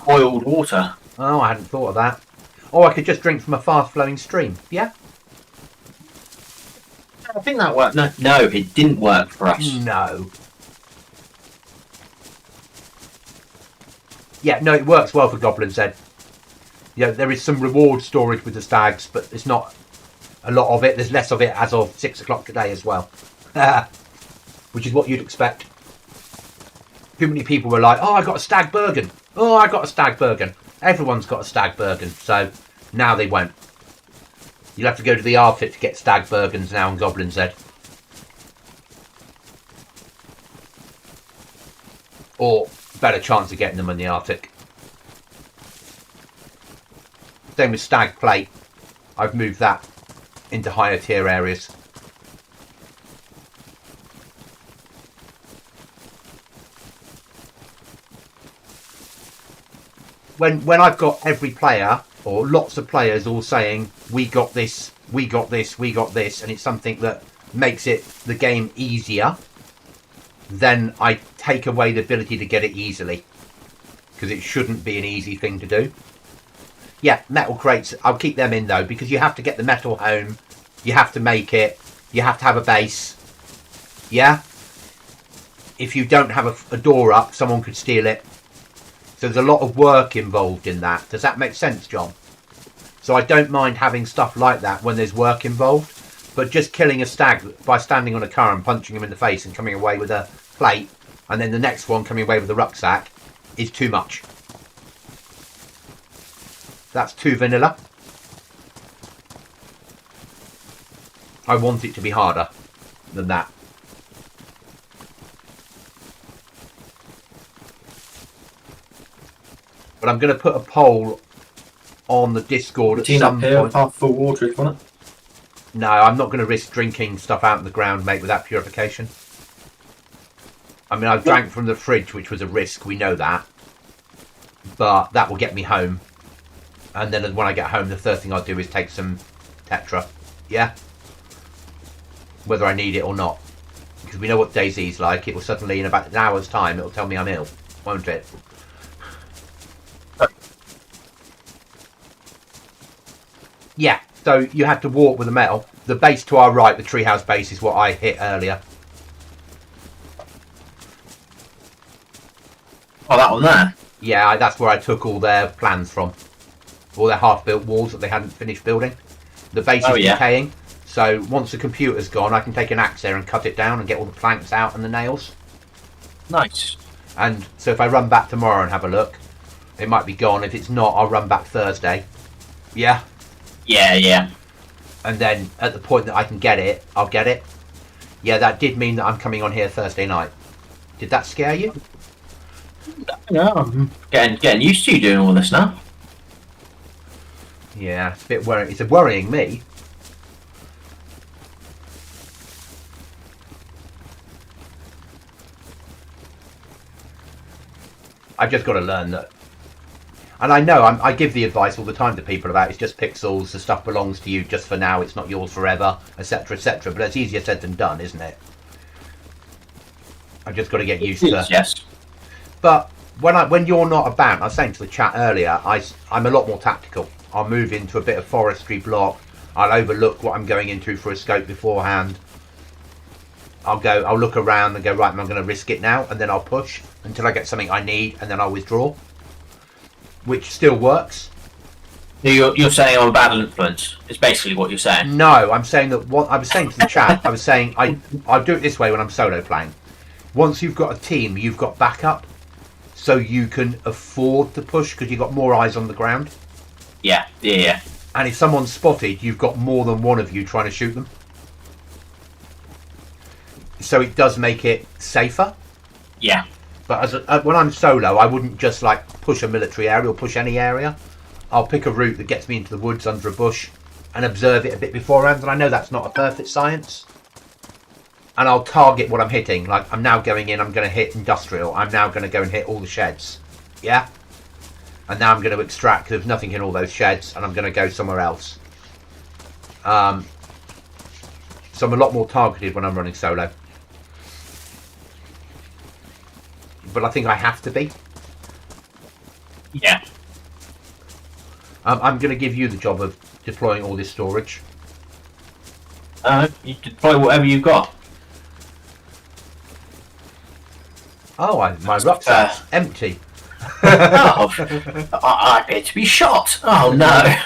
boiled water. Oh, I hadn't thought of that. Oh, I could just drink from a fast-flowing stream. Yeah? I think that worked. No, it didn't work for us. No. Yeah, no, it works well for GoblinZ. Yeah, there is some reward storage with the stags, but there's not a lot of it. There's less of it as of 6 o'clock today as well. Which is what you'd expect. Too many people were like, oh, I got a stag Bergen. Oh, I got a stag Bergen. Everyone's got a stag Bergen, so now they won't. You'll have to go to the Arctic to get stag Bergens now on GoblinZ. Or better chance of getting them in the Arctic. Same with stag plate. I've moved that into higher tier areas. When I've got every player or lots of players all saying we got this, we got this, we got this, and it's something that makes it the game easier, then I take away the ability to get it easily, because it shouldn't be an easy thing to do. Yeah, metal crates, I'll keep them in though, because you have to get the metal home, you have to make it, you have to have a base. Yeah? If you don't have a door up, someone could steal it. So there's a lot of work involved in that. Does that make sense, John? So I don't mind having stuff like that when there's work involved. But just killing a stag by standing on a car and punching him in the face and coming away with a plate, and then the next one coming away with a rucksack, is too much. That's too vanilla. I want it to be harder than that. But I'm going to put a poll on the Discord at some point. Half full water if you want it. No, I'm not going to risk drinking stuff out in the ground, mate, without purification. I mean, I've drank from the fridge, which was a risk, we know that. But that will get me home. And then when I get home, the third thing I'll do is take some Tetra. Yeah? Whether I need it or not. Because we know what DayZ's like. It will suddenly, in about an hour's time, it will tell me I'm ill. Won't it? Yeah, so you have to walk with the metal. The base to our right, the treehouse base, is what I hit earlier. Oh, that one there? Yeah, that's where I took all their plans from. All their half-built walls that they hadn't finished building. The base is decaying. So once the computer's gone, I can take an axe there and cut it down and get all the planks out and the nails. Nice. And so if I run back tomorrow and have a look, it might be gone. If it's not, I'll run back Thursday. Yeah? Yeah. And then at the point that I can get it, I'll get it. Yeah, that did mean that I'm coming on here Thursday night. Did that scare you? No, I'm getting used to you doing all this now. Yeah, it's a bit worrying. It's worrying me. I've just got to learn that. And I know I give the advice all the time to people about it's just pixels, the stuff belongs to you just for now, it's not yours forever, etc, etc. But it's easier said than done, isn't it? I've just got to get used to. Yes. But when you're not about, I was saying to the chat earlier, I'm a lot more tactical. I'll move into a bit of forestry block. I'll overlook what I'm going into for a scope beforehand. I'll look around and go, right, I'm going to risk it now, and then I'll push until I get something I need, and then I'll withdraw, which still works. You're saying I'm a bad influence. It's basically what you're saying. No, I'm saying that what I was saying to the chat, I was saying I'll do it this way when I'm solo playing. Once you've got a team, you've got backup, so you can afford to push because you've got more eyes on the ground. Yeah. And if someone's spotted, you've got more than one of you trying to shoot them. So it does make it safer. Yeah. But when I'm solo, I wouldn't just like push a military area or push any area. I'll pick a route that gets me into the woods under a bush and observe it a bit beforehand. And I know that's not a perfect science. And I'll target what I'm hitting. Like, I'm now going in, I'm going to hit industrial. I'm now going to go and hit all the sheds. Yeah? And now I'm going to extract, because there's nothing in all those sheds, and I'm going to go somewhere else. So I'm a lot more targeted when I'm running solo. But I think I have to be. Yeah. I'm going to give you the job of deploying all this storage. You deploy whatever you've got. Oh, my rucksack's empty. Oh, I appear to be shot. Oh no.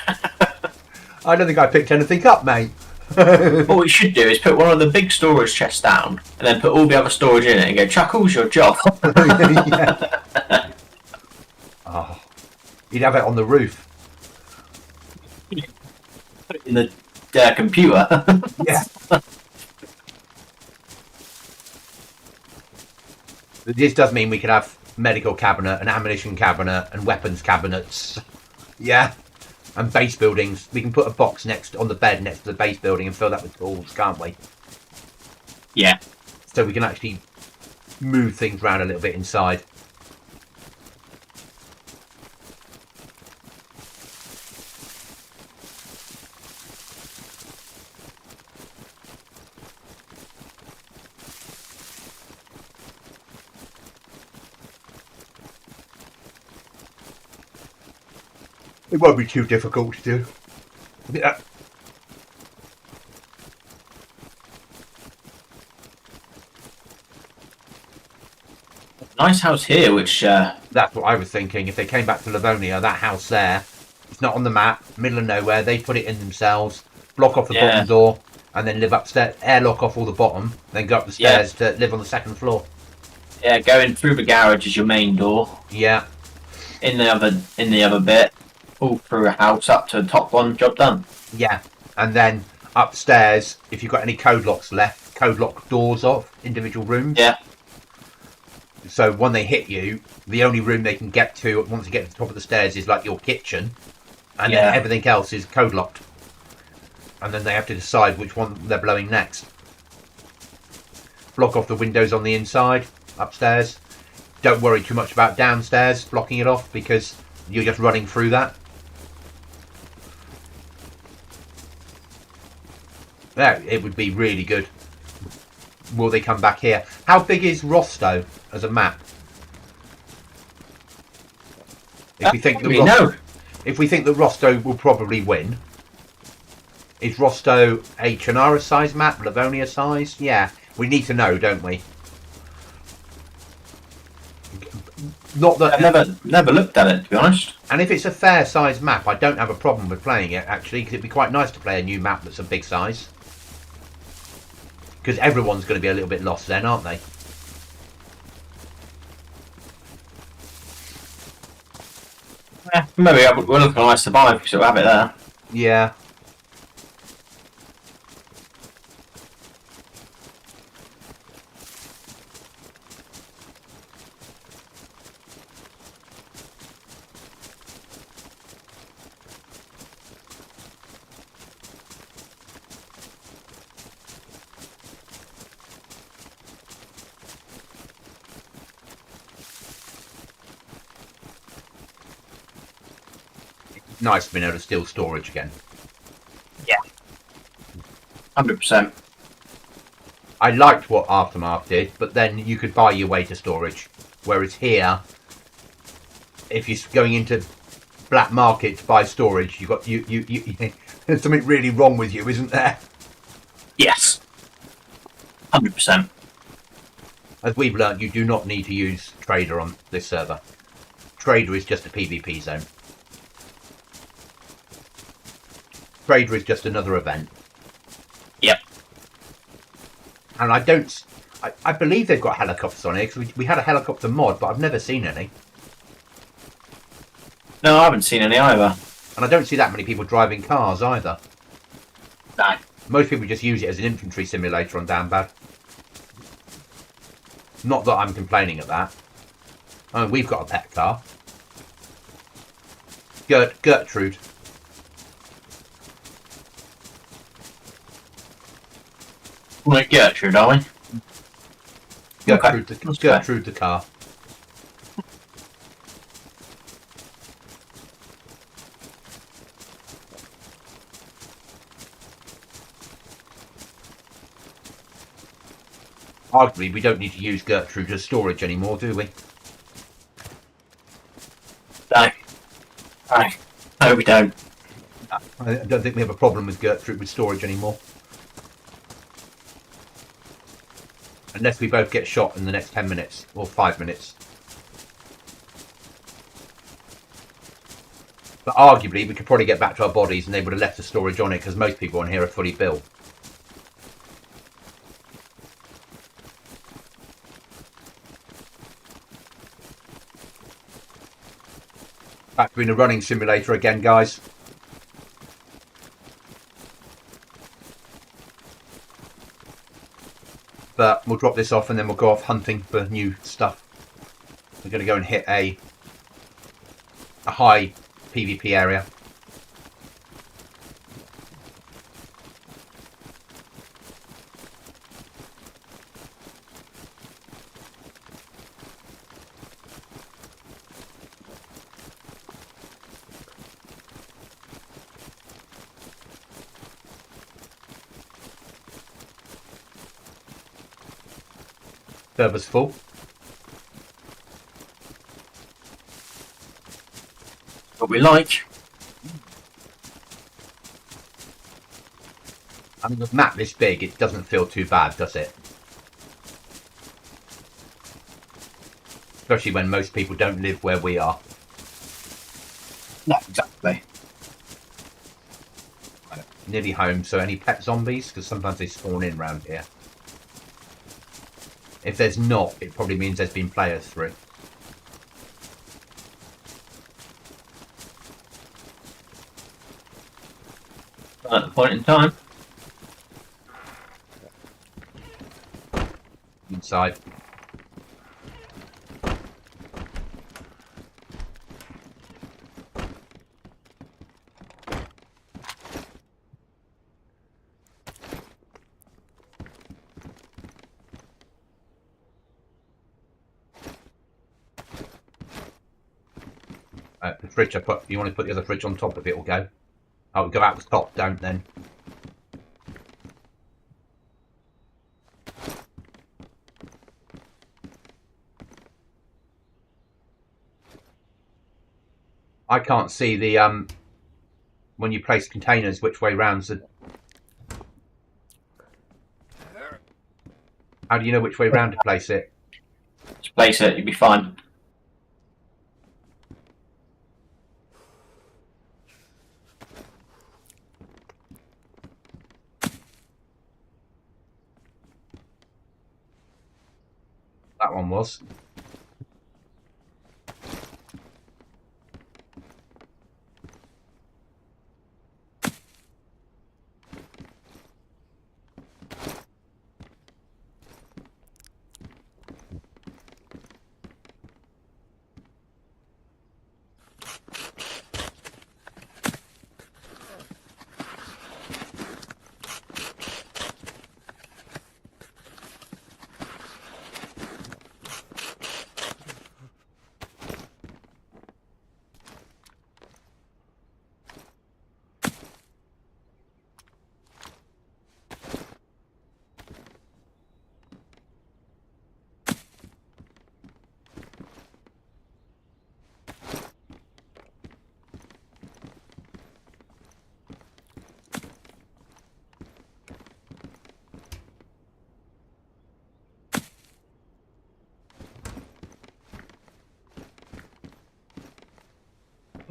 I don't think I picked anything up, mate. What we should do is put one of the big storage chests down and then put all the other storage in it and go, Chuckles, your job. Yeah. Oh, you'd have it on the roof. Put it in the computer. Yeah. This does mean we could have medical cabinet, an ammunition cabinet, and weapons cabinets. Yeah. And base buildings. We can put a box on the bed next to the base building and fill that with tools, can't we? Yeah. So we can actually move things around a little bit inside. It won't be too difficult to do. Yeah. Nice house here, which... That's what I was thinking. If they came back to Livonia, that house there, it's not on the map, middle of nowhere, they put it in themselves, block off the bottom door, and then live upstairs, airlock off all the bottom, then go up the stairs to live on the second floor. Yeah, going through the garage is your main door. Yeah. In the other bit, all through a house up to the top one, job done. Yeah. And then upstairs, if you've got any code locks left, code lock doors off, individual rooms. Yeah. So when they hit you, the only room they can get to once you get to the top of the stairs is like your kitchen, and then everything else is code locked. And then they have to decide which one they're blowing next. Block off the windows on the inside, upstairs. Don't worry too much about downstairs, blocking it off, because you're just running through that. Yeah, it would be really good. Will they come back here? How big is Rostow as a map? If we think that Rostow will probably win, is Rostow a Chernara size map, Livonia size? Yeah, we need to know, don't we? Not that I've never looked at it, to be honest. And if it's a fair size map, I don't have a problem with playing it actually, because it'd be quite nice to play a new map that's a big size. Because everyone's going to be a little bit lost then, aren't they? Yeah, maybe we're looking nice to buy if we still have it there. Yeah. Nice being able to steal storage again. Yeah. 100%. I liked what Aftermath did, but then you could buy your way to storage. Whereas here, if you're going into black market to buy storage, you there's something really wrong with you, isn't there? Yes. 100%. As we've learned, you do not need to use Trader on this server. Trader is just a PvP zone. Trader is just another event. Yep. And I believe they've got helicopters on here, because we had a helicopter mod, but I've never seen any. No, I haven't seen any either. And I don't see that many people driving cars either. No. Most people just use it as an infantry simulator on Downbad. Not that I'm complaining at that. Oh, we've got a pet car. Gertrude. We're Gertrude, are we? Gertrude, Okay. Gertrude the car. Arguably, we don't need to use Gertrude as storage anymore, do we? No. No. No, we don't. I don't think we have a problem with Gertrude with storage anymore. Unless we both get shot in the next 10 minutes, or 5 minutes. But arguably, we could probably get back to our bodies and they would have left the storage on it, because most people on here are fully built. Back to being a running simulator again, guys. But we'll drop this off and then we'll go off hunting for new stuff. We're going to go and hit a high PvP area. Server's full. What we like. I mean, with a map this big, it doesn't feel too bad, does it? Especially when most people don't live where we are. No, exactly. Nearly home, so any pet zombies? Because sometimes they spawn in round here. If there's not, it probably means there's been players through. At the point in time. Inside. The fridge I put, you want to put the other fridge on top of it, will go. Oh, go out the top, don't then. I can't see the when you place containers which way round's the. How do you know which way round to place it? Just place it, you'll be fine. That one was.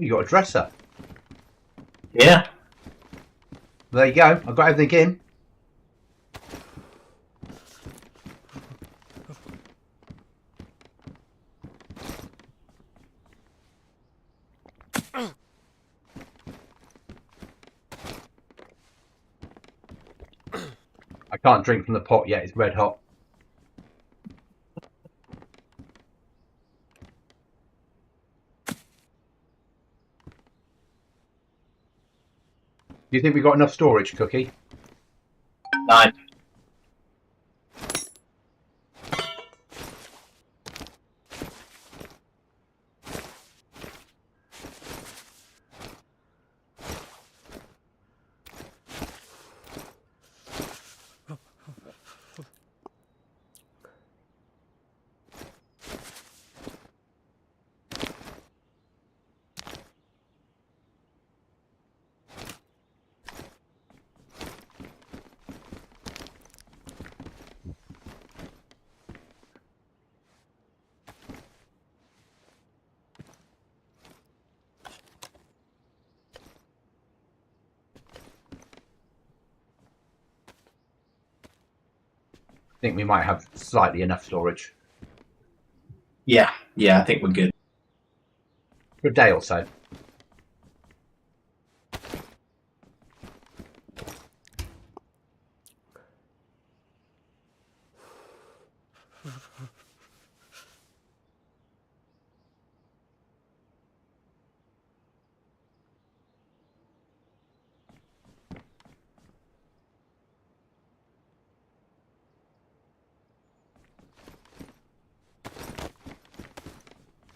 You got a dresser. Yeah. There you go. I've got everything in. I can't drink from the pot yet. It's red hot. Do you think we've got enough storage, Cookie? 9. I think we might have slightly enough storage. Yeah, I think we're good. For a day or so.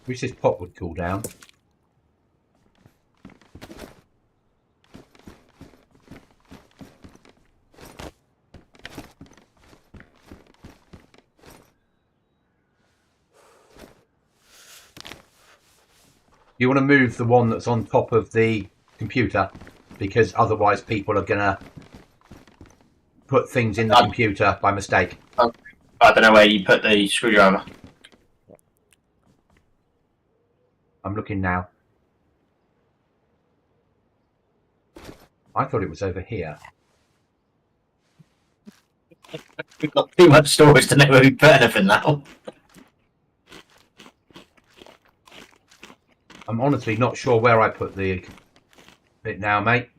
Wish this pot would cool down. You want to move the one that's on top of the computer, because otherwise people are going to put things in the computer by mistake. I don't know where you put the screwdriver. I'm looking now. I thought it was over here. We've got too much storage to know where we put anything now. I'm honestly not sure where I put it now, mate.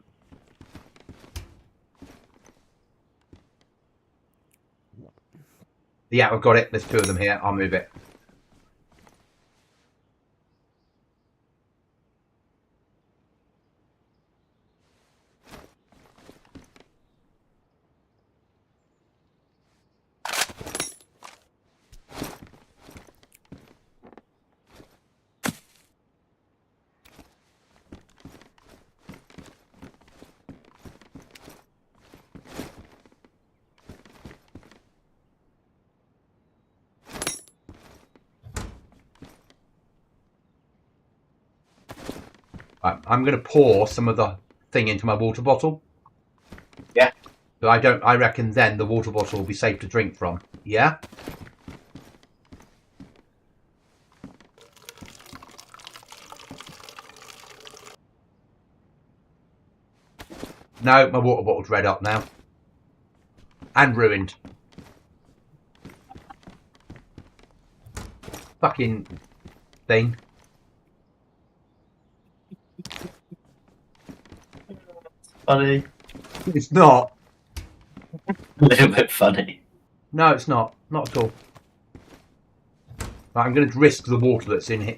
Yeah, I've got it. There's 2 of them here. I'll move it. I'm going to pour some of the thing into my water bottle. Yeah. But I reckon then the water bottle will be safe to drink from. Yeah? No, my water bottle's red up now. And ruined. Fucking thing. Funny. It's not. A little bit funny. No, it's not. Not at all. Right, I'm going to risk the water that's in here.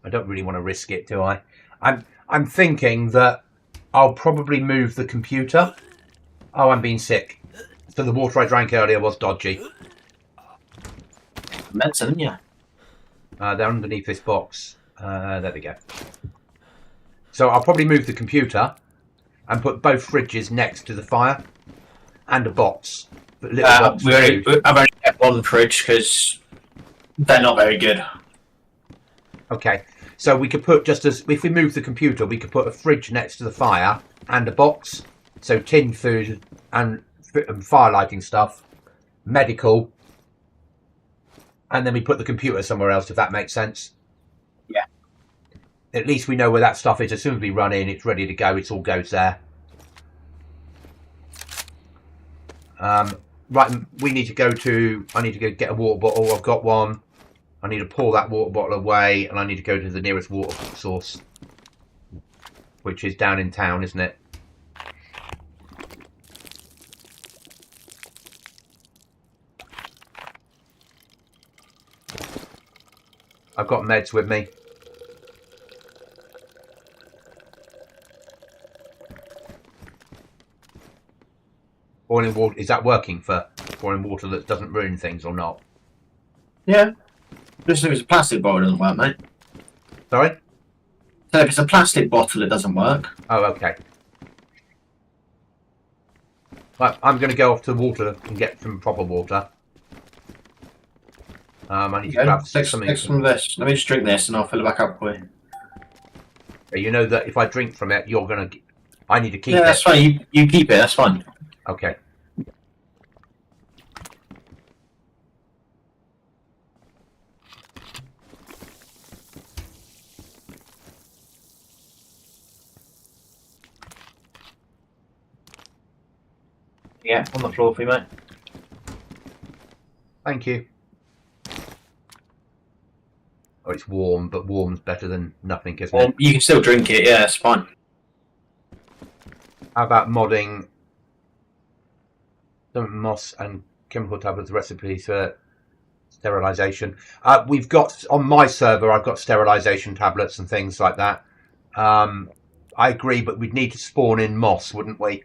I don't really want to risk it, do I? I'm thinking that I'll probably move the computer. Oh, I'm being sick. So the water I drank earlier was dodgy. Medicine, yeah. They're underneath this box. There we go. So I'll probably move the computer and put both fridges next to the fire and a box. I've only kept one fridge because they're not very good. Okay, so we could put, just as if we move the computer, we could put a fridge next to the fire and a box. So tinned food and fire lighting stuff, medical, and then we put the computer somewhere else, if that makes sense. Yeah. at least we know where that stuff is. As soon as we run in, it's ready to go. It all goes there. Right, we need to go to... I need to go get a water bottle. I've got one. I need to pour that water bottle away, and I need to go to the nearest water source, which is down in town, isn't it? I've got meds with me. Boiling water, is that working for boiling water that doesn't ruin things or not? Yeah. Just if it's a plastic bottle, it doesn't work, mate. Sorry? So if it's a plastic bottle, it doesn't work. Oh, okay. Right, I'm going to go off to water and get some proper water. I need to grab something. Take some of this. Let me just drink this and I'll fill it back up for you. You know that if I drink from it, you're going to... I need to keep it. Yeah, that's fine. You keep it, that's fine. Okay. Yeah, on the floor for you, mate. Thank you. Oh, it's warm, but warm's better than nothing, isn't it? You can still drink it, yeah, it's fine. How about modding some moss and chemical tablets recipes for sterilization? We've got, on my server, I've got sterilization tablets and things like that. I agree, but we'd need to spawn in moss, wouldn't we?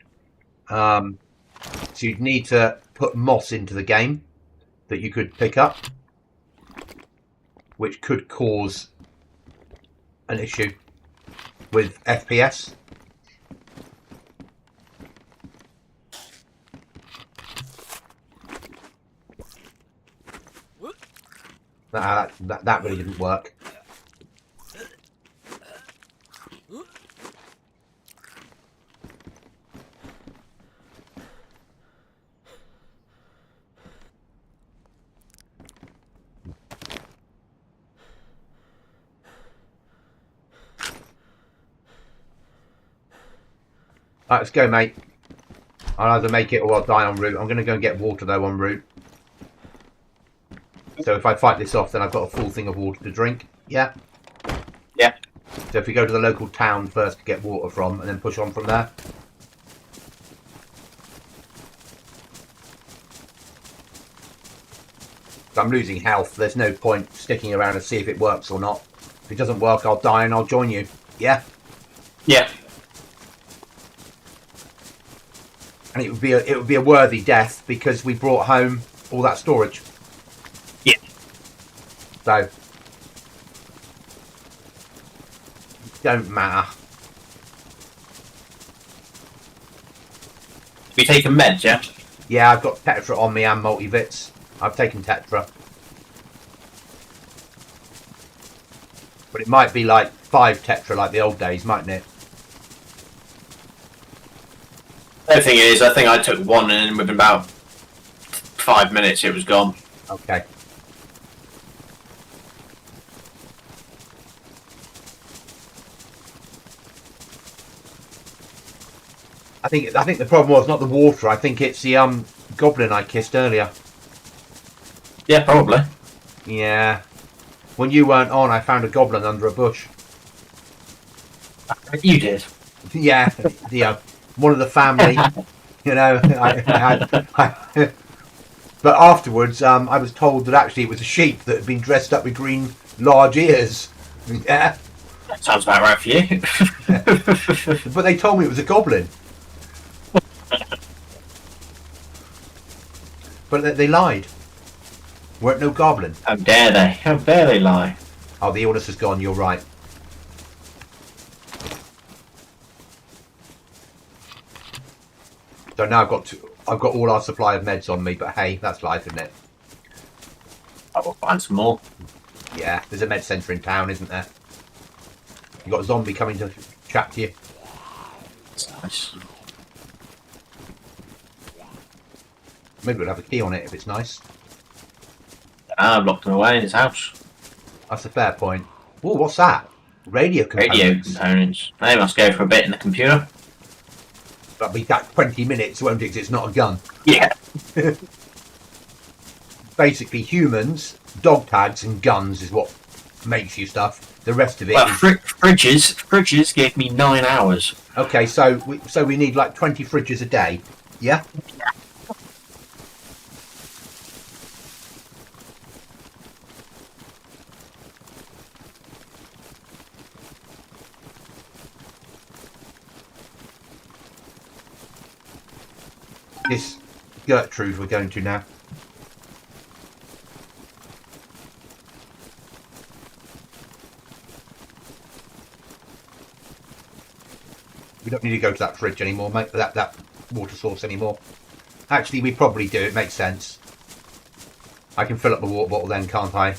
So you'd need to put moss into the game that you could pick up, which could cause an issue with FPS. That really didn't work. Right, let's go, mate. I'll either make it or I'll die en route. I'm going to go and get water, though, en route. So if I fight this off, then I've got a full thing of water to drink. Yeah? Yeah. So if we go to the local town first to get water from, and then push on from there. If I'm losing health, there's no point sticking around to see if it works or not. If it doesn't work, I'll die and I'll join you. Yeah? Yeah. And it would be a worthy death because we brought home all that storage. Yeah. So don't matter. You taking meds, yeah? Yeah, I've got Tetra on me and multivits. I've taken Tetra. But it might be like 5 Tetra like the old days, mightn't it? The thing is, I think I took one and within about 5 minutes it was gone. Okay. I think the problem was not the water. I think it's the goblin I kissed earlier. Yeah, probably. Yeah. When you weren't on, I found a goblin under a bush. You did. Yeah, one of the family. You know, but afterwards, I was told that actually it was a sheep that had been dressed up with green large ears. Yeah. That sounds about right for you. But they told me it was a goblin. But they lied. Weren't no goblin. How dare they? How dare they lie? Oh, the illness has gone. You're right. So now I've got all our supply of meds on me. But hey, that's life, isn't it? I will find some more. Yeah, there's a med centre in town, isn't there? You got a zombie coming to chat to you. That's nice. Maybe we'll have a key on it if it's nice. I've locked him away in his house. That's a fair point. Oh, what's that? Radio Radio components. components. They must go for a bit in the computer. That'll be that 20 minutes, won't it? 'Cause it's not a gun. Yeah. Basically, humans, dog tags, and guns is what makes you stuff. The rest of it Well, is... fridges gave me 9 hours. Okay, so we need like 20 fridges a day. Yeah? This Gertrude we're going to now. We don't need to go to that fridge anymore, mate. That water source anymore. Actually, we probably do. It makes sense. I can fill up the water bottle then, can't I?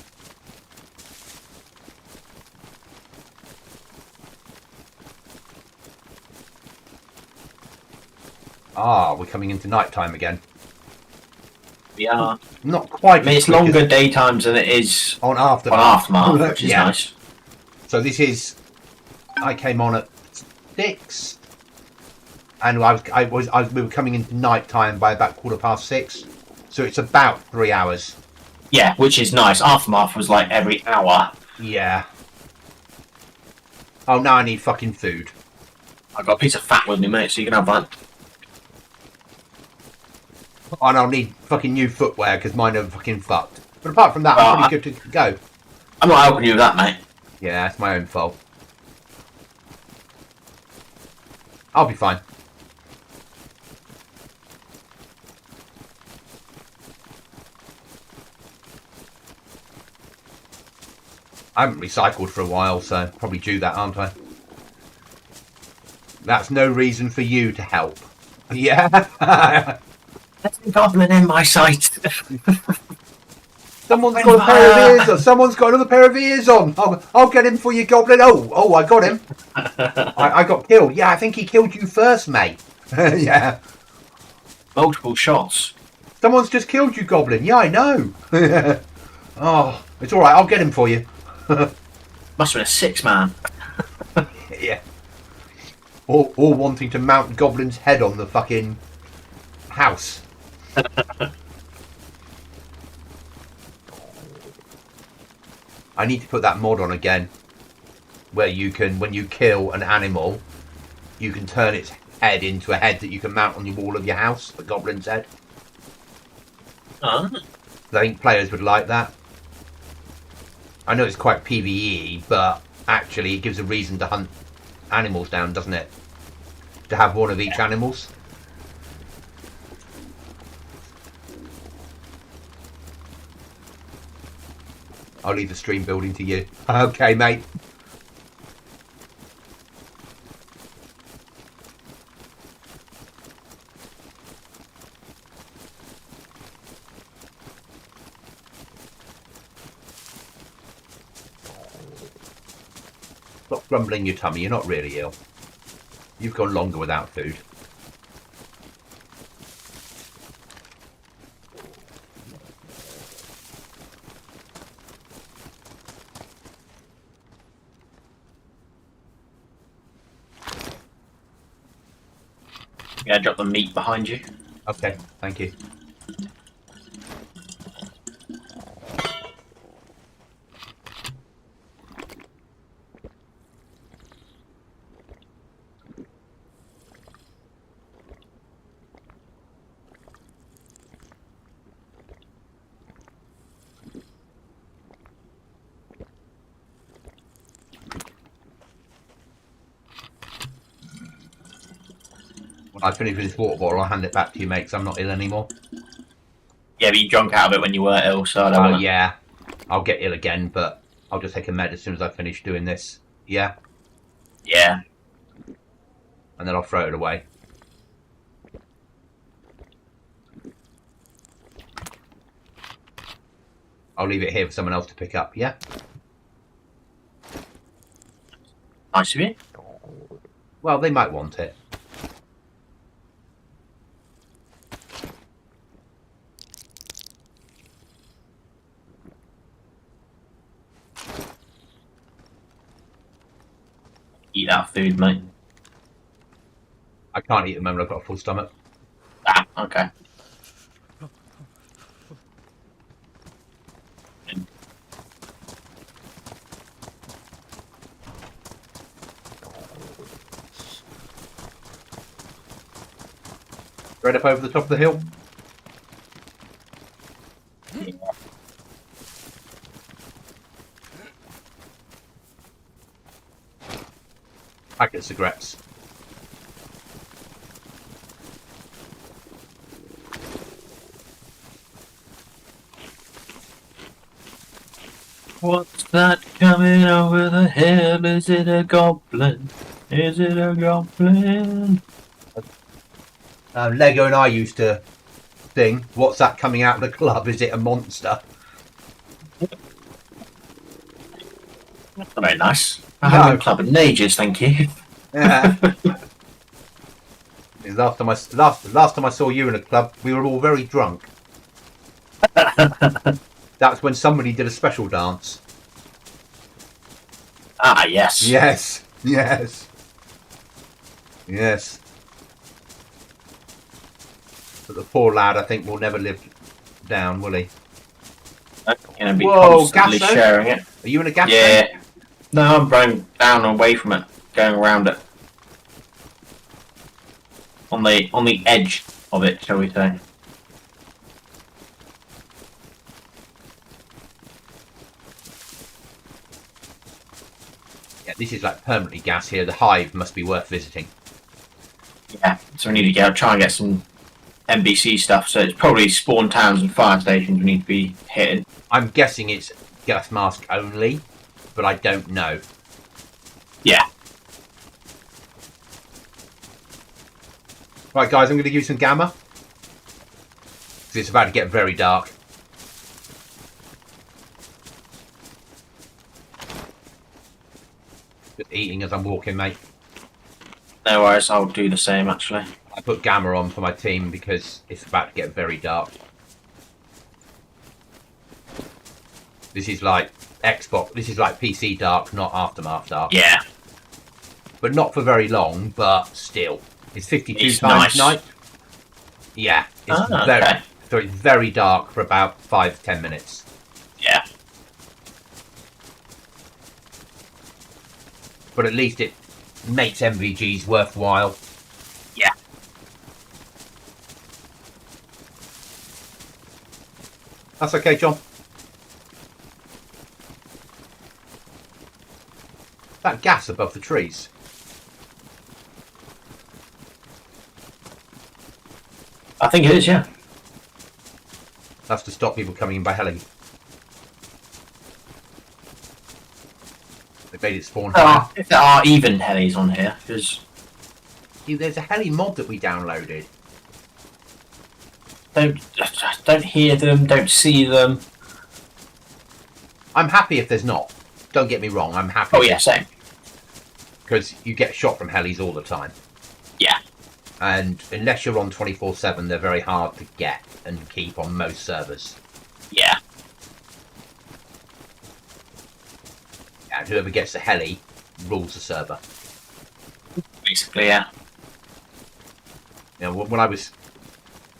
Ah, we're coming into night time again. We are. Not quite. I mean, it's longer daytimes than it is on Aftermath. On Aftermath, which is yeah. nice. So this is. I came on at 6, and we were coming into night time by about 6:15. So it's about 3 hours. Yeah, which is nice. Aftermath was like every hour. Yeah. Oh, now I need fucking food. I got a piece of fat with me, mate, so you can have that. And I'll need fucking new footwear because mine are fucking fucked. But apart from that, I'm pretty good to go. I'm not helping you with that, mate. Yeah, it's my own fault. I'll be fine. I haven't recycled for a while, so probably due that, aren't I? That's no reason for you to help. Yeah. There's a goblin in my sight. Someone's got a pair of ears on. Someone's got another pair of ears on. I'll get him for you, Goblin. Oh, I got him. I got killed. Yeah, I think he killed you first, mate. Yeah. Multiple shots. Someone's just killed you, Goblin. Yeah, I know. Oh, it's all right. I'll get him for you. Must have been a 6-man. Yeah. Or wanting to mount Goblin's head on the fucking house. I need to put that mod on again, where you can, when you kill an animal, you can turn its head into a head that you can mount on the wall of your house, the GoblinZ head. Oh. I think players would like that. I know it's quite PvE, but actually it gives a reason to hunt animals down, doesn't it? To have one of each animals. I'll leave the stream building to you. Okay, mate. Stop grumbling your tummy. You're not really ill. You've gone longer without food. Yeah, drop the meat behind you. Okay, thank you. When I finish with this water bottle, I'll hand it back to you, mate, because I'm not ill anymore. Yeah, but you drunk out of it when you were ill, so I don't Oh, wanna... yeah. I'll get ill again, but I'll just take a med as soon as I finish doing this. Yeah? Yeah. And then I'll throw it away. I'll leave it here for someone else to pick up, yeah? Nice of you. Well, they might want it. eat that food, mate. I can't eat at the moment. I've got a full stomach. Ah, okay. Right up over the top of the hill. Packet of cigarettes. What's that coming over the hill? Is it a goblin? Is it a goblin? Lego and I used to sing, "What's that coming out of the club? Is it a monster?" That's very nice. I haven't been clubbing in ages, thank you. Yeah. last time I saw you in a club, we were all very drunk. That's when somebody did a special dance. Ah, yes. Yes, yes, yes. But the poor lad, I think, will never live down, will he? I'm going to be Whoa, constantly gas zone? sharing it. Are you in a gas Yeah. tank? No, I'm going down and away from it, going around it. On the edge of it, shall we say. Yeah, this is like permanently gas here. The hive must be worth visiting. Yeah, so we need to try and get some NBC stuff, so it's probably spawn towns and fire stations we need to be hitting. I'm guessing it's gas mask only, but I don't know. Yeah. Right, guys, I'm going to give you some gamma. Because it's about to get very dark. Just eating as I'm walking, mate. No worries, I'll do the same actually. I put gamma on for my team because it's about to get very dark. This is like Xbox, this is like PC dark, not Aftermath dark. Yeah. But not for very long, but still. It's 52 It's times nice. night. Yeah, it's okay. so it's very dark for about 5-10 minutes. Yeah. But at least it makes MVGs worthwhile. Yeah. That's okay, John. That gas above the trees. I think it is, yeah. That's to stop people coming in by heli. They made it spawn higher. If there are even helis on here, because There's a heli mod that we downloaded. don't hear them, don't see them. I'm happy if there's not. Don't get me wrong, I'm happy. Oh yeah, same. Because you get shot from helis all the time. Yeah. And unless you're on 24/7, they're very hard to get and keep on most servers. Yeah. And whoever gets the heli rules the server. Basically, yeah. You know, when I was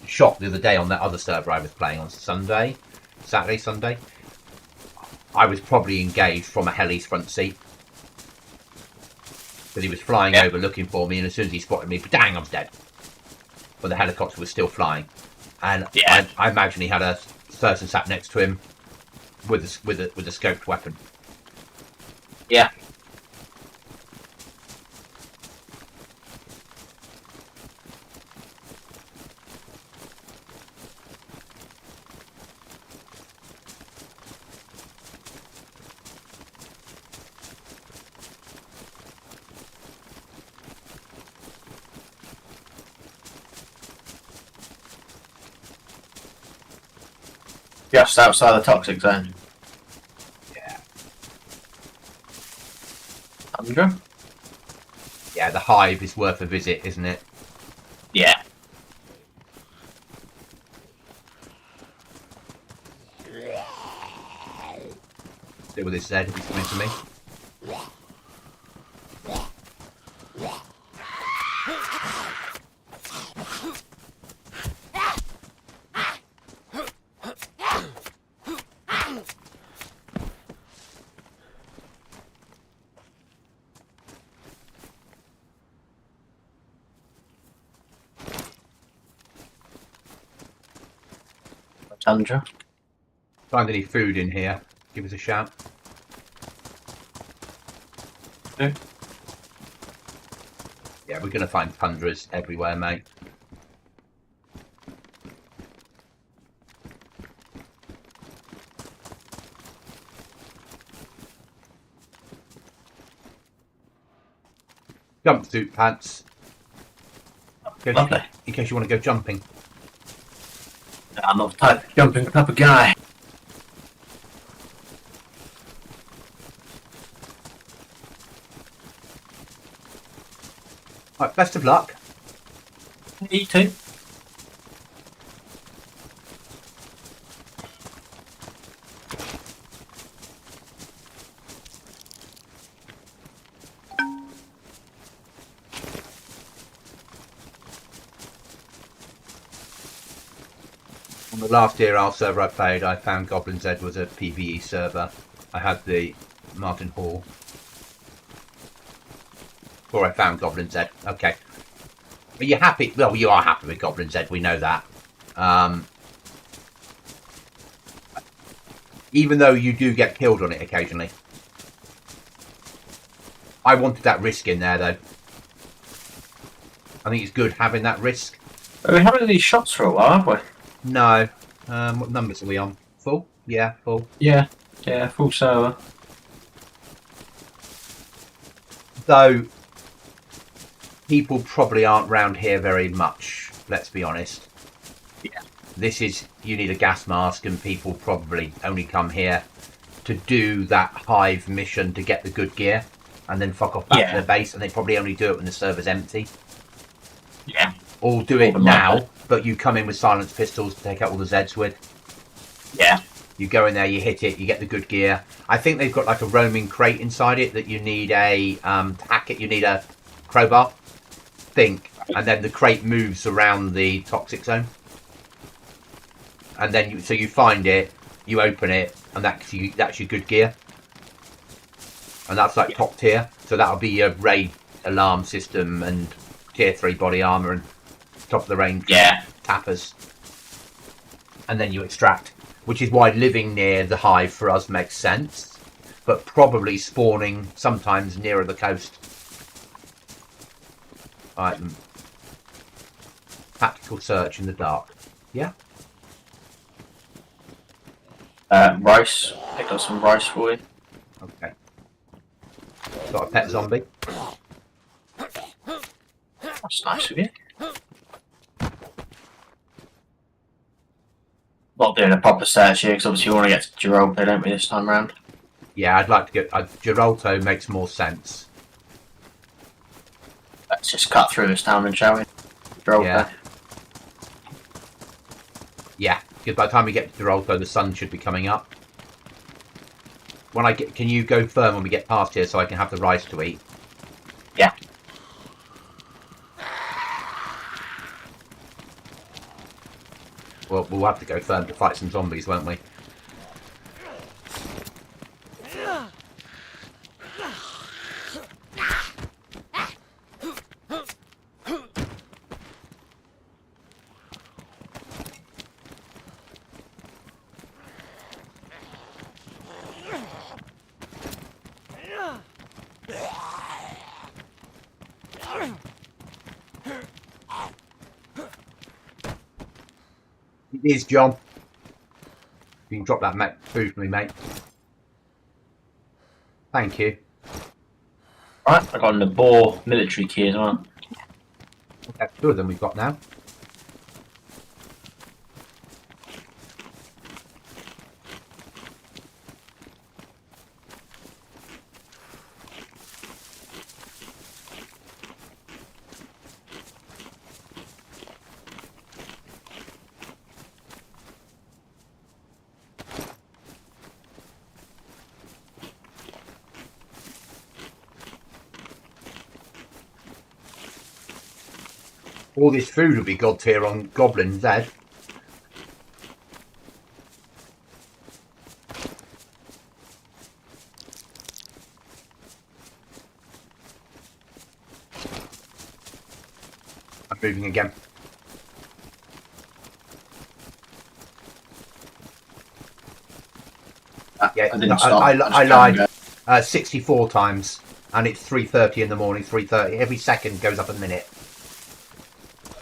shot the other day on that other server I was playing on Saturday, Sunday, I was probably engaged from a heli's front seat. Because he was flying over looking for me, and as soon as he spotted me, dang, I was dead. But the helicopter was still flying. And I imagine he had a person sat next to him with a scoped weapon. Yeah. Just outside the toxic zone. Yeah. 100? Yeah, the hive is worth a visit, isn't it? Yeah. Deal with this Zed if he's coming to me. tundra. Find any food in here, give us a shout. Okay. Yeah, we're going to find tundras everywhere, mate. Jumpsuit pants. Lovely. In case you want to go jumping. I'm not the jumping type of guy. Right, best of luck. You too. On the last ERL server I played, I found GoblinZ was a PvE server. I had the Martin Hall. Before I found GoblinZ. Okay. Are you happy? Well, you are happy with GoblinZ, we know that. Even though you do get killed on it occasionally. I wanted that risk in there, though. I think it's good having that risk. We haven't had any shots for a while, have we? No. What numbers are we on? Full? Yeah, full. Yeah, full server. Though people probably aren't round here very much, let's be honest. Yeah. This is, you need a gas mask, and people probably only come here to do that hive mission to get the good gear and then fuck off back to their base, and they probably only do it when the server's empty. Yeah. Or do it now, but you come in with silenced pistols to take out all the Zeds with. Yeah. You go in there, you hit it, you get the good gear. I think they've got like a roaming crate inside it that you need a to hack it. You need a crowbar, think, and then the crate moves around the toxic zone. And then so you find it, you open it, and that's your good gear. And that's like top tier. So that'll be your raid alarm system and tier 3 body armor and top of the range tappers. And then you extract, which is why living near the hive for us makes sense, but probably spawning sometimes nearer the coast. Alright, tactical search in the dark. Yeah? Rice. Picked up some rice for you. Okay. Got a pet zombie. That's nice of you. Not doing a proper search here because obviously you want to get to Girolto, don't we, this time round? Yeah, I'd like to get... Girolto makes more sense. Let's just cut through this town then, shall we? Girolto. Yeah. Yeah, because by the time we get to Girolto, the sun should be coming up. When I get... Can you go firm when we get past here so I can have the rice to eat? Yeah. Well, we'll have to go firm to fight some zombies, won't we? It is, John. You can drop that food for me, mate. Thank you. Right, I got the Boar military key as well. Okay, 2 of them we've got now. All this food will be god tier on GoblinZ. I'm moving again. Yeah, I didn't no, stop. I just lied. 64 times, and it's 3:30 in the morning. 3:30. Every second goes up a minute.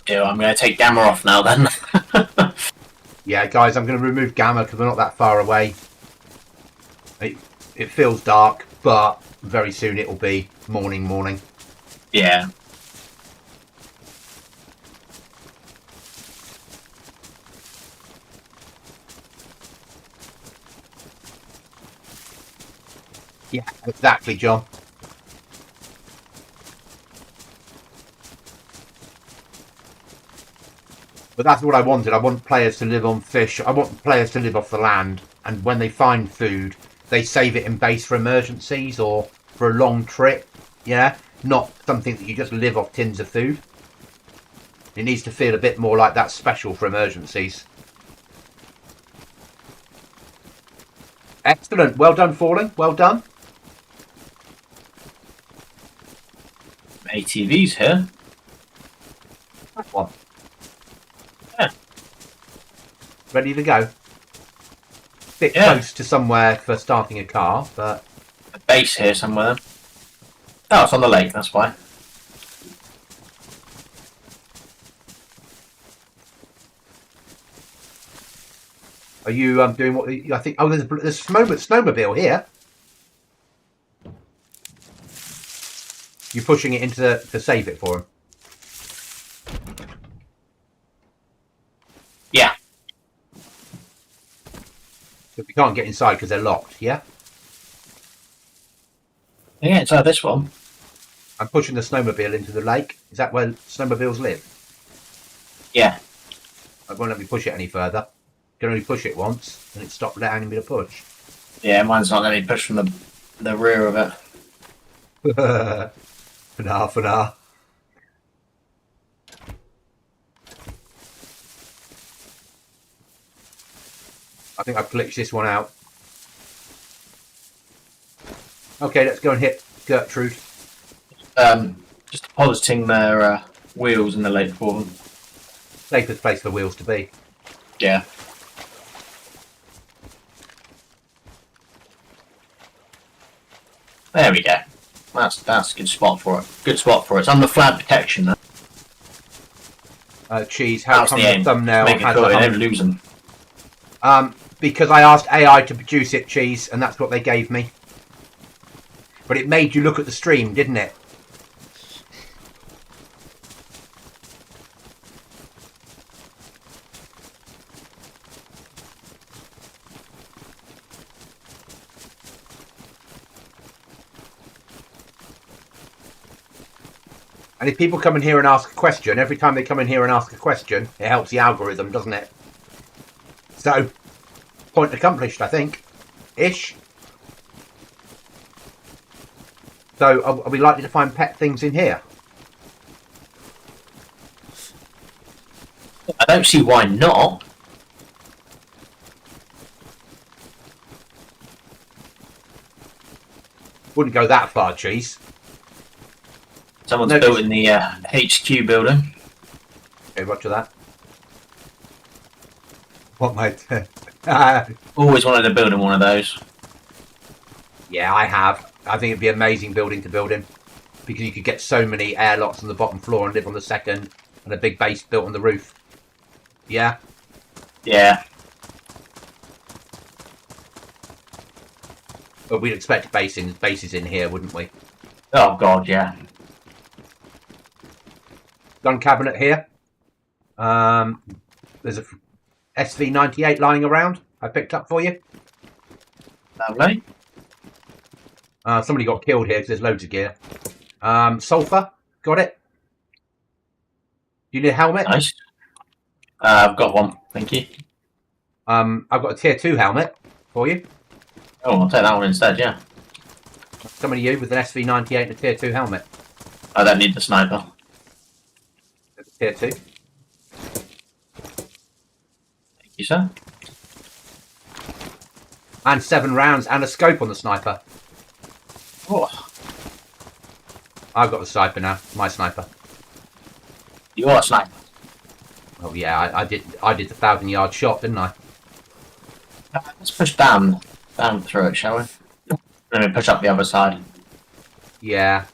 Yeah, I'm going to take Gamma off now then. Yeah, guys, I'm going to remove Gamma because we're not that far away. It feels dark, but very soon it will be morning. Yeah. Yeah, exactly, John. But that's what I wanted. I want players to live on fish. I want players to live off the land. And when they find food, they save it in base for emergencies or for a long trip. Yeah, not something that you just live off tins of food. It needs to feel a bit more like that's special for emergencies. Excellent. Well done, Falling. Well done. ATV's here. That one. Yeah. Ready to go. Bit Yeah. close to somewhere for starting a car, but A base here somewhere. Oh, it's on the lake, that's why. are you doing what I think? Oh, there's a snowmobile here. You're pushing it into to save it for him. Yeah. But we can't get inside because they're locked. Yeah. Yeah, it's this one. I'm pushing the snowmobile into the lake. Is that where snowmobiles live? Yeah. I won't let me push it any further. I can only push it once, and it stopped allowing me to push. Yeah, mine's not letting me push from the rear of it. For now. I think I've glitched this one out. Okay, let's go and hit Gertrude. Just depositing their wheels in the lake for them. Safest place for wheels to be. Yeah. There we go. That's a good spot for it. Good spot for it. It's under flag protection though. Cheese, how That's come the the aim. thumbnail Make it has cool, the they hum- don't lose them. Because I asked AI to produce it, Cheese, and that's what they gave me. But it made you look at the stream, didn't it? And if people come in here and ask a question, every time they come in here and ask a question, it helps the algorithm, doesn't it? So, point accomplished, I think. Ish. So, are we likely to find pet things in here? I don't see why not. Wouldn't go that far, Cheese. Someone's No, built in the HQ building. Okay, roger that. What, mate? Always wanted to build in one of those. Yeah, I have. I think it'd be an amazing building to build in. Because you could get so many airlocks on the bottom floor and live on the second. And a big base built on the roof. Yeah? Yeah. But we'd expect bases in here, wouldn't we? Oh god, yeah. Gun cabinet here. There's a SV98 lying around. I picked up for you. Lovely. Somebody got killed here because there's loads of gear. Sulfur. Got it. You need a helmet? Nice. I've got one, thank you. I've got a tier 2 helmet for you. Oh, I'll take that one instead, yeah. Some of you with an SV98 and a tier 2 helmet. I don't need the sniper. Tier 2. Thank you, sir. And 7 rounds and a scope on the sniper. Oh, I've got the sniper now. My sniper. you are a sniper. Oh yeah, I did the 1,000-yard shot, didn't I? Let's push down. Down through it, shall we? Let me push up the other side. Yeah.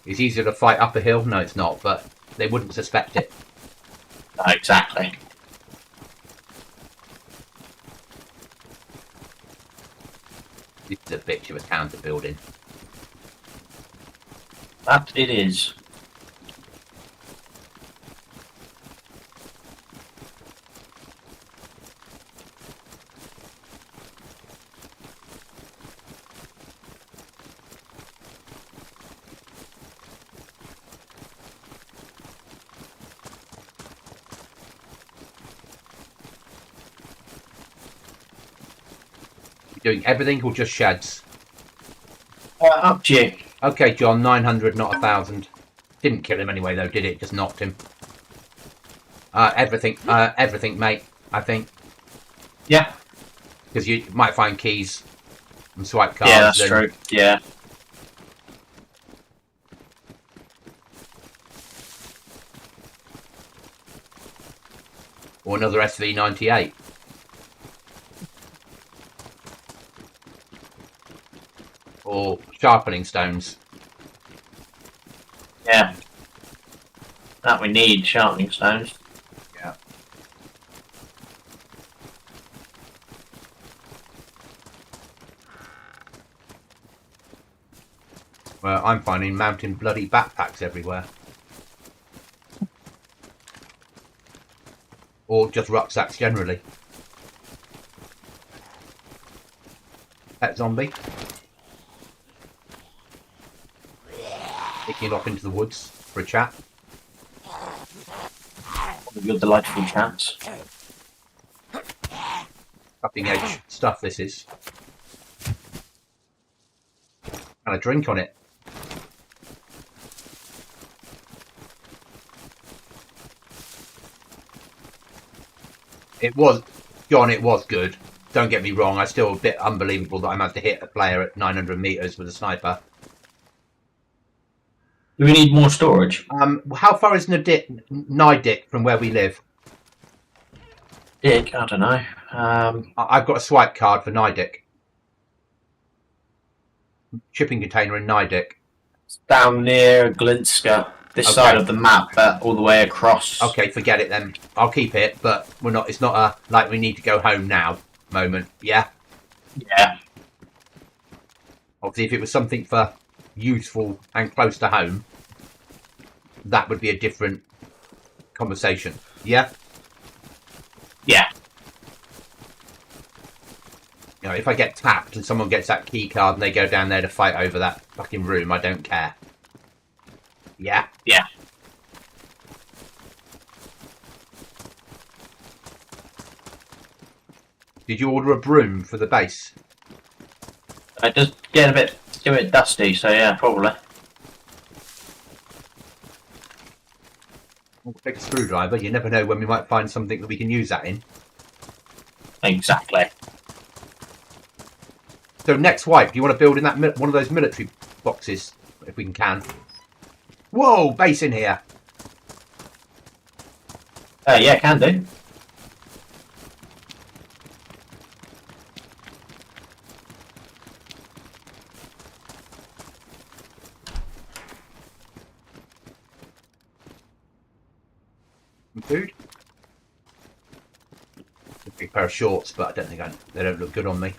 It's easier to fight up a hill. No, it's not, but they wouldn't suspect it. No, exactly. This is a bitch of a town to build in. That it is. You're doing everything or just sheds? Up to you. Okay, John, 900, not 1,000. Didn't kill him anyway, though, did it? Just knocked him. Everything, mate, I think. Yeah. Because you might find keys and swipe cards. Yeah, that's true. Yeah. Or another SV98. Or sharpening stones. Yeah. That we need, sharpening stones. Yeah. Well, I'm finding mountain bloody backpacks everywhere. Or just rucksacks generally. Pet zombie. Taking off into the woods for a chat. Your delightful chats. Cutting edge stuff this is. And a drink on it. It was, John, it was good. Don't get me wrong, it's still a bit unbelievable that I managed to hit a player at 900 meters with a sniper. Do we need more storage? How far is Nidic from where we live? Dick, I don't know. I've got a swipe card for Nidic. Shipping container in Nidic. It's down near Glinska. This side of the map, but all the way across. Okay, forget it then. I'll keep it, but we're not. It's not a like we need to go home now moment. Yeah. Yeah. Obviously, if it was something for useful and close to home, that would be a different conversation. Yeah. Yeah. You know, if I get tapped and someone gets that key card and they go down there to fight over that fucking room, I don't care. Yeah? Yeah. Did you order a broom for the base? It does get a bit dusty, so yeah, probably. We'll take a screwdriver. You never know when we might find something that we can use that in. Exactly. So next wipe, do you want to build in that one of those military boxes, if we can? Whoa, base in here. Yeah, can do. Some food. A big pair of shorts, but I don't think they don't look good on me.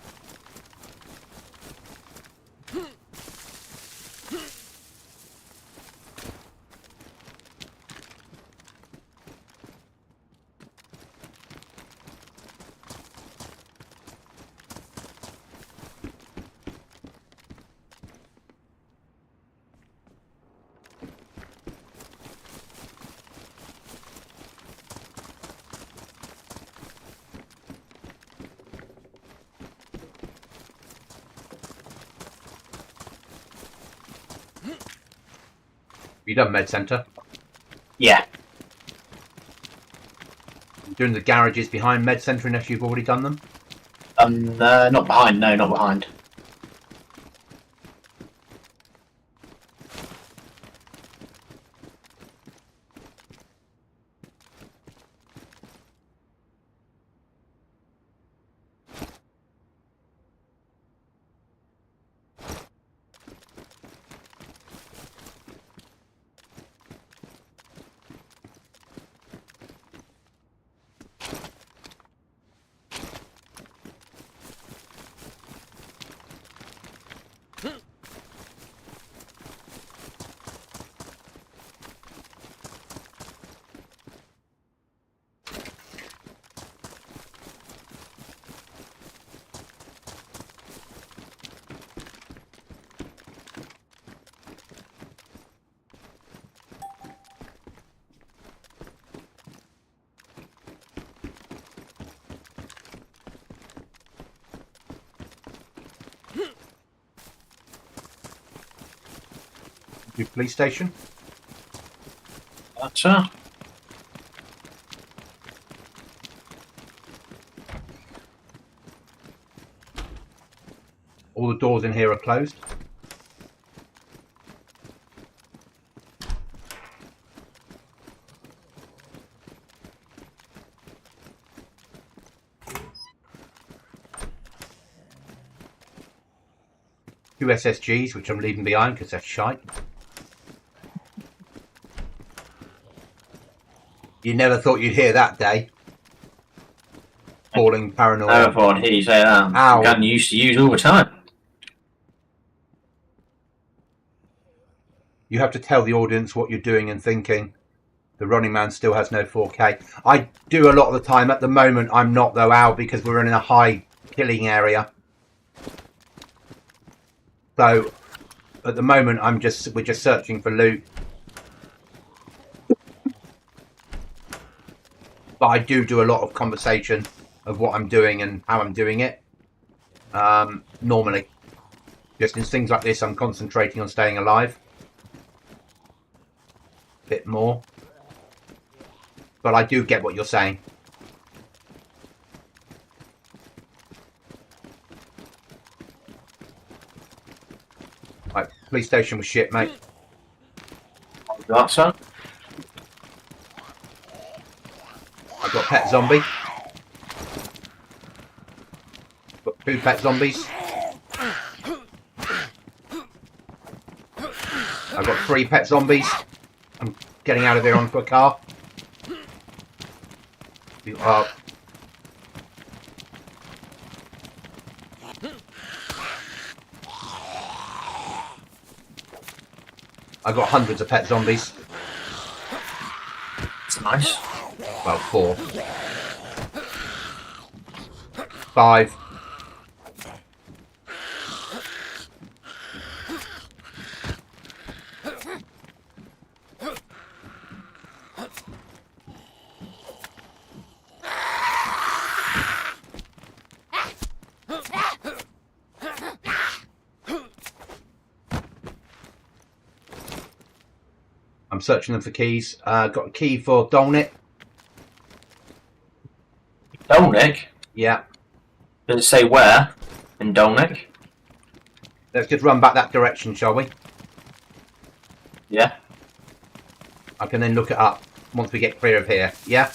You done med centre? Yeah. Doing the garages behind med centre unless you've already done them? Not behind. No, not behind. Your police station. That's All the doors in here are closed. Two SSGs, which I'm leaving behind because they're shite. You never thought you'd hear that, day. Falling paranoid. never thought I'd hear you say that. Ow. Gun you used to use all the time. You have to tell the audience what you're doing and thinking. The Running Man still has no 4K. I do a lot of the time. At the moment, I'm not though, Al, because we're in a high killing area. So, at the moment, we're just searching for loot. But I do a lot of conversation of what I'm doing and how I'm doing it. Normally, just in things like this, I'm concentrating on staying alive. A bit more. But I do get what you're saying. Right, police station was shit, mate. Got some? I've got pet zombie. Got 2 pet zombies. I've got 3 pet zombies. I'm getting out of here onto a car. You are. I've got hundreds of pet zombies. It's nice. Well, 4. 5. I'm searching them for keys. Got a key for Dolnik. Dolnik? Yeah. Does it say where? In Dolnik? Let's just run back that direction, shall we? Yeah. I can then look it up once we get clear of here. Yeah?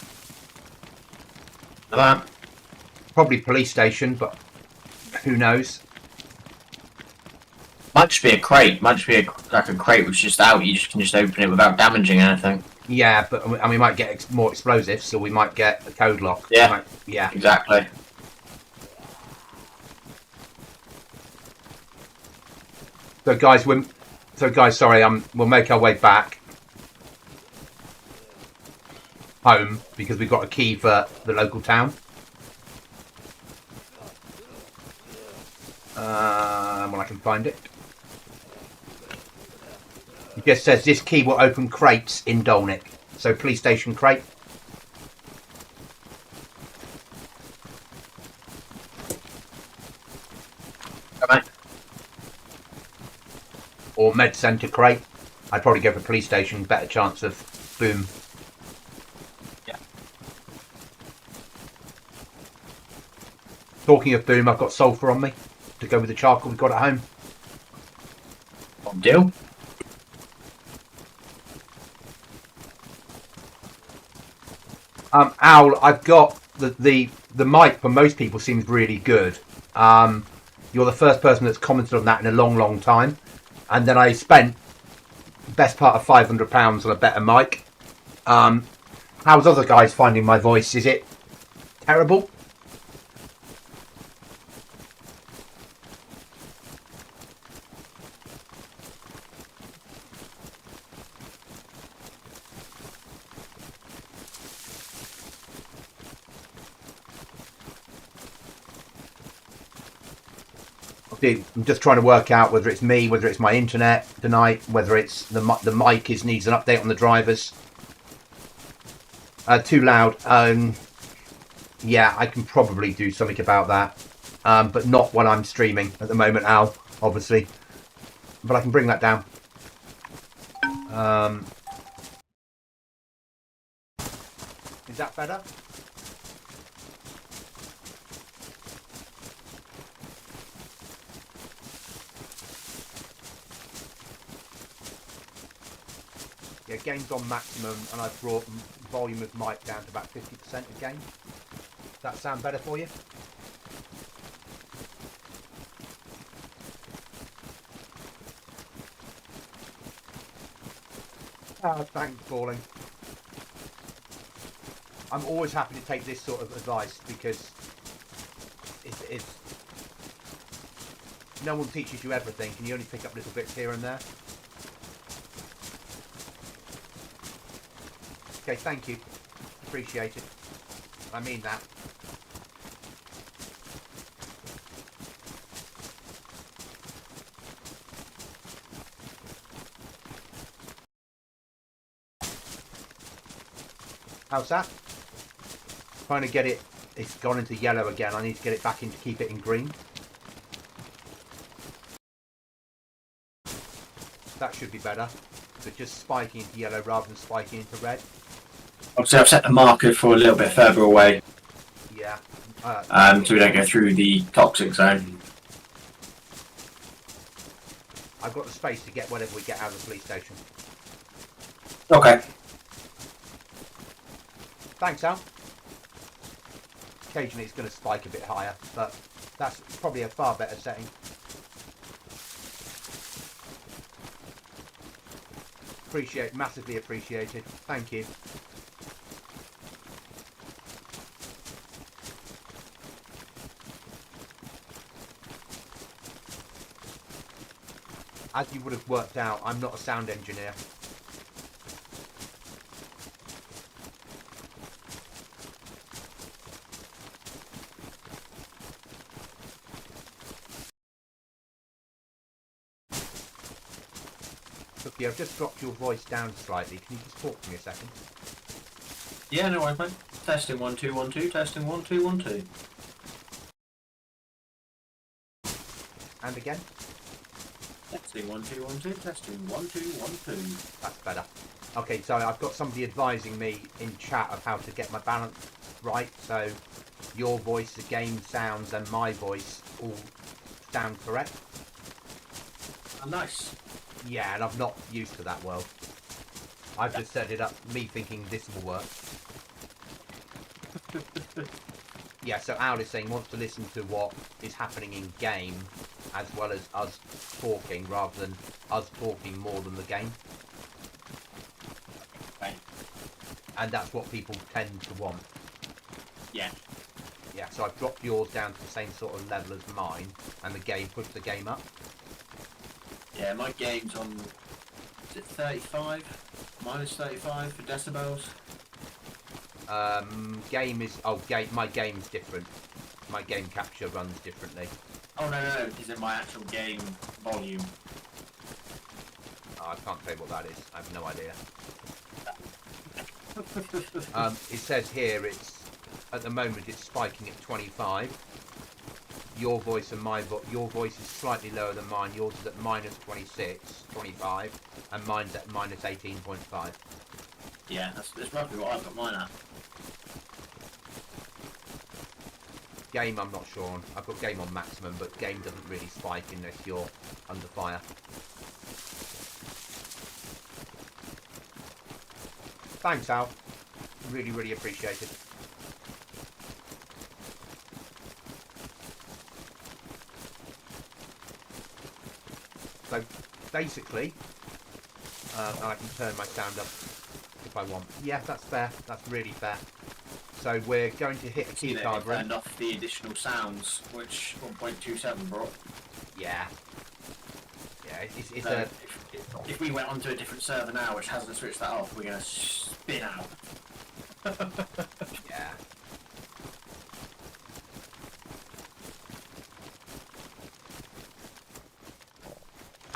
That. Probably police station, but who knows? Might just be a crate. Might just be like a crate which is just out. You just can just open it without damaging anything. Yeah, but and we might get more explosives, so we might get a code lock. Yeah. Yeah. Exactly. So guys, sorry, we'll make our way back home because we've got a key for the local town. When I can find it. It just says this key will open crates in Dolnik. So police station crate. Come on. Or med centre crate. I'd probably go for police station, better chance of boom. Yeah. Talking of boom, I've got sulphur on me to go with the charcoal we've got at home. What deal? Owl, I've got the mic for most people seems really good. You're the first person that's commented on that in a long time. And then I spent the best part of £500 on a better mic. How's other guys finding my voice? Is it terrible? I'm just trying to work out whether it's me, whether it's my internet tonight, whether it's the mic needs an update on the drivers. Too loud. Yeah, I can probably do something about that, but not when I'm streaming at the moment, Al, obviously. But I can bring that down. Is that better? Yeah, game's on maximum, and I've brought volume of mic down to about 50% again. Does that sound better for you? Thanks, Falling. I'm always happy to take this sort of advice because it's no one teaches you everything, and you only pick up little bits here and there. Okay, thank you. Appreciate it. I mean that. How's that? Trying to get it, it's gone into yellow again. I need to get it back in to keep it in green. That should be better. So just spiking into yellow rather than spiking into red. Obviously, I've set the marker for a little bit further away. Yeah. So we don't go through the toxic zone. I've got the space to get whatever we get out of the police station. Okay. Thanks, Al. Occasionally it's going to spike a bit higher, but that's probably a far better setting. Massively appreciated. Thank you. As you would have worked out, I'm not a sound engineer. Cookie, I've just dropped your voice down slightly. Can you just talk to me a second? Yeah, no worries, mate. Testing 1 2 1 2. Testing 1 2 1 2. And again? Testing 1 2 1 2. Testing 1 2 1 2. That's better. Okay, so I've got somebody advising me in chat of how to get my balance right. So your voice, the game sounds, and my voice all sound correct. Oh, nice. Yeah, and I'm not used to that world. I've just set it up, me thinking this will work. Yeah, so Al is saying wants to listen to what is happening in game as well as us talking, rather than us talking more than the game. Right. And that's what people tend to want. Yeah. Yeah, so I've dropped yours down to the same sort of level as mine, and the game pushed the game up. Yeah, my game's on, is it 35? Minus 35 for decibels? My game's different. My game capture runs differently. Oh no, is it my actual game volume? Oh, I can't tell you what that is. I have no idea. It says here it's, at the moment it's spiking at 25. Your voice and your voice is slightly lower than mine. Yours is at minus 26, 25, and mine's at minus 18.5. Yeah, that's roughly what I've got mine at. Game I'm not sure on. I've got game on maximum, but game doesn't really spike unless you're under fire. Thanks, Al. Really, really appreciate it. So, basically, and I can turn my sound up if I want. Yeah, that's fair. That's really fair. So we're going to hit a key card room. Turned off the additional sounds, which 1.27 brought. Yeah. Yeah, it's so if we went onto a different server now, which hasn't switched that off, we're going to spin out. Yeah.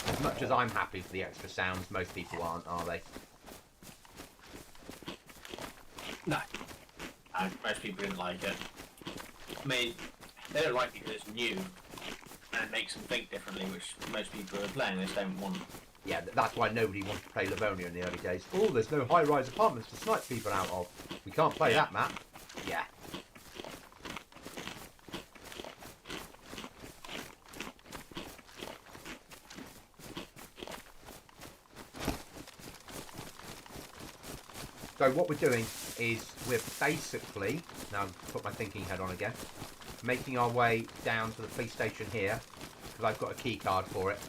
As much as I'm happy for the extra sounds, most people aren't, are they? No. Most people didn't like it. I mean, they don't like it because it's new and it makes them think differently, which most people who are playing this don't want. Yeah, that's why nobody wanted to play Livonia in the early days. Oh, there's no high-rise apartments to snipe people out of. We can't play that map. Yeah. So what we're doing is we're basically, now put my thinking head on again, making our way down to the police station here, because I've got a key card for it.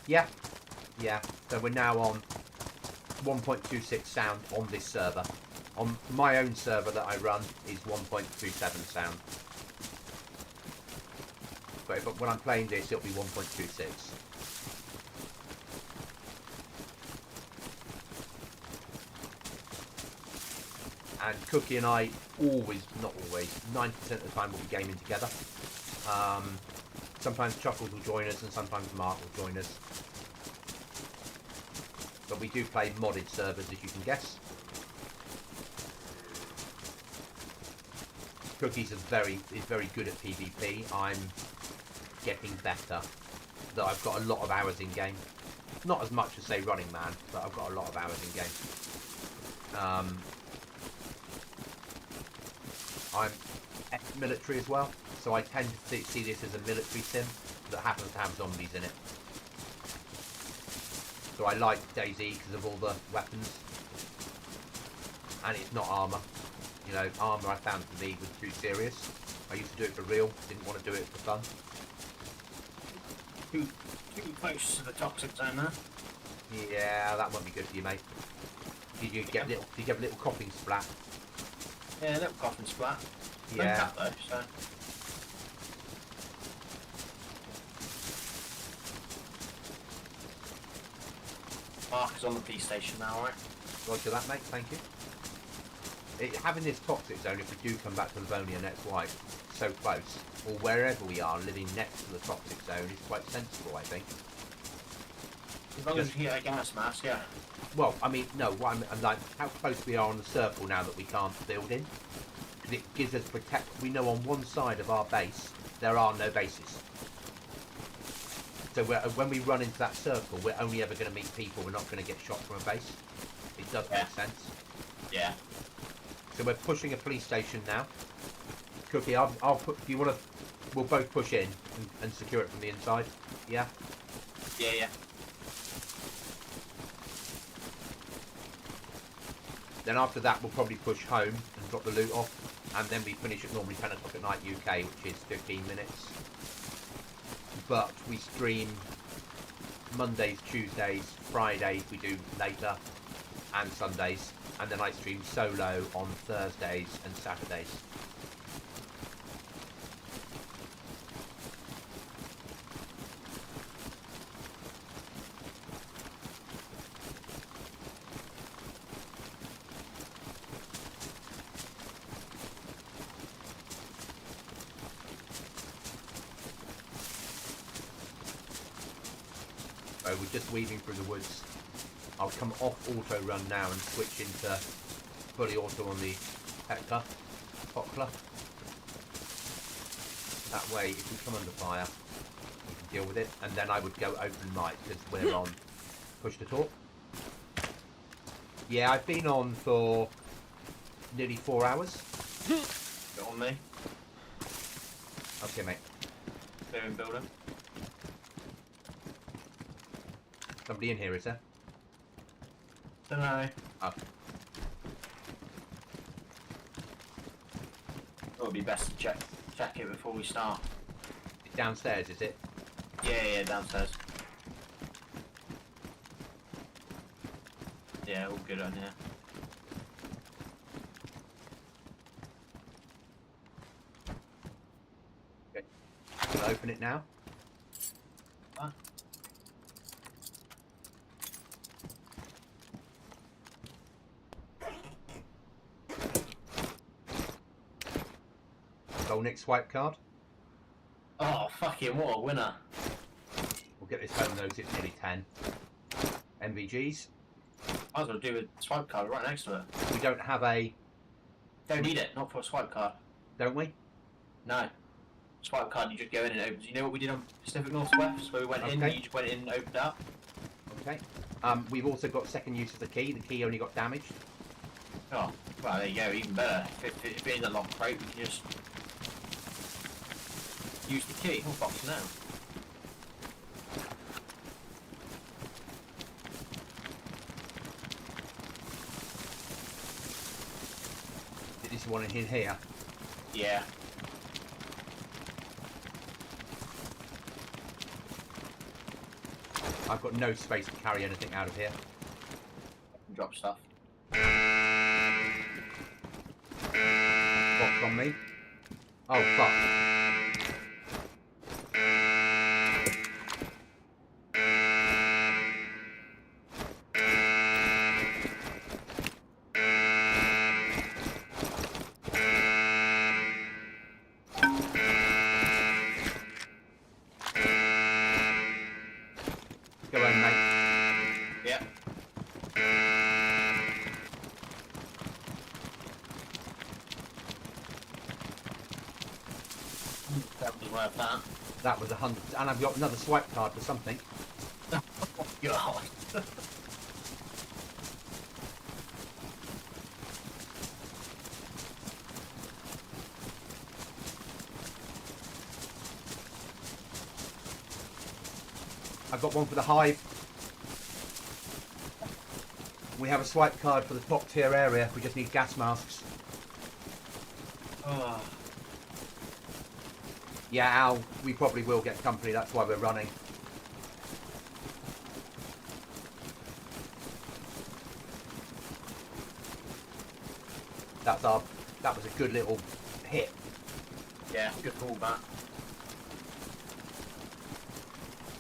Yeah, yeah. So we're now on 1.26 sound on this server. On my own server that I run is 1.27 sound. But when I'm playing this, it'll be 1.26. And Cookie and I always, not always, 90% of the time we'll be gaming together. Sometimes Chuckles will join us and sometimes Mart will join us. But we do play modded servers, as you can guess. Cookies is very good at PvP. I'm getting better. Though I've got a lot of hours in game. Not as much as say Running Man, but I've got a lot of hours in game. I'm ex-military as well, so I tend to see this as a military sim that happens to have zombies in it. So I like DayZ because of all the weapons, and it's not armour. You know, armour I found to be was too serious. I used to do it for real, didn't want to do it for fun. Too close to the toxic zone there. Yeah, that won't be good for you, mate. Did you get a little coughing splat? Yeah, a little coughing splat. Yeah. Cut though, so. Mark is on the police station now, right? Roger that, mate. Thank you. Having this toxic zone, if we do come back to Livonia next week, so close, or wherever we are, living next to the toxic zone is quite sensible, I think. As long as you get a gas mask, yeah. Well, I mean, no, what I'm like, how close we are on the circle now that we can't build in. Because it gives us we know on one side of our base, there are no bases. So when we run into that circle, we're only ever going to meet people, we're not going to get shot from a base. It does make sense. Yeah. So we're pushing a police station now. Cookie, I'll put, do you want to, we'll both push in and secure it from the inside. Yeah? Yeah, yeah. Then after that, we'll probably push home and drop the loot off. And then we finish at normally 10 o'clock at night UK, which is 15 minutes. But we stream Mondays, Tuesdays, Fridays we do later, and Sundays. And then I stream solo on Thursdays and Saturdays. So we're just weaving through the woods. I'll come off auto run now and switch into fully auto on the Poplar. That way, if we come under fire, we can deal with it. And then I would go open mic because we're on push to talk. Yeah, I've been on for nearly 4 hours. Get on me. Okay, mate. Clearing building. Somebody in here, is there? Don't know. Oh. It would be best to check it before we start. It's downstairs, is it? Yeah, downstairs. Yeah, all good on here. Okay. I'll open it now. What? Golnick swipe card. Oh, fucking what a winner. We'll get this home though, 'cause it's nearly 10. MVGs. I was going to do a swipe card right next to it. We don't have a... Don't need it, not for a swipe card. Don't we? No. swipe card and you just go in and open. You know what we did on Pacific Northwest, where we went in, Okay. you just went in and opened up? Okay. We've also got second use of the key. The key only got damaged. Oh, well, there you go, even better. If it is a lock crate, we can just use the key. Oh, box now. This one in here. Yeah. I've got no space to carry anything out of here. Drop stuff. Box on me. Oh, fuck. Go on, mate. Yeah. Definitely worth that. That was 100. And I've got another swipe card for something. Oh, God. I've got one for the hive. We have a swipe card for the top tier area. We just need gas masks. Oh. Yeah, Al, we probably will get company. That's why we're running. That was a good little hit. Yeah, good fallback.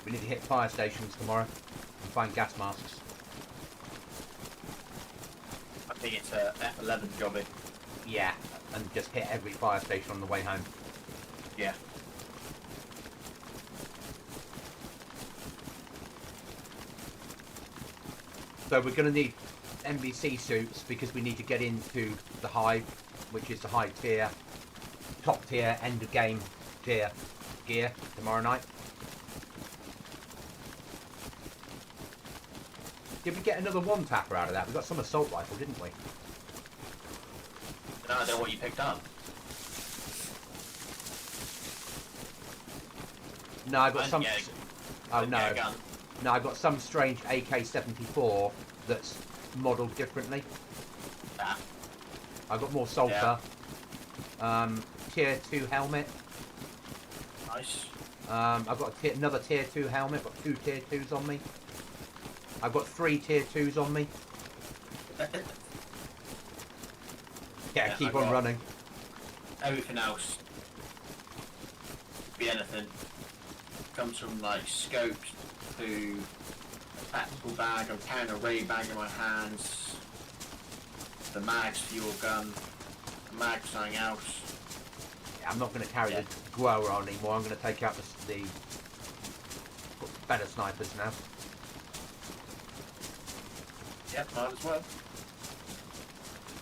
We need to hit fire stations tomorrow and find gas masks. I think it's a F11 jobby. Yeah, and just hit every fire station on the way home. Yeah. So we're going to need NBC suits because we need to get into the hive, which is the high tier, top tier, end of game tier gear tomorrow night. Did we get another one tapper out of that? We got some assault rifle, didn't we? No, I don't know what you picked up. No, I got some. Yeah, Oh yeah, no, gun. no, I got some strange AK-74 that's modelled differently. Ah, I got more sulfur. Tier 2 helmet. nice. I've got another tier 2 helmet. Got 2 tier 2s on me. I've got 3 tier 2s on me. Yeah, keep on running. Everything else, be anything, comes from like scopes to a tactical bag. I'm carrying a ray bag in my hands. The mags for your gun. The mag for something else. Yeah, I'm not going to carry the Guerra on anymore. I'm going to take out the better snipers now. Yep, might as well.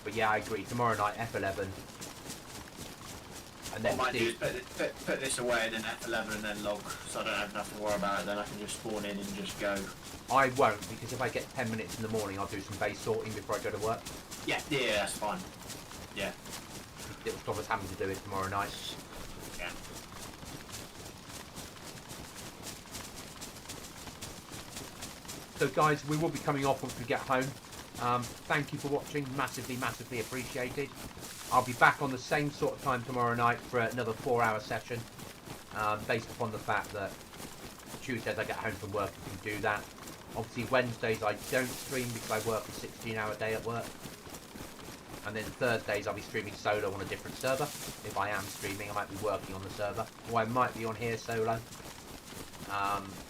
But yeah, I agree. Tomorrow night, F11. And then What I might do is put this away and then F11 and then log, so I don't have nothing to worry about it. Then I can just spawn in and just go. I won't, because if I get 10 minutes in the morning, I'll do some base sorting before I go to work. Yeah, yeah, that's fine. Yeah. It'll stop us having to do it tomorrow night. Yeah. So guys, we will be coming off once we get home. Thank you for watching. Massively, massively appreciated. I'll be back on the same sort of time tomorrow night for another 4-hour session. Based upon the fact that Tuesdays I get home from work and can do that. Obviously Wednesdays I don't stream because I work a 16-hour day at work. And then Thursdays I'll be streaming solo on a different server. If I am streaming, I might be working on the server. Or I might be on here solo.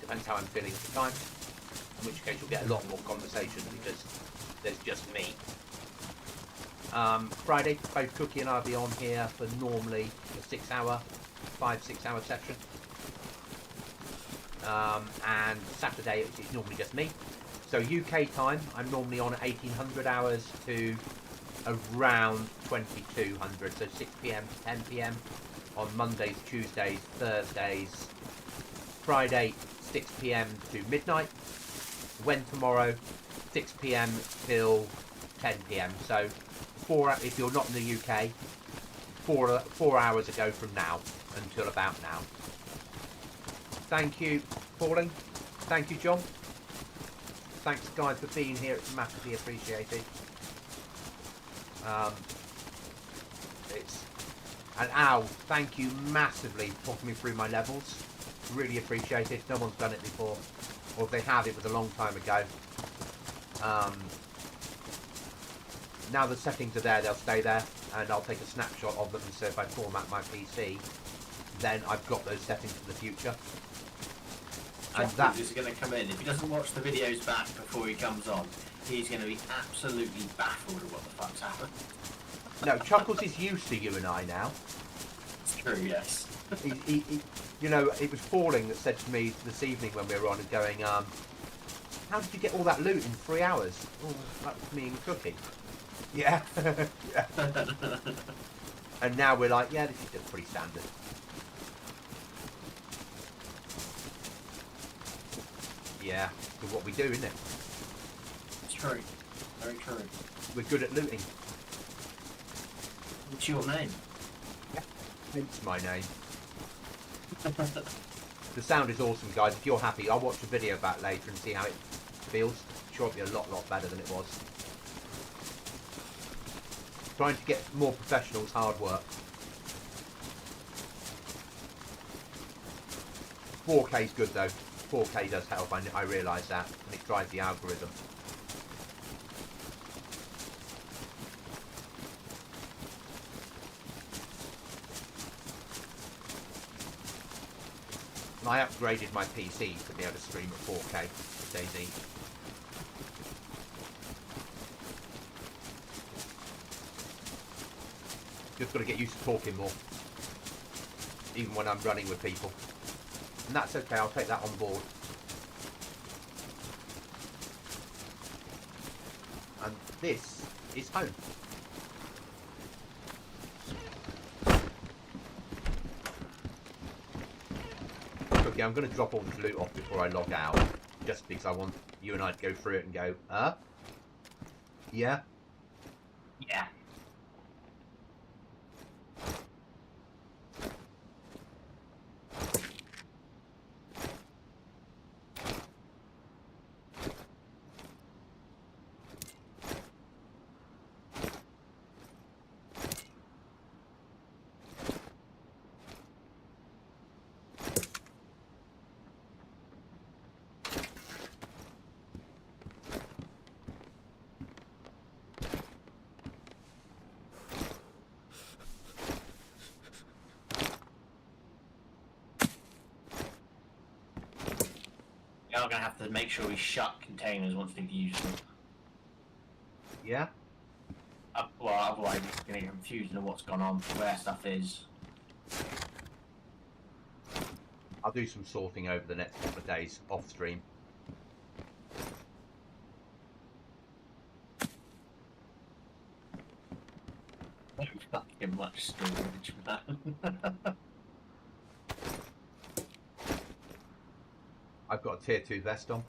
Depends how I'm feeling at the time. In which case you'll get a lot more conversation because there's just me. Friday, both Cookie and I will be on here for normally a 5-6 hour session. And Saturday it's normally just me. So UK time, I'm normally on at 1800 hours to around 2200, so 6 PM to 10 PM on Mondays, Tuesdays, Thursdays, Friday 6 p.m. to midnight, when tomorrow 6 p.m. till 10 p.m. So if you're not in the UK, 4 hours ago from now until about now. Thank you, Pauline. Thank you, John. Thanks, guys, for being here. It's massively appreciated. And Al, thank you massively for talking me through my levels. Really appreciate it. No one's done it before, or if they have, it was a long time ago. Now the settings are there, they'll stay there, and I'll take a snapshot of them. So if I format my PC, then I've got those settings for the future. And that is going to come in. If he doesn't watch the videos back before he comes on, he's going to be absolutely baffled at what the fuck's happened. No, Chuckles is used to you and I now. It's true, yes. he, you know, it was Falling that said to me this evening when we were on, going, how did you get all that loot in 3 hours? Oh, that was me and Cookie. Yeah. Yeah. And now we're like, yeah, this is just pretty standard. Yeah, it's what we do, isn't it? It's true. Very true. We're good at looting. What's your name? Hence my name. The sound is awesome, guys. If you're happy, I'll watch a video back later and see how it feels. I'm sure it'll be a lot better than it was. Trying to get more professional is hard work. 4K is good though. 4K does help, I realise that, and it drives the algorithm. And I upgraded my PC to be able to stream at 4K DayZ. Just got to get used to talking more, even when I'm running with people. And that's okay, I'll take that on board. And this is home. Okay, I'm going to drop all this loot off before I log out, just because I want you and I to go through it and go, yeah? Yeah. We are going to have to make sure we shut containers once they've used them. Yeah? Well, otherwise it's going to get confused on what's gone on, where stuff is. I'll do some sorting over the next couple of days off stream. Don't fucking much storage, man. I've got a tier 2 vest on.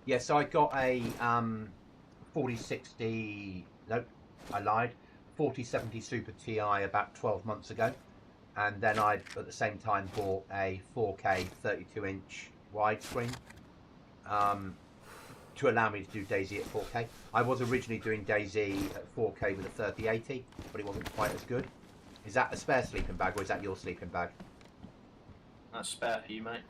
Yeah, so I got a 4060, nope, I lied, 4070 Super Ti about 12 months ago. And then I, at the same time, bought a 4K 32-inch widescreen to allow me to do DayZ at 4K. I was originally doing DayZ at 4K with a 3080, but it wasn't quite as good. Is that a spare sleeping bag, or is that your sleeping bag? That's spare for you, mate.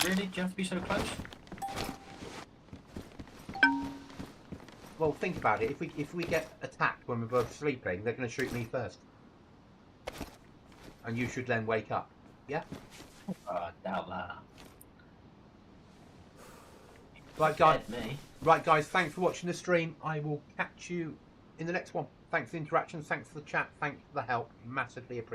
Really? Do you have to be so close? Well, think about it. If we get attacked when we're both sleeping, they're going to shoot me first, and you should then wake up. Yeah. I doubt that. Right, guys. Scared me. Right, guys. Thanks for watching the stream. I will catch you in the next one. Thanks for the interaction. Thanks for the chat. Thanks for the help. Massively appreciate it.